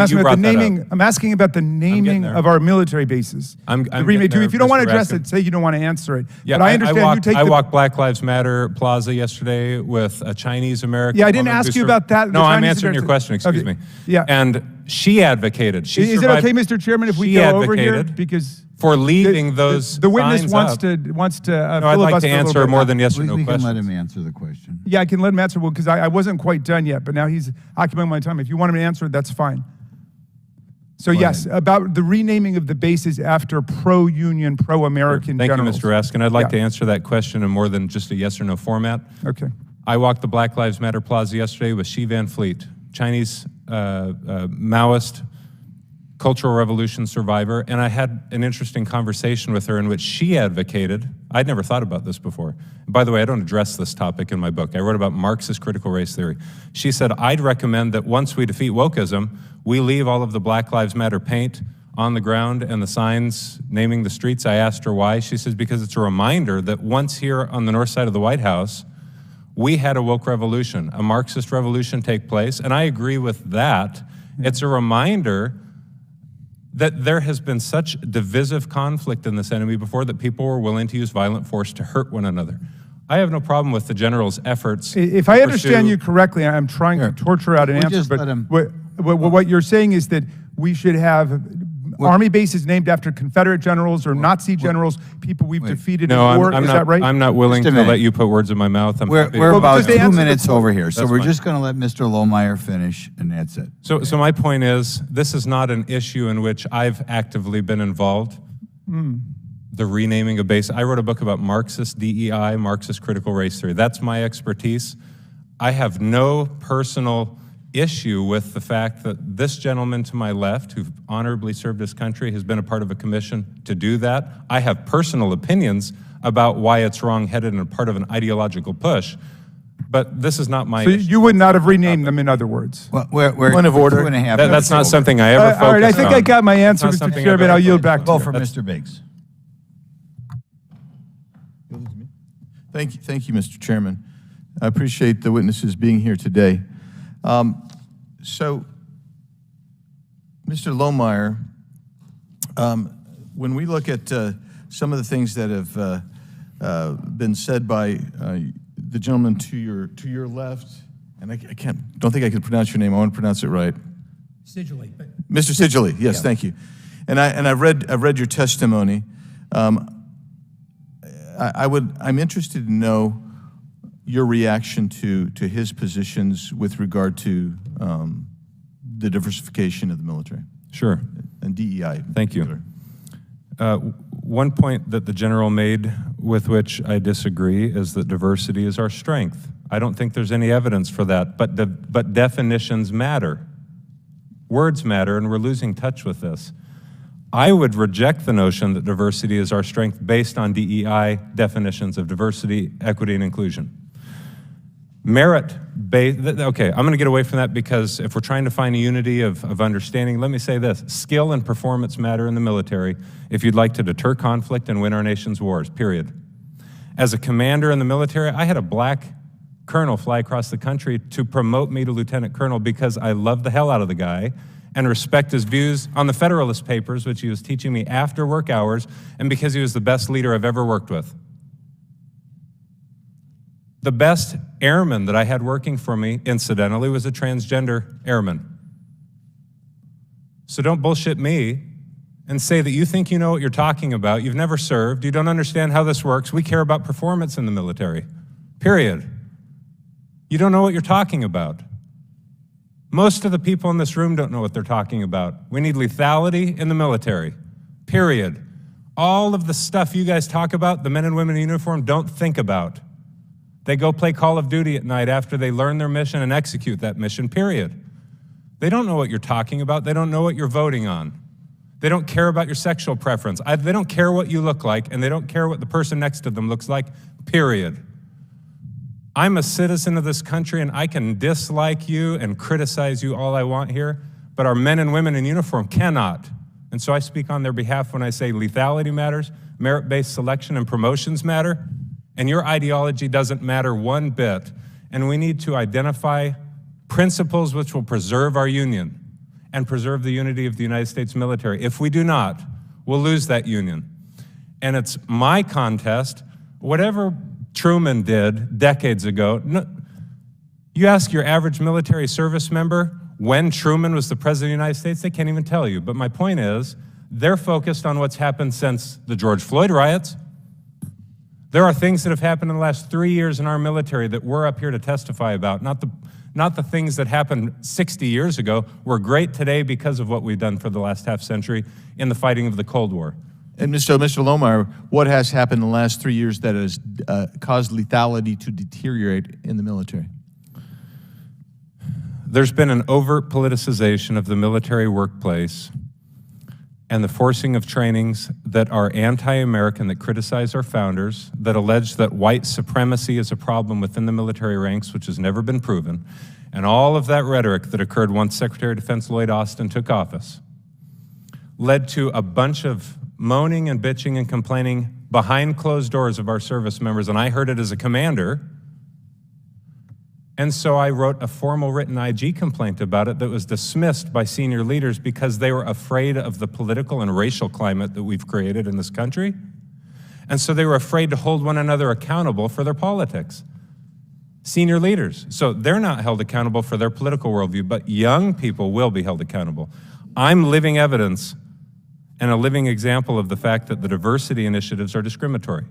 asking about the naming of our military bases. If you don't want to address it, say you don't want to answer it. Yeah, but I understand I walked Black Lives Matter Plaza yesterday with a Chinese American. Yeah, I didn't ask you about that. No, I'm answering your question. Excuse me. Yeah. And she advocated. Is it okay, Mr. Chairman, if we go over here? Because for leaving those the witness wants to no, I'd like to answer more than yes or no questions. We can let him answer the question. Yeah, I can let him answer, because I wasn't quite done yet, but now he's occupying my time. If you want him to answer it, that's fine. So yes, about the renaming of the bases after pro-Union, pro-American generals. Thank you, Mr. Raskin. I'd like to answer that question in more than just a yes or no format. Okay. I walked the Black Lives Matter Plaza yesterday with Xi Van Fleet, Chinese Maoist Cultural Revolution survivor, and I had an interesting conversation with her in which she advocated, I'd never thought about this before. By the way, I don't address this topic in my book. I wrote about Marxist critical race theory. She said, I'd recommend that once we defeat wokeism, we leave all of the Black Lives Matter paint on the ground and the signs naming the streets. I asked her why. She says, because it's a reminder that once here on the north side of the White House, we had a woke revolution, a Marxist revolution take place, and I agree with that. It's a reminder that there has been such divisive conflict in this enemy before that people were willing to use violent force to hurt one another. I have no problem with the general's efforts. If I understand you correctly, I'm trying to torture out an answer, just but let him- what you're saying is that we should have army bases named after Confederate generals or Nazi generals, people we've defeated in war. Is that right? I'm not willing Just a to minute. let you put words in my mouth. We're about just to 2 answer the minutes point. over here, so That's we're fine. just going to let Mr. Lohmeier finish, and that's it. So my point is, this is not an issue in which I've actively been involved. The renaming of base. I wrote a book about Marxist DEI, Marxist critical race theory. That's my expertise. I have no personal issue with the fact that this gentleman to my left, who honorably served his country, has been a part of a commission to do that. I have personal opinions about why it's wrong-headed and a part of an ideological push, but this is not my So issue. you would not have renamed them, in other words. Well, we're Point of order. 2.5 That's minutes not over. something I ever focused on. All right, I think I got my answer, It's not Mr. something I've Chairman. ever I'll yield focused back Go to for you. Mr. Biggs. Thank you, Mr. Chairman. I appreciate the witnesses being here today. So, Mr. Lohmeier, when we look at some of the things that have been said by the gentleman to your left, and I don't think I can pronounce your name. I want to pronounce it right. Seiguli, but Mr. Seiguli, yes, thank you. And I've read your testimony. I'm interested to know your reaction to his positions with regard to the diversification of the military Sure. and DEI. Thank you. One point that the general made with which I disagree is that diversity is our strength. I don't think there's any evidence for that, but definitions matter. Words matter, and we're losing touch with this. I would reject the notion that diversity is our strength based on DEI definitions of diversity, equity, and inclusion. Merit-based, okay, I'm gonna get away from that because if we're trying to find a unity of understanding, let me say this, skill and performance matter in the military if you'd like to deter conflict and win our nation's wars, period. As a commander in the military, I had a black colonel fly across the country to promote me to lieutenant colonel because I love the hell out of the guy and respect his views on the Federalist Papers, which he was teaching me after work hours, and because he was the best leader I've ever worked with. The best airman that I had working for me, incidentally, was a transgender airman. So don't bullshit me and say that you think you know what you're talking about. You've never served. You don't understand how this works. We care about performance in the military, period. You don't know what you're talking about. Most of the people in this room don't know what they're talking about. We need lethality in the military, period. All of the stuff you guys talk about, the men and women in uniform don't think about. They go play Call of Duty at night after they learn their mission and execute that mission, period. They don't know what you're talking about. They don't know what you're voting on. They don't care about your sexual preference. They don't care what you look like, and they don't care what the person next to them looks like, period. I'm a citizen of this country, and I can dislike you and criticize you all I want here, but our men and women in uniform cannot. And so I speak on their behalf when I say lethality matters, merit-based selection and promotions matter, and your ideology doesn't matter one bit. And we need to identify principles which will preserve our union and preserve the unity of the United States military. If we do not, we'll lose that union. And it's my contest, whatever Truman did decades ago. No, you ask your average military service member when Truman was the president of the United States, they can't even tell you. But my point is, they're focused on what's happened since the George Floyd riots. There are things that have happened in the last 3 years in our military that we're up here to testify about, not the things that happened 60 years ago. We're great today because of what we've done for the last half century in the fighting of the Cold War. And Mr. Lohmeier, what has happened in the last 3 years that has caused lethality to deteriorate in the military? There's been an overt politicization of the military workplace and the forcing of trainings that are anti-American, that criticize our founders, that allege that white supremacy is a problem within the military ranks, which has never been proven, and all of that rhetoric that occurred once Secretary of Defense Lloyd Austin took office led to a bunch of moaning and bitching and complaining behind closed doors of our service members, and I heard it as a commander. And so I wrote a formal written IG complaint about it that was dismissed by senior leaders because they were afraid of the political and racial climate that we've created in this country. And so they were afraid to hold one another accountable for their politics. Senior leaders. So they're not held accountable for their political worldview, but young people will be held accountable. I'm living evidence and a living example of the fact that the diversity initiatives are discriminatory.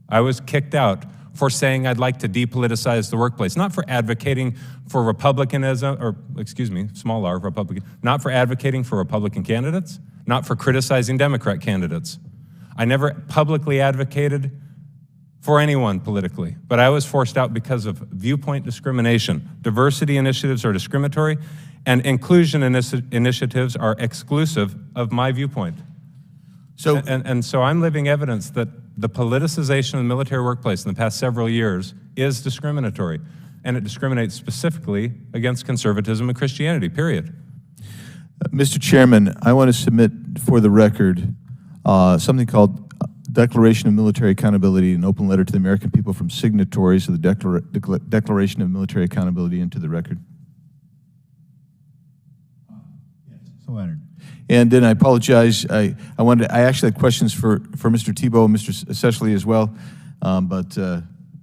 I was kicked out for saying I'd like to depoliticize the workplace, not for advocating for Republicanism, or excuse me, small r, Republican, not for advocating for Republican candidates, not for criticizing Democrat candidates. I never publicly advocated for anyone politically, but I was forced out because of viewpoint discrimination. Diversity initiatives are discriminatory, and inclusion initiatives are exclusive of my viewpoint. So, and so I'm living evidence that the politicization of the military workplace in the past several years is discriminatory, and it discriminates specifically against conservatism and Christianity, period. Mr. Chairman, I want to submit for the record something called Declaration of Military Accountability, an open letter to the American people from signatories of the Declaration of Military Accountability into the record. So entered. And then I apologize. I actually had questions for Mr. Thibeau and Mr. Seiguli as well, but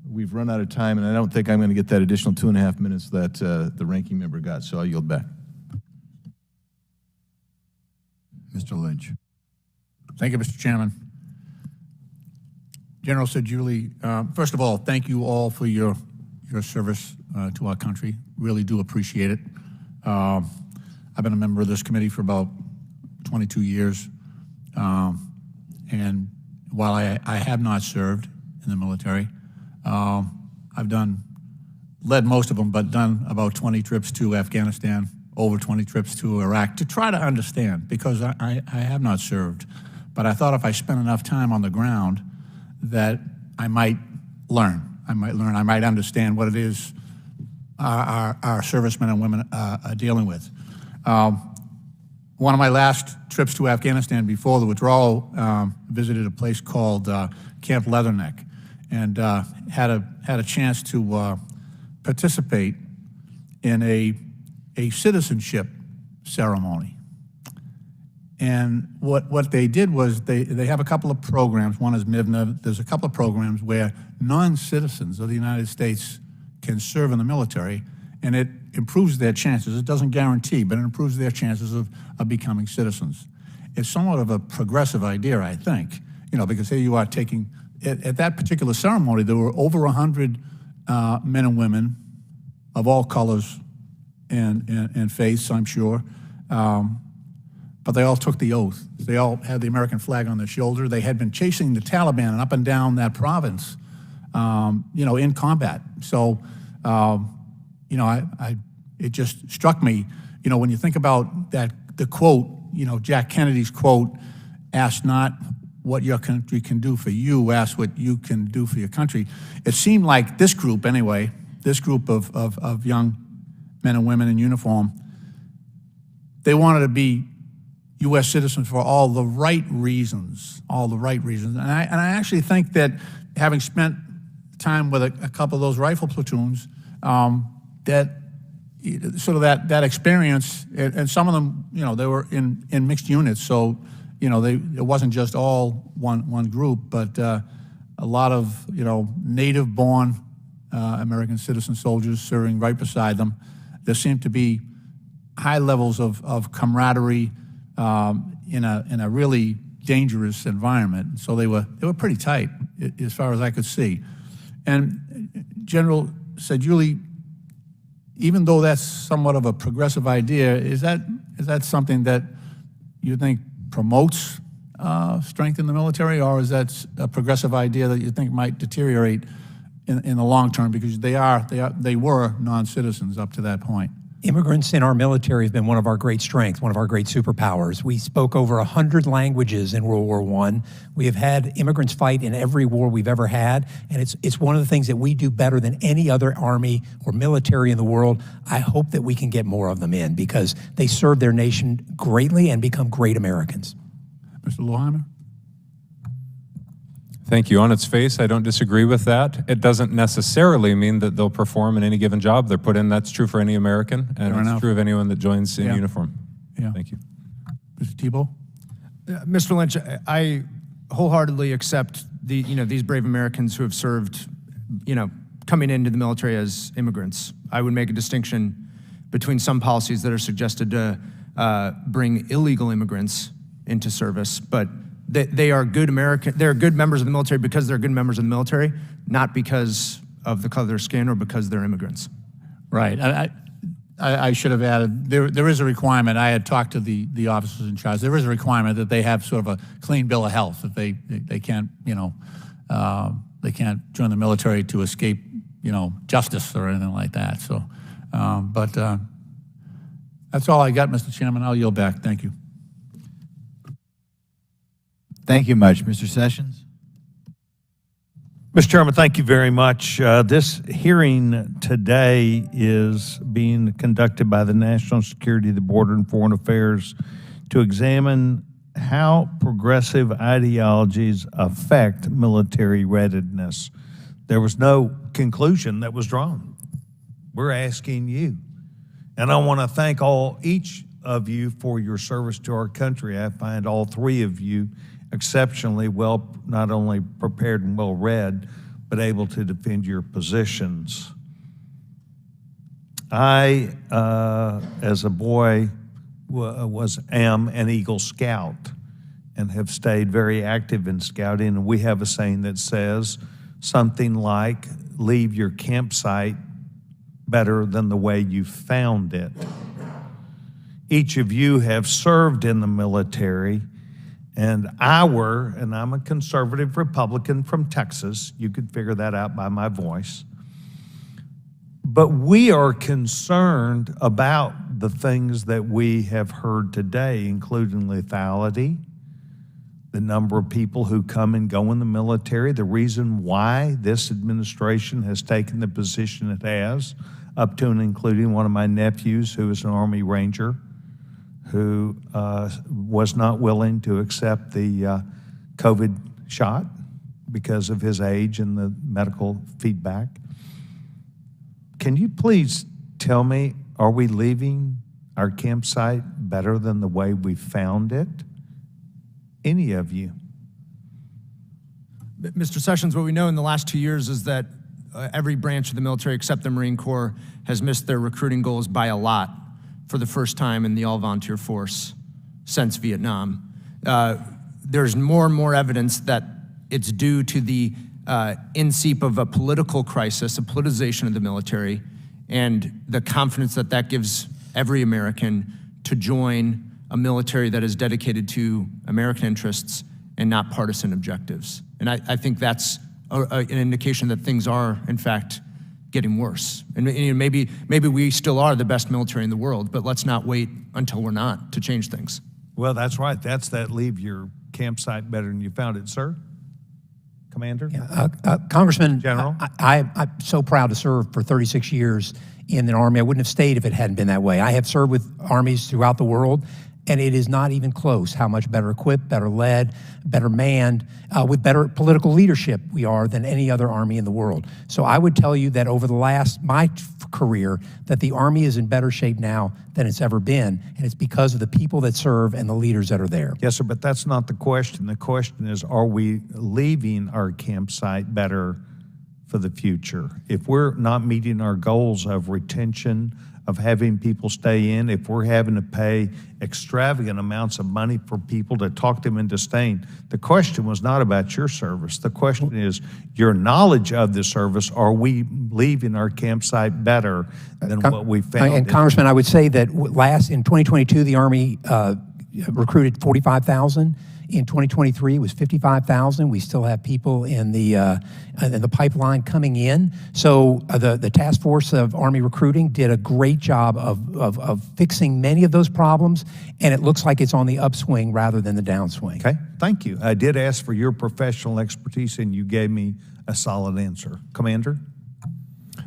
we've run out of time, and I don't think I'm going to get that additional 2.5 minutes that the ranking member got. So I'll yield back. Mr. Lynch. Thank you, Mr. Chairman. General Seiguli, first of all, thank you all for your service to our country. Really do appreciate it. I've been a member of this committee for about 22 years, and while I have not served in the military, I've led most of them, but done about 20 trips to Afghanistan, over 20 trips to Iraq, to try to understand, because I have not served. But I thought if I spent enough time on the ground that I might learn. I might understand what it is our servicemen and women are dealing with. One of my last trips to Afghanistan before the withdrawal, visited a place called Camp Leatherneck, and had a chance to participate in a citizenship ceremony. And what they did was they have a couple of programs. One is MIVNA. There's a couple of programs where non-citizens of the United States can serve in the military, and it improves their chances. It doesn't guarantee, but it improves their chances of becoming citizens. It's somewhat of a progressive idea, I think, because here you are taking, at that particular ceremony, there were over 100 men and women of all colors and faiths, I'm sure, but they all took the oath. They all had the American flag on their shoulder. They had been chasing the Taliban up and down that province, in combat. So, it just struck me, when you think about the quote, Jack Kennedy's quote, ask not what your country can do for you, ask what you can do for your country. It seemed like this group, anyway, this group of young men and women in uniform, they wanted to be U.S. citizens for all the right reasons. And I actually think that, having spent time with a couple of those rifle platoons, that sort of that experience, and some of them, they were in mixed units, so it wasn't just all one group, but a lot of native-born American citizen soldiers serving right beside them. There seemed to be high levels of camaraderie in a really dangerous environment. So they were pretty tight as far as I could see. And General Seiguli, even though that's somewhat of a progressive idea, is that something that you think promotes strength in the military, or is that a progressive idea that you think might deteriorate in the long term, because they were non-citizens up to that point. Immigrants in our military have been one of our great strengths, one of our great superpowers. We spoke over 100 languages in World War I. We have had immigrants fight in every war we've ever had, and it's one of the things that we do better than any other army or military in the world. I hope that we can get more of them in because they serve their nation greatly and become great Americans. Mr. Lohmeier? Thank you. On its face, I don't disagree with that. It doesn't necessarily mean that they'll perform in any given job they're put in. That's true for any American, and Fair it's enough. true of anyone that joins in Yeah. uniform. Yeah. Thank you. Mr. Thibeau? Mr. Lynch, I wholeheartedly accept these brave Americans who have served, coming into the military as immigrants. I would make a distinction between some policies that are suggested to bring illegal immigrants into service, but they are good they're good members of the military because they're good members of the military, not because of the color of their skin or because they're immigrants. Right. I should have added, there is a requirement. I had talked to the officers in charge. There is a requirement that they have sort of a clean bill of health, that they can't, they can't join the military to escape, justice or anything like that. So, but that's all I got, Mr. Chairman. I'll yield back. Thank you. Thank you much. Mr. Sessions? Mr. Chairman, thank you very much. This hearing today is being conducted by the National Security, the Border and Foreign Affairs to examine how progressive ideologies affect military readiness. There was no conclusion that was drawn. We're asking you. And I want to thank each of you for your service to our country. I find all three of you exceptionally well, not only prepared and well read, but able to defend your positions. I, as a boy, am an Eagle Scout and have stayed very active in scouting. And we have a saying that says something like, leave your campsite better than the way you found it. Each of you have served in the military, and I'm a conservative Republican from Texas. You could figure that out by my voice. But we are concerned about the things that we have heard today, including lethality, the number of people who come and go in the military, the reason why this administration has taken the position it has, up to and including one of my nephews who is an Army Ranger, who was not willing to accept the COVID shot because of his age and the medical feedback. Can you please tell me, are we leaving our campsite better than the way we found it? Any of you? Mr. Sessions, what we know in the last 2 years is that every branch of the military except the Marine Corps has missed their recruiting goals by a lot for the first time in the all-volunteer force since Vietnam. There's more and more evidence that it's due to the in-seep of a political crisis, a politicization of the military, and the confidence that that gives every American to join a military that is dedicated to American interests and not partisan objectives. And I think that's an indication that things are, in fact, getting worse. And maybe we still are the best military in the world, but let's not wait until we're not to change things. Well, that's right. That's that leave your campsite better than you found it, sir. Commander? Congressman, General? I'm so proud to serve for 36 years in the Army. I wouldn't have stayed if it hadn't been that way. I have served with armies throughout the world, and it is not even close how much better equipped, better led, better manned, with better political leadership we are than any other army in the world. So I would tell you that over my career, that the Army is in better shape now than it's ever been, and it's because of the people that serve and the leaders that are there. Yes, sir, but that's not the question. The question is, are we leaving our campsite better for the future? If we're not meeting our goals of retention, of having people stay in, if we're having to pay extravagant amounts of money for people to talk them into staying, the question was not about your service. The question is your knowledge of the service. Are we leaving our campsite better than what we found? And Congressman, I would say that in 2022, the Army recruited 45,000. In 2023, it was 55,000. We still have people in the pipeline coming in. So the task force of Army recruiting did a great job of fixing many of those problems, and it looks like it's on the upswing rather than the downswing. Okay, thank you. I did ask for your professional expertise, and you gave me a solid answer. Commander?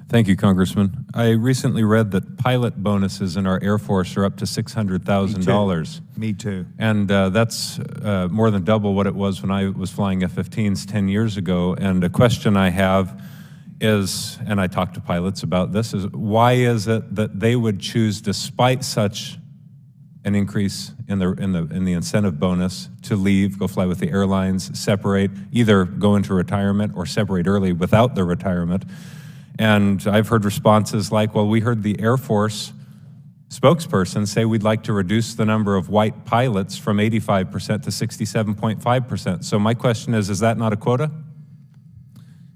Thank you, Congressman. I recently read that pilot bonuses in our Air Force are up to $600,000. Me too. And that's more than double what it was when I was flying F-15s 10 years ago. And a question I have is, and I talked to pilots about this, is why is it that they would choose, despite such an increase in the incentive bonus, to leave, go fly with the airlines, separate, either go into retirement or separate early without their retirement? And I've heard responses like, well, we heard the Air Force spokesperson say we'd like to reduce the number of white pilots from 85% to 67.5%. So my question is that not a quota?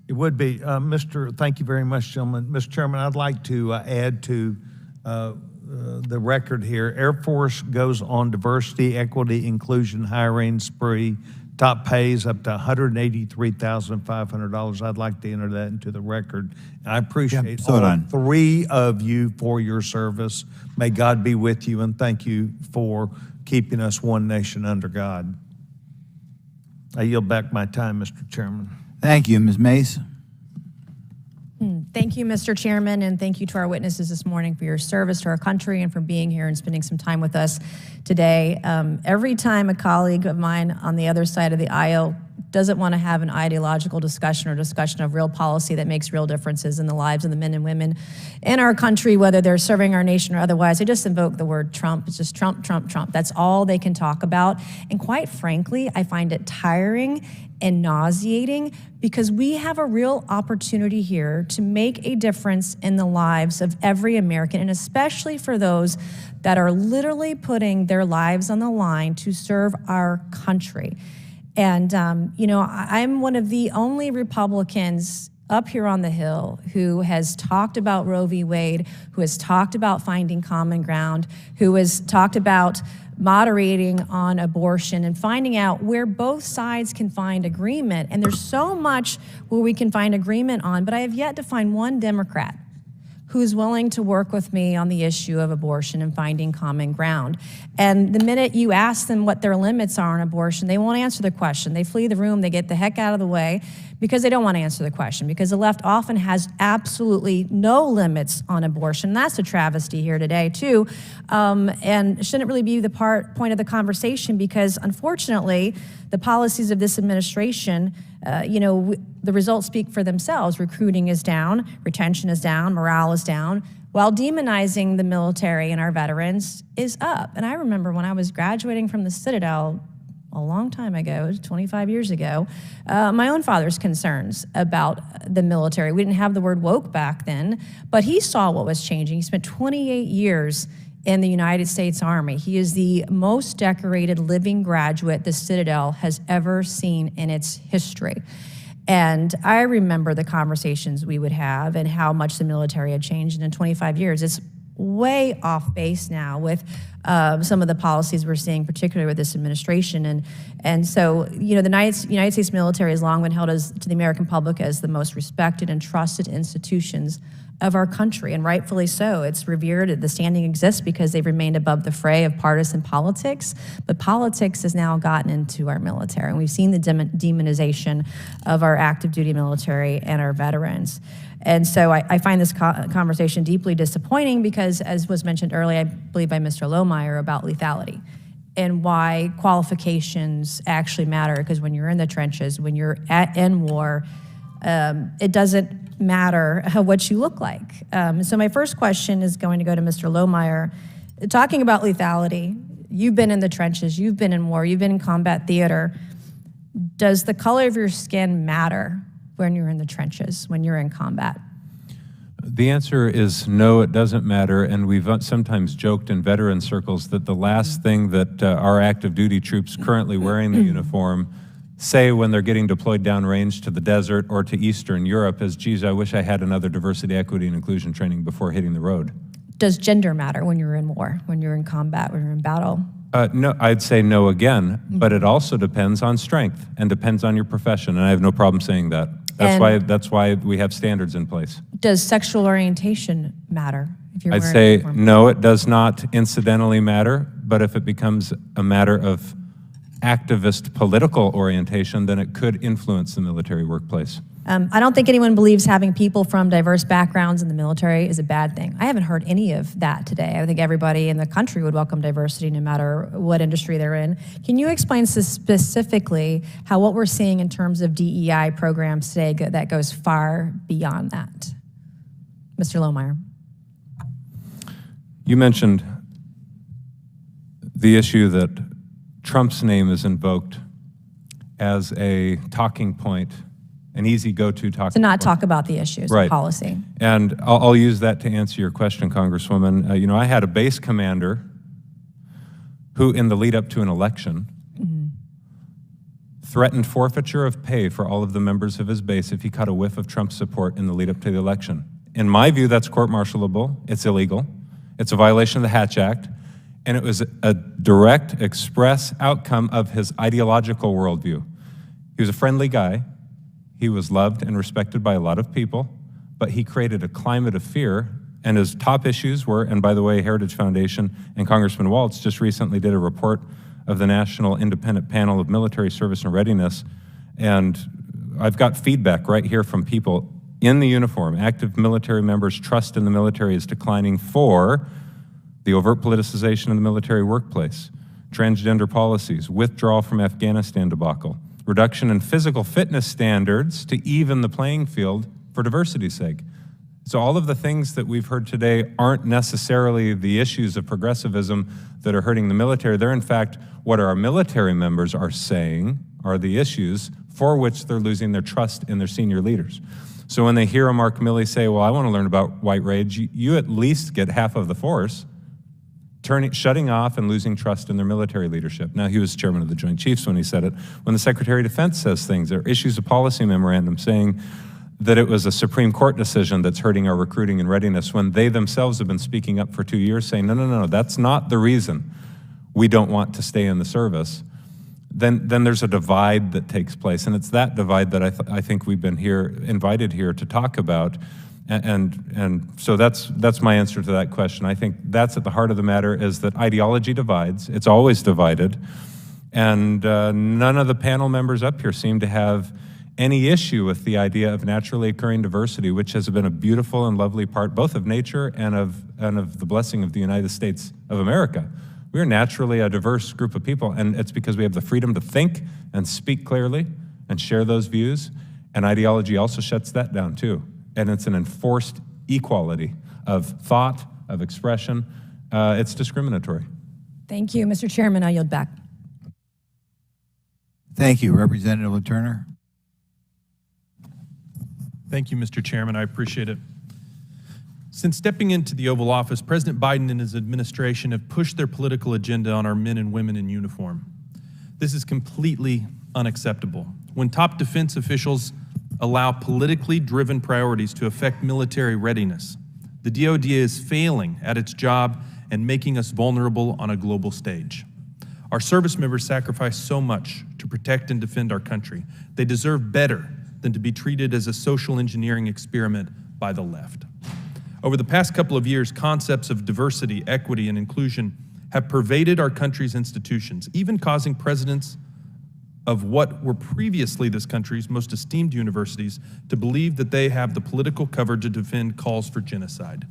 It would be. Thank you very much, gentlemen. Mr. Chairman, I'd like to add to the record here. Air Force goes on diversity, equity, inclusion, hiring spree. Top pays up to $183,500. I'd like to enter that into the record. I appreciate all three of you for your service. May God be with you, and thank you for keeping us one nation under God. I yield back my time, Mr. Chairman. Thank you. Ms. Mace? Thank you, Mr. Chairman, and thank you to our witnesses this morning for your service to our country and for being here and spending some time with us today. Every time a colleague of mine on the other side of the aisle doesn't want to have an ideological discussion or discussion of real policy that makes real differences in the lives of the men and women in our country, whether they're serving our nation or otherwise, they just invoke the word Trump. It's just Trump, Trump, Trump. That's all they can talk about. And quite frankly, I find it tiring and nauseating because we have a real opportunity here to make a difference in the lives of every American, and especially for those that are literally putting their lives on the line to serve our country. And, I'm one of the only Republicans up here on the Hill who has talked about Roe v. Wade, who has talked about finding common ground, who has talked about moderating on abortion and finding out where both sides can find agreement. And there's so much where we can find agreement on, but I have yet to find one Democrat who's willing to work with me on the issue of abortion and finding common ground. And the minute you ask them what their limits are on abortion, they won't answer the question. They flee the room, they get the heck out of the way because they don't want to answer the question, because the left often has absolutely no limits on abortion. That's a travesty here today too, and shouldn't really be the point of the conversation, because unfortunately, the policies of this administration, the results speak for themselves. Recruiting is down, retention is down, morale is down, while demonizing the military and our veterans is up. And I remember when I was graduating from the Citadel a long time ago, 25 years ago, my own father's concerns about the military. We didn't have the word woke back then, but he saw what was changing. He spent 28 years in the United States Army. He is the most decorated living graduate the Citadel has ever seen in its history. And I remember the conversations we would have and how much the military had changed. And in 25 years, it's way off base now with some of the policies we're seeing, particularly with this administration. And so, the United States military has long been held to the American public as the most respected and trusted institutions of our country, and rightfully so. It's revered. The standing exists because they've remained above the fray of partisan politics, but politics has now gotten into our military, and we've seen the demonization of our active duty military and our veterans. And so I find this conversation deeply disappointing because, as was mentioned earlier, I believe by Mr. Lohmeier, about lethality and why qualifications actually matter, because when you're in the trenches, when you're in war, it doesn't matter what you look like. So my first question is going to go to Mr. Lohmeier. Talking about lethality, you've been in the trenches, you've been in war, you've been in combat theater. Does the color of your skin matter when you're in the trenches, when you're in combat? The answer is no, it doesn't matter, and we've sometimes joked in veteran circles that the last thing that our active duty troops currently wearing the uniform say when they're getting deployed downrange to the desert or to Eastern Europe is, geez, I wish I had another diversity, equity, and inclusion training before hitting the road. Does gender matter when you're in war, when you're in combat, when you're in battle? No, I'd say no again, but it also depends on strength and depends on your profession, and I have no problem saying that. That's why we have standards in place. Does sexual orientation matter? If you're I'd wearing a say uniform? no, it does not incidentally matter, but if it becomes a matter of activist political orientation, then it could influence the military workplace. I don't think anyone believes having people from diverse backgrounds in the military is a bad thing. I haven't heard any of that today. I think everybody in the country would welcome diversity no matter what industry they're in. Can you explain specifically how what we're seeing in terms of DEI programs today that goes far beyond that? Mr. Lohmeier. You mentioned the issue that Trump's name is invoked as a talking point, an easy go-to talking point. To not talk about the issues of policy. And I'll use that to answer your question, Congresswoman. You know, I had a base commander who, in the lead up to an election, threatened forfeiture of pay for all of the members of his base if he caught a whiff of Trump's support in the lead up to the election. In my view, that's court-martialable. It's illegal. It's a violation of the Hatch Act. And it was a direct, express outcome of his ideological worldview. He was a friendly guy. He was loved and respected by a lot of people, but he created a climate of fear, and his top issues were, and by the way, Heritage Foundation and Congressman Waltz just recently did a report of the National Independent Panel of Military Service and Readiness, and I've got feedback right here from people in the uniform. Active military members' trust in the military is declining for the overt politicization of the military workplace, transgender policies, withdrawal from Afghanistan debacle, reduction in physical fitness standards to even the playing field for diversity's sake. So all of the things that we've heard today aren't necessarily the issues of progressivism that are hurting the military. They're in fact what our military members are saying are the issues for which they're losing their trust in their senior leaders. So when they hear a Mark Milley say, well, I want to learn about white rage, you at least get half of the force shutting off and losing trust in their military leadership. Now, he was chairman of the Joint Chiefs when he said it. When the Secretary of Defense says things, or issues a policy memorandum saying that it was a Supreme Court decision that's hurting our recruiting and readiness, when they themselves have been speaking up for 2 years saying, no, that's not the reason we don't want to stay in the service, then there's a divide that takes place. And it's that divide that I think we've been invited here to talk about. And so that's my answer to that question. I think that's at the heart of the matter, is that ideology divides. It's always divided. And none of the panel members up here seem to have any issue with the idea of naturally occurring diversity, which has been a beautiful and lovely part both of nature and of the blessing of the United States of America. We are naturally a diverse group of people, and it's because we have the freedom to think and speak clearly and share those views. And ideology also shuts that down too. And it's an enforced equality of thought, of expression. It's discriminatory. Thank you, Mr. Chairman. I yield back. Thank you. Representative Turner. Thank you, Mr. Chairman. I appreciate it. Since stepping into the Oval Office, President Biden and his administration have pushed their political agenda on our men and women in uniform. This is completely unacceptable. When top defense officials allow politically driven priorities to affect military readiness, the DoD is failing at its job and making us vulnerable on a global stage. Our service members sacrifice so much to protect and defend our country. They deserve better than to be treated as a social engineering experiment by the left. Over the past couple of years, concepts of diversity, equity, and inclusion have pervaded our country's institutions, even causing presidents of what were previously this country's most esteemed universities to believe that they have the political cover to defend calls for genocide.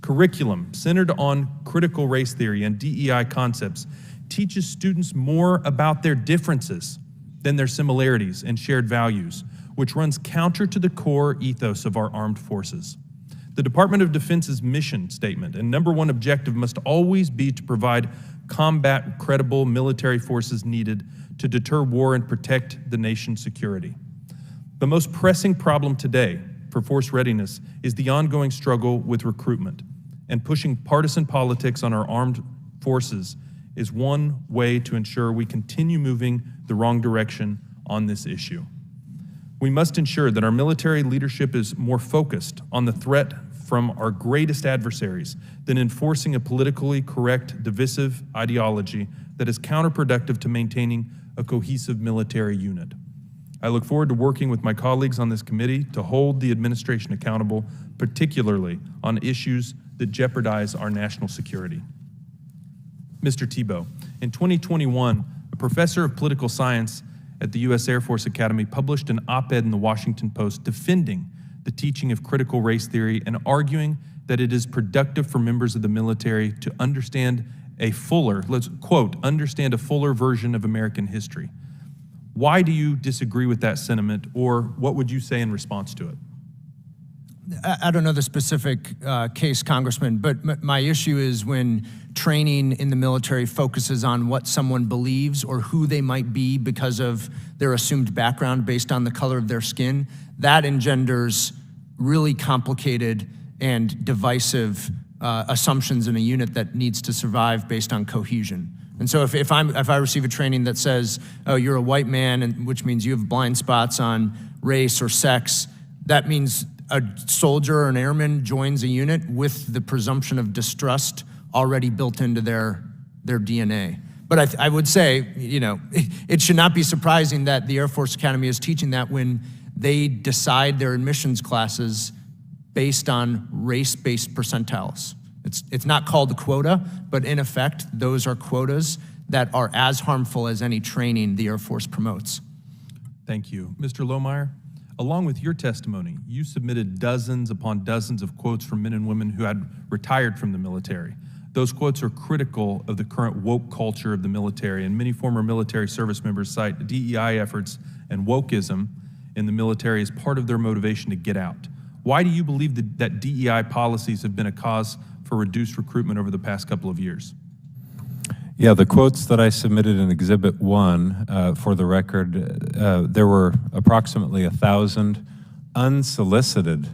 Curriculum centered on critical race theory and DEI concepts teaches students more about their differences than their similarities and shared values, which runs counter to the core ethos of our armed forces. The Department of Defense's mission statement and #1 objective must always be to provide combat credible military forces needed to deter war and protect the nation's security. The most pressing problem today for force readiness is the ongoing struggle with recruitment, and pushing partisan politics on our armed forces is one way to ensure we continue moving the wrong direction on this issue. We must ensure that our military leadership is more focused on the threat from our greatest adversaries than enforcing a politically correct, divisive ideology that is counterproductive to maintaining a cohesive military unit. I look forward to working with my colleagues on this committee to hold the administration accountable, particularly on issues that jeopardize our national security. Mr. Thibeau, in 2021, a professor of political science at the U.S. Air Force Academy published an op-ed in the Washington Post defending the teaching of critical race theory and arguing that it is productive for members of the military to understand a fuller, let's quote, understand a fuller version of American history. Why do you disagree with that sentiment, or what would you say in response to it? I don't know the specific case, Congressman, but my issue is when training in the military focuses on what someone believes or who they might be because of their assumed background based on the color of their skin, that engenders really complicated and divisive assumptions in a unit that needs to survive based on cohesion. And so if I receive a training that says, oh, you're a white man, and which means you have blind spots on race or sex, that means a soldier or an airman joins a unit with the presumption of distrust already built into their DNA. But I would say, you know, it should not be surprising that the Air Force Academy is teaching that when they decide their admissions classes based on race-based percentiles. It's not called a quota, but in effect, those are quotas that are as harmful as any training the Air Force promotes. Thank you. Mr. Lohmeier, along with your testimony, you submitted dozens upon dozens of quotes from men and women who had retired from the military. Those quotes are critical of the current woke culture of the military, and many former military service members cite DEI efforts and wokeism in the military as part of their motivation to get out. Why do you believe that DEI policies have been a cause for reduced recruitment over the past couple of years? Yeah, the quotes that I submitted in Exhibit 1, for the record, there were approximately 1,000 unsolicited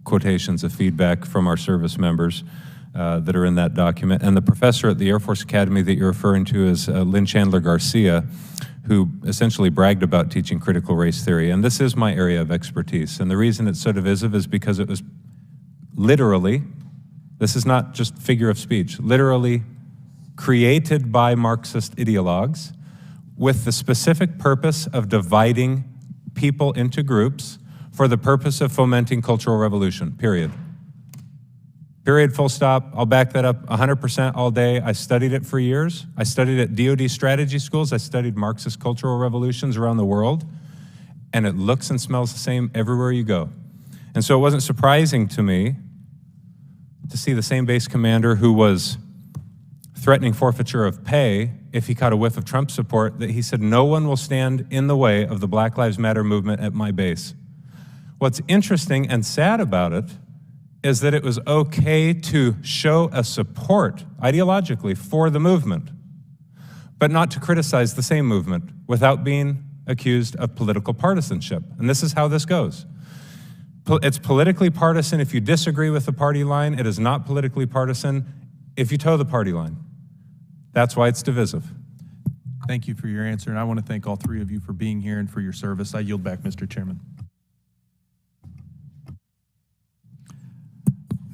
quotations of feedback from our service members that are in that document. And the professor at the Air Force Academy that you're referring to is Lynn Chandler Garcia, who essentially bragged about teaching critical race theory. And this is my area of expertise. And the reason it's so divisive is because it was literally, this is not just figure of speech, literally created by Marxist ideologues with the specific purpose of dividing people into groups for the purpose of fomenting cultural revolution, period. Period, full stop. I'll back that up 100% all day. I studied it for years. I studied at DoD strategy schools. I studied Marxist cultural revolutions around the world, and it looks and smells the same everywhere you go. And so it wasn't surprising to me to see the same base commander who was threatening forfeiture of pay if he caught a whiff of Trump support, that he said, no one will stand in the way of the Black Lives Matter movement at my base. What's interesting and sad about it is that it was okay to show a support ideologically for the movement, but not to criticize the same movement without being accused of political partisanship. And this is how this goes. It's politically partisan if you disagree with the party line. It is not politically partisan if you toe the party line. That's why it's divisive. Thank you for your answer, and I want to thank all three of you for being here and for your service. I yield back, Mr. Chairman.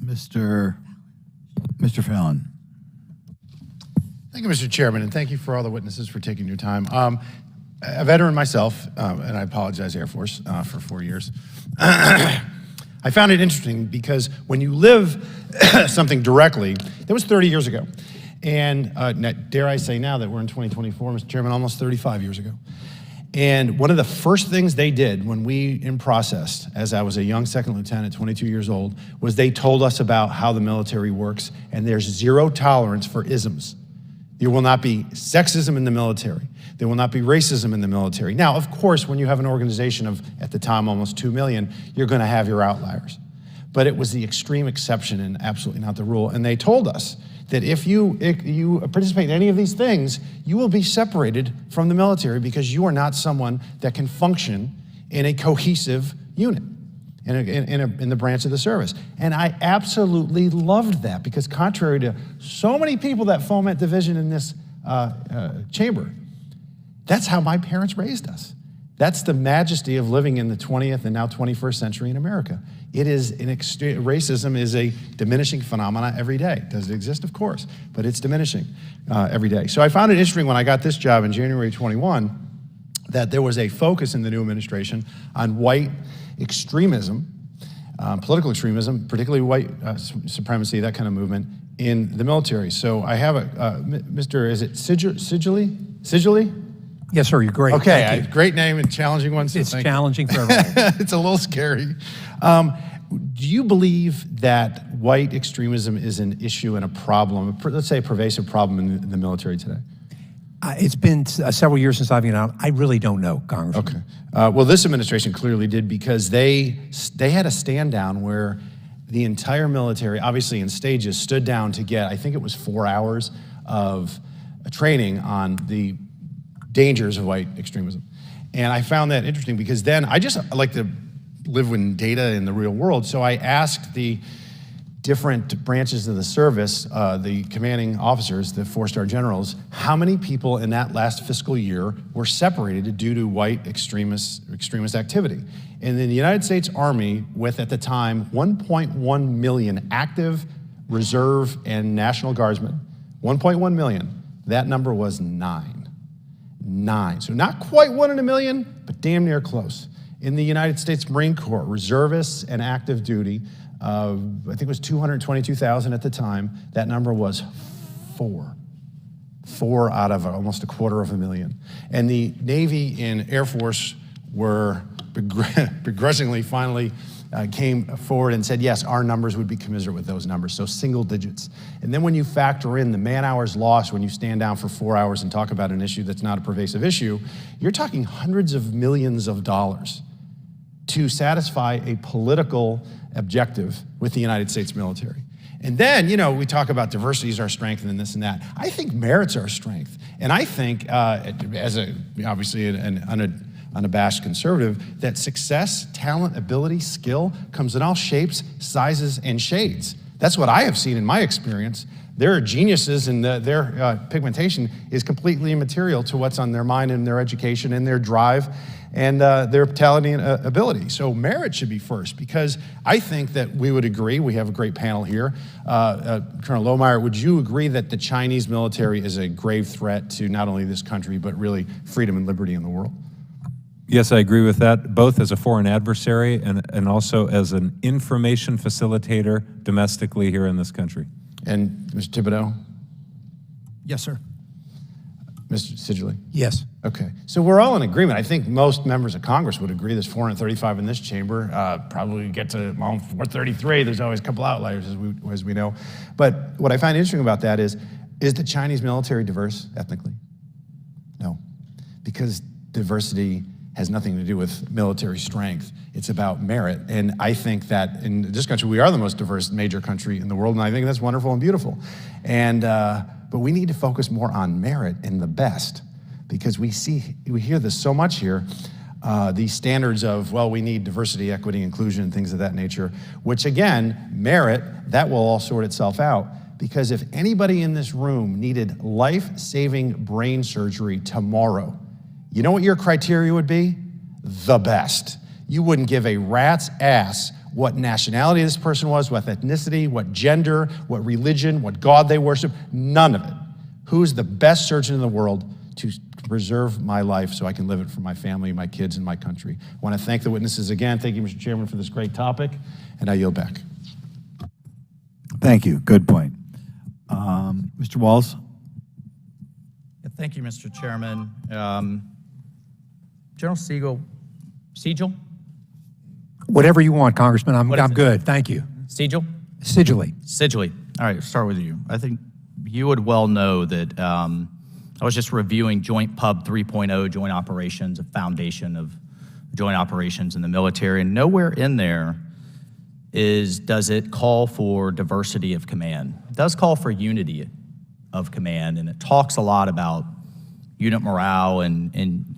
Mr. Fallon. Thank you, Mr. Chairman, and thank you for all the witnesses for taking your time. A veteran myself, and I apologize, Air Force, for 4 years. I found it interesting because when you live something directly, that was 30 years ago. And dare I say now that we're in 2024, Mr. Chairman, almost 35 years ago. And one of the first things they did when we in process, as I was a young second lieutenant, 22 years old, was they told us about how the military works, and there's zero tolerance for isms. There will not be sexism in the military. There will not be racism in the military. Now, of course, when you have an organization of, at the time, almost 2 million, you're gonna have your outliers. But it was the extreme exception and absolutely not the rule. And they told us that if you participate in any of these things, you will be separated from the military because you are not someone that can function in a cohesive unit, in the branch of the service. And I absolutely loved that because contrary to so many people that foment division in this chamber, that's how my parents raised us. That's the majesty of living in the 20th and now 21st century in America. It is racism is a diminishing phenomena every day. Does it exist? Of course, but it's diminishing every day. So I found it interesting when I got this job in January 21 that there was a focus in the new administration on white extremism, political extremism, particularly white supremacy, that kind of movement in the military. So I have Mr. Is it Seiguli? Seiguli? Yes, sir, you're great. Okay, great name and challenging one. So it's challenging for everyone. It's a little scary. Do you believe that white extremism is an issue and a problem, let's say a pervasive problem in the military today? It's been several years since I've been out. I really don't know, Congressman. Okay. Well, this administration clearly did because they had a stand down where the entire military, obviously in stages, stood down to get, I think it was 4 hours of training on the dangers of white extremism. And I found that interesting because then I just like to live in data in the real world. So I asked the different branches of the service, the commanding officers, the 4-star generals, how many people in that last fiscal year were separated due to white extremist activity. And in the United States Army, with at the time 1.1 million active reserve and National Guardsmen, 1.1 million, that number was 9. 9. So not quite 1 in a million, but damn near close. In the United States Marine Corps, reservists and active duty, I think it was 222,000 at the time. That number was 4. 4 out of almost 250,000. And the Navy and Air Force were begrudgingly finally came forward and said, yes, our numbers would be commensurate with those numbers, so single digits. And then when you factor in the man hours lost when you stand down for 4 hours and talk about an issue that's not a pervasive issue, you're talking hundreds of millions of dollars to satisfy a political objective with the United States military. And then, we talk about diversity is our strength and this and that. I think merit's our strength. And I think, as obviously an unabashed conservative, that success, talent, ability, skill comes in all shapes, sizes, and shades. That's what I have seen in my experience. There are geniuses, and their pigmentation is completely immaterial to what's on their mind and their education and their drive and their talent and ability. So merit should be first, because I think that we would agree, we have a great panel here. Colonel Lohmeier, would you agree that the Chinese military is a grave threat to not only this country, but really freedom and liberty in the world? Yes, I agree with that, both as a foreign adversary and also as an information facilitator domestically here in this country. And Mr. Thibeau? Yes, sir. Mr. Seiguli? Yes. Okay, so we're all in agreement. I think most members of Congress would agree. There's 435 in this chamber. Probably get to 433. There's always a couple outliers, as we know. But what I find interesting about that is the Chinese military diverse ethnically? No, because diversity has nothing to do with military strength. It's about merit. And I think that in this country, we are the most diverse major country in the world, and I think that's wonderful and beautiful. And but we need to focus more on merit and the best, because we hear this so much here, these standards of, well, we need diversity, equity, inclusion, and things of that nature, which again, merit, that will all sort itself out. Because if anybody in this room needed life-saving brain surgery tomorrow, you know what your criteria would be? The best. You wouldn't give a rat's ass what nationality this person was, what ethnicity, what gender, what religion, what God they worship, none of it. Who's the best surgeon in the world to preserve my life so I can live it for my family, my kids, and my country? I want to thank the witnesses again. Thank you, Mr. Chairman, for this great topic, and I yield back. Thank you. Good point. Mr. Walz? Thank you, Mr. Chairman. General Seiguli? Whatever you want, Congressman. I'm good. Thank you. Seiguli? Seiguli. All right, start with you. I think you would well know that I was just reviewing Joint Pub 3.0, Joint Operations, a foundation of joint operations in the military, and nowhere in there does it call for diversity of command. It does call for unity of command, and it talks a lot about unit morale and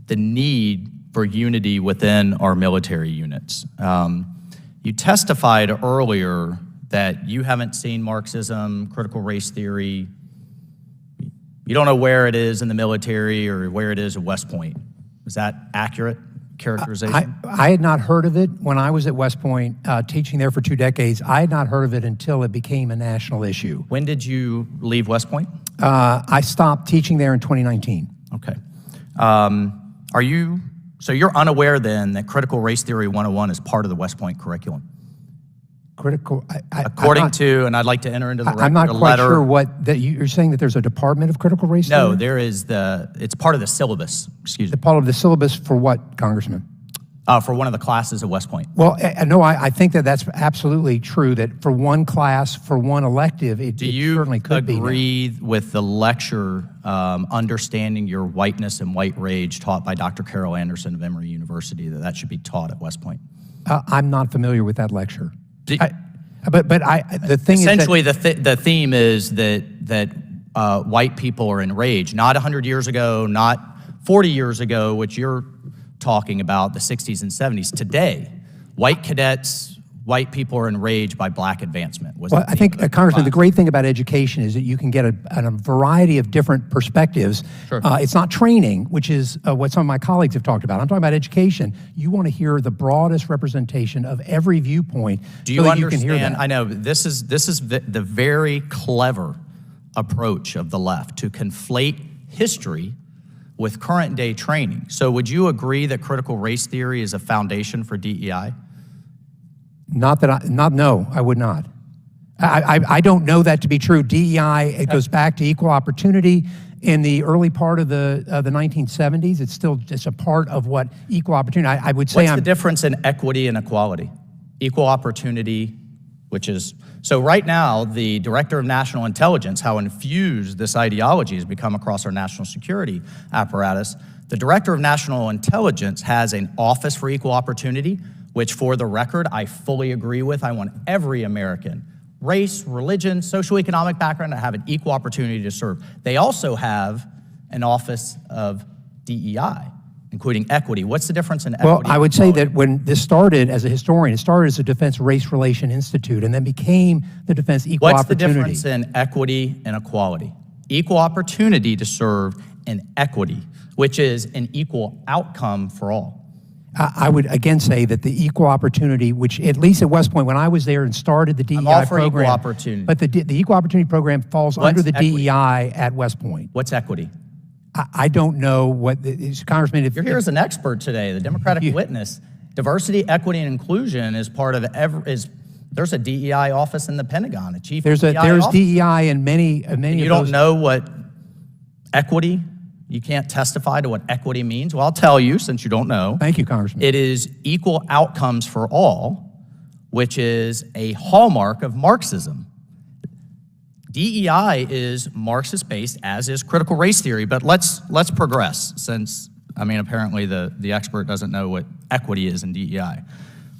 the need for unity within our military units. You testified earlier that you haven't seen Marxism, critical race theory. You don't know where it is in the military or where it is at West Point. Is that accurate characterization? I had not heard of it when I was at West Point, teaching there for 2 decades. I had not heard of it until it became a national issue. When did you leave West Point? I stopped teaching there in 2019. Okay. So you're unaware then that Critical Race Theory 101 is part of the West Point curriculum? According to, and I'd like to enter into the record, I'm not quite letter, sure what, that you're saying that there's a department of critical race theory? No, there is it's part of the syllabus, excuse me. Part of the syllabus for what, Congressman? For one of the classes at West Point. Well, no, I think that that's absolutely true, that for one class, for one elective, it certainly could be. Do you agree with the lecture, Understanding Your Whiteness and White Rage, taught by Dr. Carol Anderson of Emory University, that should be taught at West Point? I'm not familiar with that lecture. The thing essentially, is that, the theme is that white people are enraged, not 100 years ago, not 40 years ago, which you're talking about, the 60s and 70s. Today, white cadets, white people are enraged by black advancement. Well, I think, Congressman, the great thing about education is that you can get a variety of different perspectives. Sure. It's not training, which is what some of my colleagues have talked about. I'm talking about education. You want to hear the broadest representation of every viewpoint. Do you understand? You can hear that. I know this is the very clever approach of the left to conflate history with current day training. So would you agree that critical race theory is a foundation for DEI? No, I would not. I don't know that to be true. DEI, it goes back to equal opportunity. In the early part of the 1970s, it's still just a part of what equal opportunity, I would say. What's the difference in equity and equality? Equal opportunity, which is, so right now, the Director of National Intelligence, how infused this ideology has become across our national security apparatus, the Director of National Intelligence has an Office for Equal Opportunity, which, for the record, I fully agree with. I want every American, race, religion, socioeconomic background, to have an equal opportunity to serve. They also have an Office of DEI, including equity. What's the difference in equity? Well, I would say that when this started as a historian, it started as a Defense Race Relation Institute and then became the Defense Equal Opportunity. What's the difference in equity and equality? Equal opportunity to serve and equity, which is an equal outcome for all. I would again say that the equal opportunity, which at least at West Point, when I was there and started the DEI I'm all for program, equal opportunity. But the equal opportunity program falls under the equity? DEI at West Point. What's equity? I don't know what, Congressman, if You're here as an expert today, the Democratic witness. Diversity, equity, and inclusion is part of there's a DEI office in the Pentagon, a chief there's DEI office. DEI in many of those. You don't know what equity, you can't testify to what equity means? Well, I'll tell you, since you don't know. Thank you, Congressman. It is equal outcomes for all, which is a hallmark of Marxism. DEI is Marxist-based, as is critical race theory, but let's progress, since, apparently the expert doesn't know what equity is in DEI.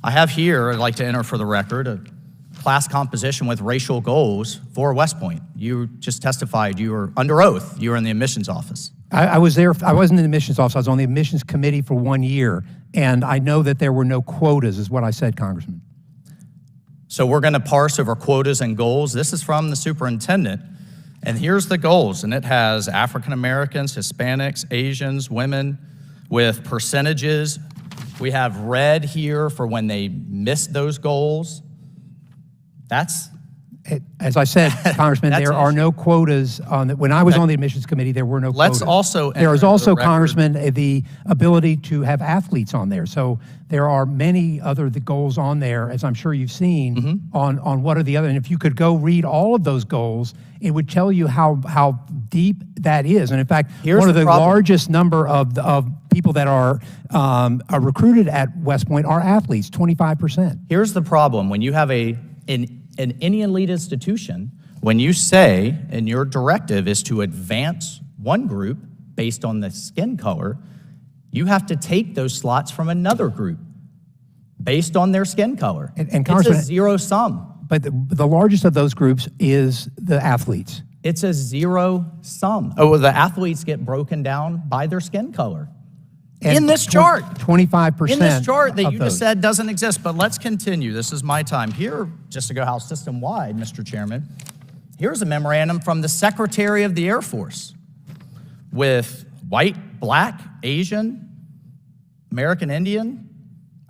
I have here, I'd like to enter for the record, a class composition with racial goals for West Point. You just testified, you were under oath, you were in the admissions office. I was there, I wasn't in the admissions office, I was on the admissions committee for 1 year, and I know that there were no quotas, is what I said, Congressman. So we're gonna parse over quotas and goals. This is from the superintendent, and here's the goals, and it has African Americans, Hispanics, Asians, women, with percentages. We have red here for when they missed those goals. As I said, Congressman, there are no quotas on when I was on the admissions committee, there were no quotas. There is also, Congressman, the ability to have athletes on there. So there are many other goals on there, as I'm sure you've seen, on what are the other. And if you could go read all of those goals, it would tell you how deep that is. And in fact, one of the largest number of people that are recruited at West Point are athletes, 25%. Here's the problem. When you have in any elite institution, when you say, and your directive is to advance one group based on the skin color, you have to take those slots from another group based on their skin color. And Congressman, it's a zero sum. But the largest of those groups is the athletes. It's a zero sum. Oh, the athletes get broken down by their skin color. And in this chart. 25%. In this chart that you just said doesn't exist, but let's continue. This is my time. Here, just to go how system-wide, Mr. Chairman, here's a memorandum from the Secretary of the Air Force with white, black, Asian, American Indian?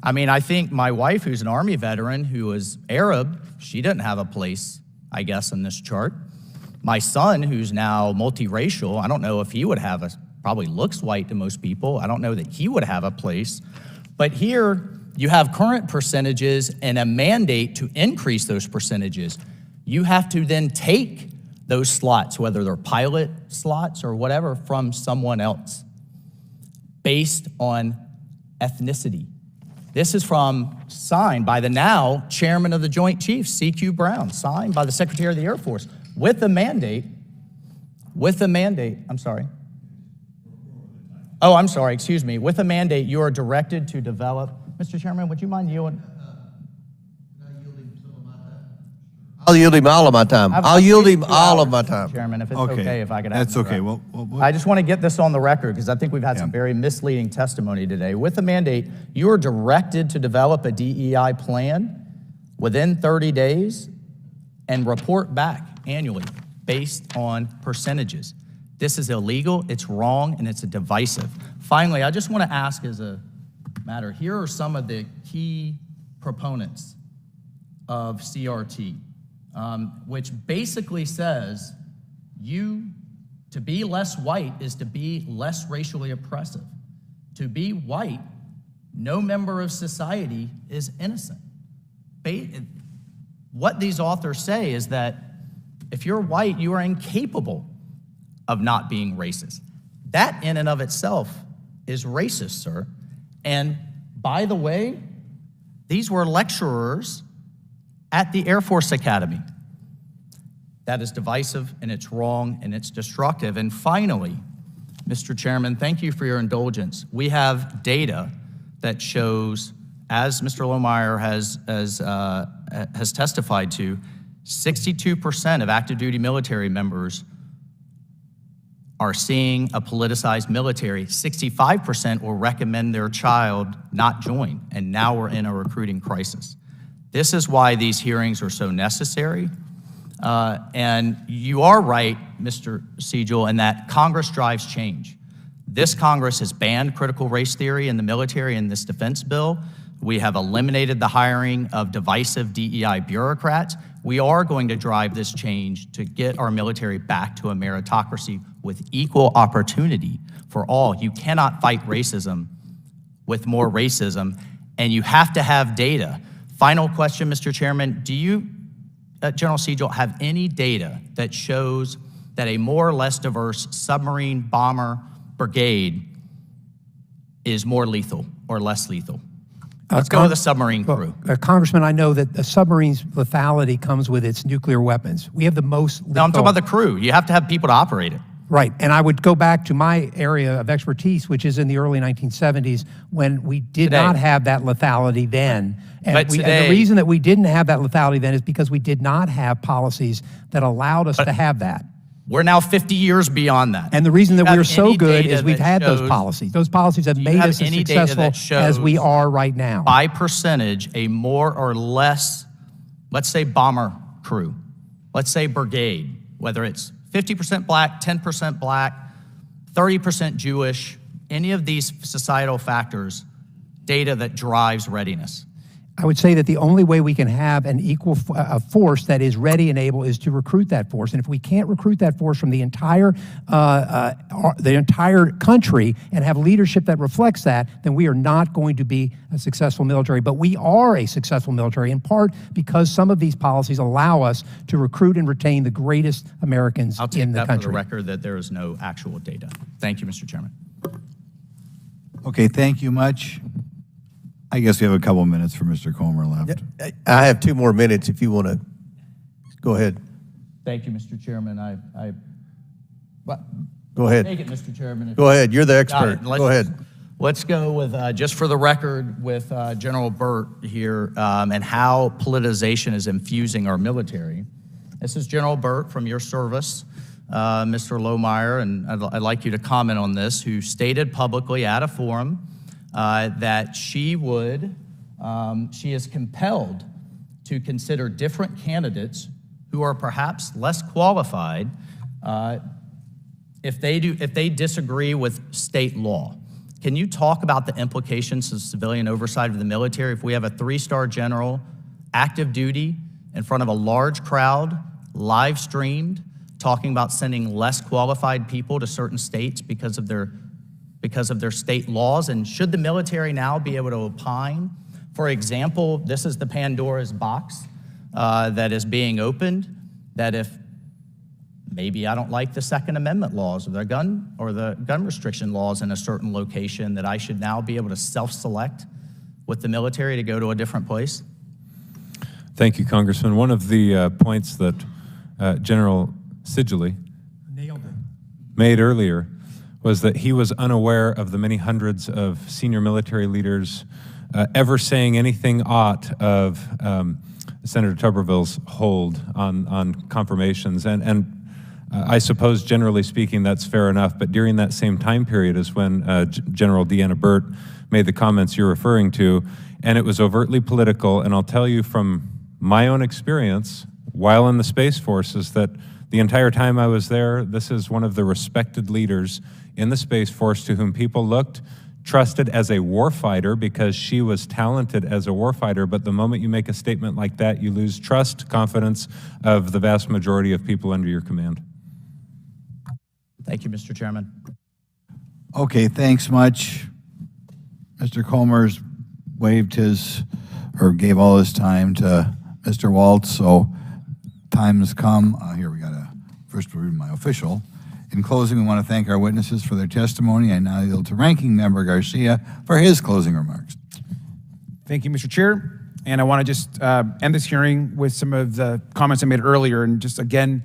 I mean, I think my wife, who's an Army veteran, who is Arab, she didn't have a place, I guess, in this chart. My son, who's now multiracial, I don't know if he would have probably looks white to most people. I don't know that he would have a place. But here, you have current percentages and a mandate to increase those percentages. You have to then take those slots, whether they're pilot slots or whatever, from someone else based on ethnicity. This is signed by the now chairman of the Joint Chiefs, C.Q. Brown, signed by the Secretary of the Air Force with a mandate, with a mandate, you are directed to develop. Mr. Chairman, would you mind yielding? I'll yield him all of my time. I'll yield him all of my time. Chairman, if it's okay, if I could have That's okay. Well, I just want to get this on the record because I think we've had some very misleading testimony today. With the mandate, you are directed to develop a DEI plan within 30 days and report back annually based on percentages. This is illegal, it's wrong, and it's divisive. Finally, I just want to ask as a matter, here are some of the key proponents of CRT. Which basically says to be less white is to be less racially oppressive. To be white, no member of society is innocent. What these authors say is that if you're white, you are incapable of not being racist. That in and of itself is racist, sir. And by the way, these were lecturers at the Air Force Academy. That is divisive, and it's wrong, and it's destructive. And finally, Mr. Chairman, thank you for your indulgence. We have data that shows, as Mr. Lohmeier has testified to, 62% of active duty military members are seeing a politicized military. 65% will recommend their child not join, and now we're in a recruiting crisis. This is why these hearings are so necessary. And you are right, Mr. Seiguli, in that Congress drives change. This Congress has banned critical race theory in the military in this defense bill. We have eliminated the hiring of divisive DEI bureaucrats. We are going to drive this change to get our military back to a meritocracy with equal opportunity for all. You cannot fight racism with more racism, and you have to have data. Final question, Mr. Chairman. Do you, General Seiguli, have any data that shows that a more or less diverse submarine bomber brigade is more lethal or less lethal? Let's go with the submarine crew. Congressman, I know that a submarine's lethality comes with its nuclear weapons. We have the most lethal. No, I'm talking about the crew. You have to have people to operate it. Right, and I would go back to my area of expertise, which is in the early 1970s, when we did not have that lethality then. And the reason that we didn't have that lethality then is because we did not have policies that allowed us to have that. We're now 50 years beyond that. And the reason that we're so good is we've had those policies. Those policies have made us as successful as we are right now. By percentage, a more or less, let's say bomber crew, let's say brigade, whether it's 50% black, 10% black, 30% Jewish, any of these societal factors, data that drives readiness. I would say that the only way we can have an equal force that is ready and able is to recruit that force. And if we can't recruit that force from the entire country and have leadership that reflects that, then we are not going to be a successful military. But we are a successful military in part because some of these policies allow us to recruit and retain the greatest Americans in the country. I'll take that for the record that there is no actual data. Thank you, Mr. Chairman. Okay, thank you much. I guess we have a couple minutes for Mr. Comer left. I have 2 more minutes if you want to go ahead. Thank you, Mr. Chairman. Go ahead. Take it, Mr. Chairman. Go ahead. You're the expert. Go ahead. Let's go with, just for the record, with General Burt here and how politicization is infusing our military. This is General Burt from your service, Mr. Lohmeier, and I'd like you to comment on this, who stated publicly at a forum that she is compelled to consider different candidates who are perhaps less qualified if they disagree with state law. Can you talk about the implications of civilian oversight of the military if we have a 3-star general, active duty, in front of a large crowd, live streamed, talking about sending less qualified people to certain states because of their state laws? And should the military now be able to opine? For example, this is the Pandora's box that is being opened, that if maybe I don't like the Second Amendment laws or the gun restriction laws in a certain location, that I should now be able to self-select with the military to go to a different place? Thank you, Congressman. One of the points that General Seiguli made earlier was that he was unaware of the many hundreds of senior military leaders ever saying anything aught of Senator Tuberville's hold on confirmations. And I suppose, generally speaking, that's fair enough, but during that same time period is when General Deanna Burt made the comments you're referring to, and it was overtly political. And I'll tell you from my own experience while in the Space Force is that the entire time I was there, this is one of the respected leaders in the Space Force to whom people looked, trusted as a warfighter because she was talented as a warfighter, but the moment you make a statement like that, you lose trust, confidence of the vast majority of people under your command. Thank you, Mr. Chairman. Okay, thanks much. Mr. Comer's waived his, or gave all his time to Mr. Waltz, so time has come. Here, we got to first read my official. In closing, we want to thank our witnesses for their testimony. I now yield to Ranking Member Garcia for his closing remarks. Thank you, Mr. Chair. And I want to just end this hearing with some of the comments I made earlier, and just again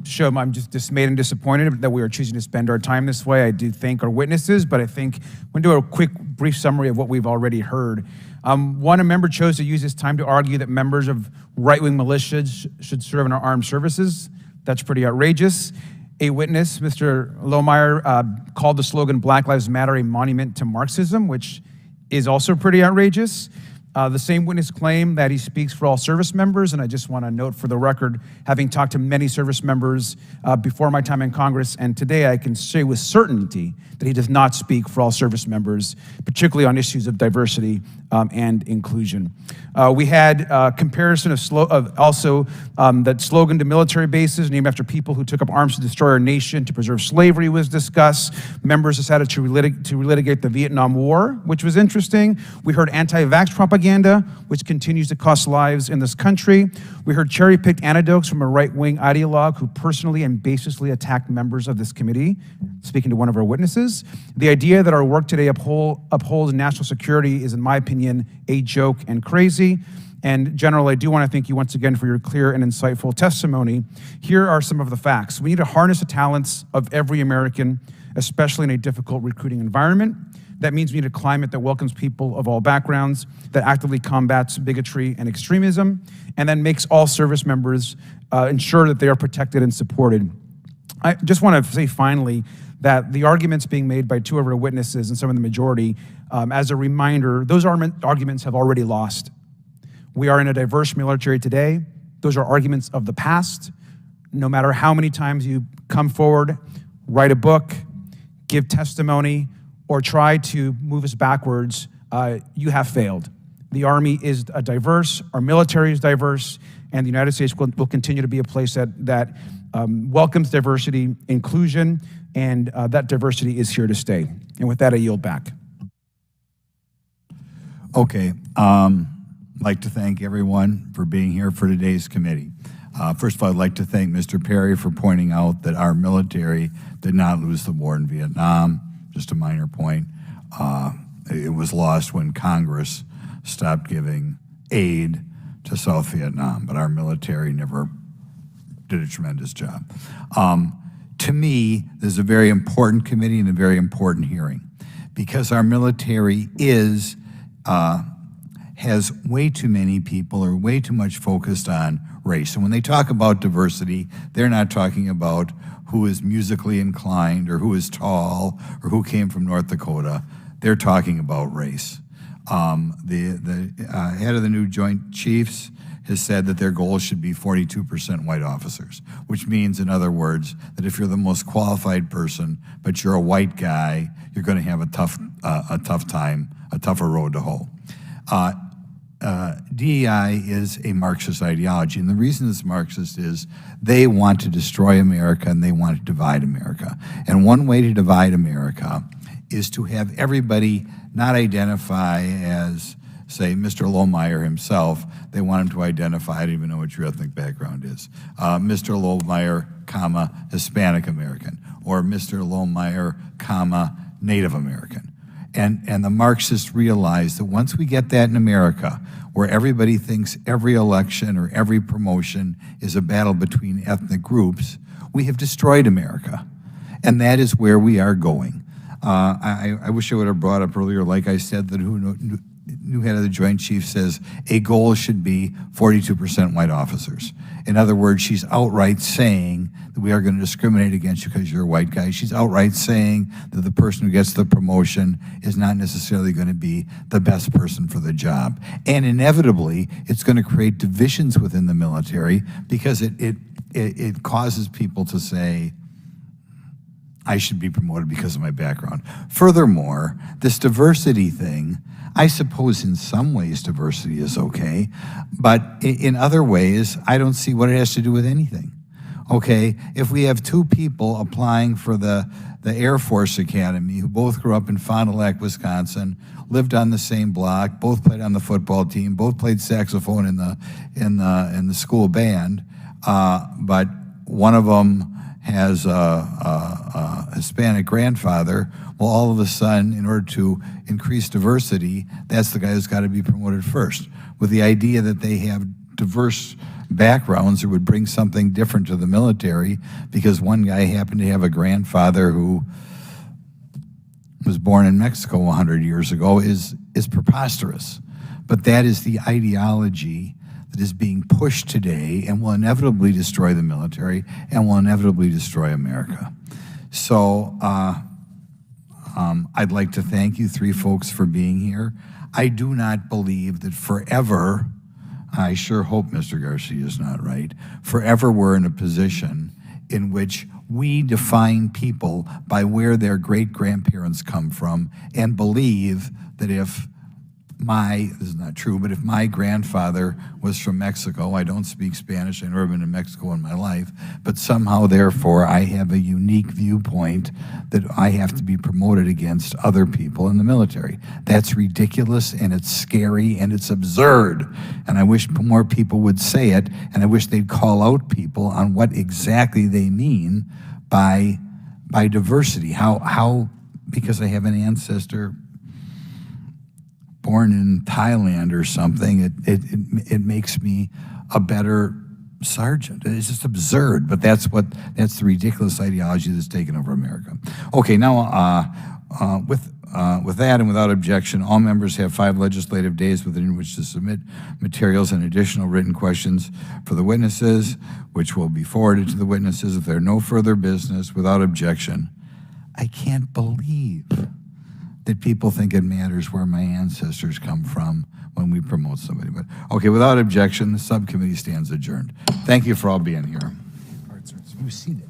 show I'm just dismayed and disappointed that we are choosing to spend our time this way. I do thank our witnesses, but I think I'm going to do a quick, brief summary of what we've already heard. One, a member chose to use this time to argue that members of right-wing militias should serve in our armed services. That's pretty outrageous. A witness, Mr. Lohmeier, called the slogan Black Lives Matter a monument to Marxism, which is also pretty outrageous. The same witness claimed that he speaks for all service members, and I just want to note for the record, having talked to many service members before my time in Congress and today, I can say with certainty that he does not speak for all service members, particularly on issues of diversity and inclusion. We had a comparison of also that slogan to military bases named after people who took up arms to destroy our nation, to preserve slavery was discussed. Members decided to relitigate the Vietnam War, which was interesting. We heard anti-vax propaganda, which continues to cost lives in this country. We heard cherry-picked anecdotes from a right-wing ideologue who personally and baselessly attacked members of this committee, speaking to one of our witnesses. The idea that our work today upholds national security is, in my opinion, a joke and crazy. And General, I do want to thank you once again for your clear and insightful testimony. Here are some of the facts. We need to harness the talents of every American, especially in a difficult recruiting environment. That means we need a climate that welcomes people of all backgrounds, that actively combats bigotry and extremism, and then makes all service members ensure that they are protected and supported. I just want to say finally that the arguments being made by two of our witnesses and some of the majority, as a reminder, those arguments have already lost. We are in a diverse military today. Those are arguments of the past. No matter how many times you come forward, write a book, give testimony, or try to move us backwards, you have failed. The Army is diverse, our military is diverse, and the United States will continue to be a place that welcomes diversity, inclusion, and that diversity is here to stay. And with that, I yield back. Okay, I'd like to thank everyone for being here for today's committee. First of all, I'd like to thank Mr. Perry for pointing out that our military did not lose the war in Vietnam. Just a minor point. It was lost when Congress stopped giving aid to South Vietnam, but our military never did a tremendous job. To me, this is a very important committee and a very important hearing because our military has way too many people or way too much focused on race. And when they talk about diversity, they're not talking about who is musically inclined or who is tall or who came from North Dakota. They're talking about race. The head of the new Joint Chiefs has said that their goal should be 42% white officers, which means, in other words, that if you're the most qualified person, but you're a white guy, you're going to have a tough time, a tougher road to hoe. DEI is a Marxist ideology, and the reason it's Marxist is they want to destroy America and they want to divide America. And one way to divide America is to have everybody not identify as, say, Mr. Lohmeier himself. They want him to identify, I don't even know what your ethnic background is, Mr. Lohmeier, comma, Hispanic American, or Mr. Lohmeier, comma, Native American. And the Marxists realize that once we get that in America, where everybody thinks every election or every promotion is a battle between ethnic groups, we have destroyed America. And that is where we are going. I wish I would have brought up earlier, like I said, that new head of the Joint Chiefs says a goal should be 42% white officers. In other words, she's outright saying that we are going to discriminate against you because you're a white guy. She's outright saying that the person who gets the promotion is not necessarily going to be the best person for the job. And inevitably, it's going to create divisions within the military because it causes people to say, I should be promoted because of my background. Furthermore, this diversity thing, I suppose in some ways diversity is okay, but in other ways, I don't see what it has to do with anything. Okay, if we have two people applying for the Air Force Academy who both grew up in Fond du Lac, Wisconsin, lived on the same block, both played on the football team, both played saxophone in the school band, but one of them has a Hispanic grandfather, well, all of a sudden, in order to increase diversity, that's the guy who's got to be promoted first, with the idea that they have diverse backgrounds or would bring something different to the military because one guy happened to have a grandfather who was born in Mexico 100 years ago is preposterous. But that is the ideology that is being pushed today and will inevitably destroy the military and will inevitably destroy America. So I'd like to thank you three folks for being here. I do not believe that forever, I sure hope Mr. Garcia is not right, forever we're in a position in which we define people by where their great-grandparents come from and believe that if this is not true, but if my grandfather was from Mexico, I don't speak Spanish, I've never been to Mexico in my life, but somehow, therefore, I have a unique viewpoint that I have to be promoted against other people in the military. That's ridiculous, and it's scary, and it's absurd, and I wish more people would say it, and I wish they'd call out people on what exactly they mean by diversity. How because I have an ancestor born in Thailand or something, it makes me a better sergeant. It's just absurd, but that's the ridiculous ideology that's taken over America. Okay, now with that and without objection, all members have 5 legislative days within which to submit materials and additional written questions for the witnesses, which will be forwarded to the witnesses if there are no further business. Without objection, I can't believe that people think it matters where my ancestors come from when we promote somebody. But okay, without objection, the subcommittee stands adjourned. Thank you for all being here. You see that.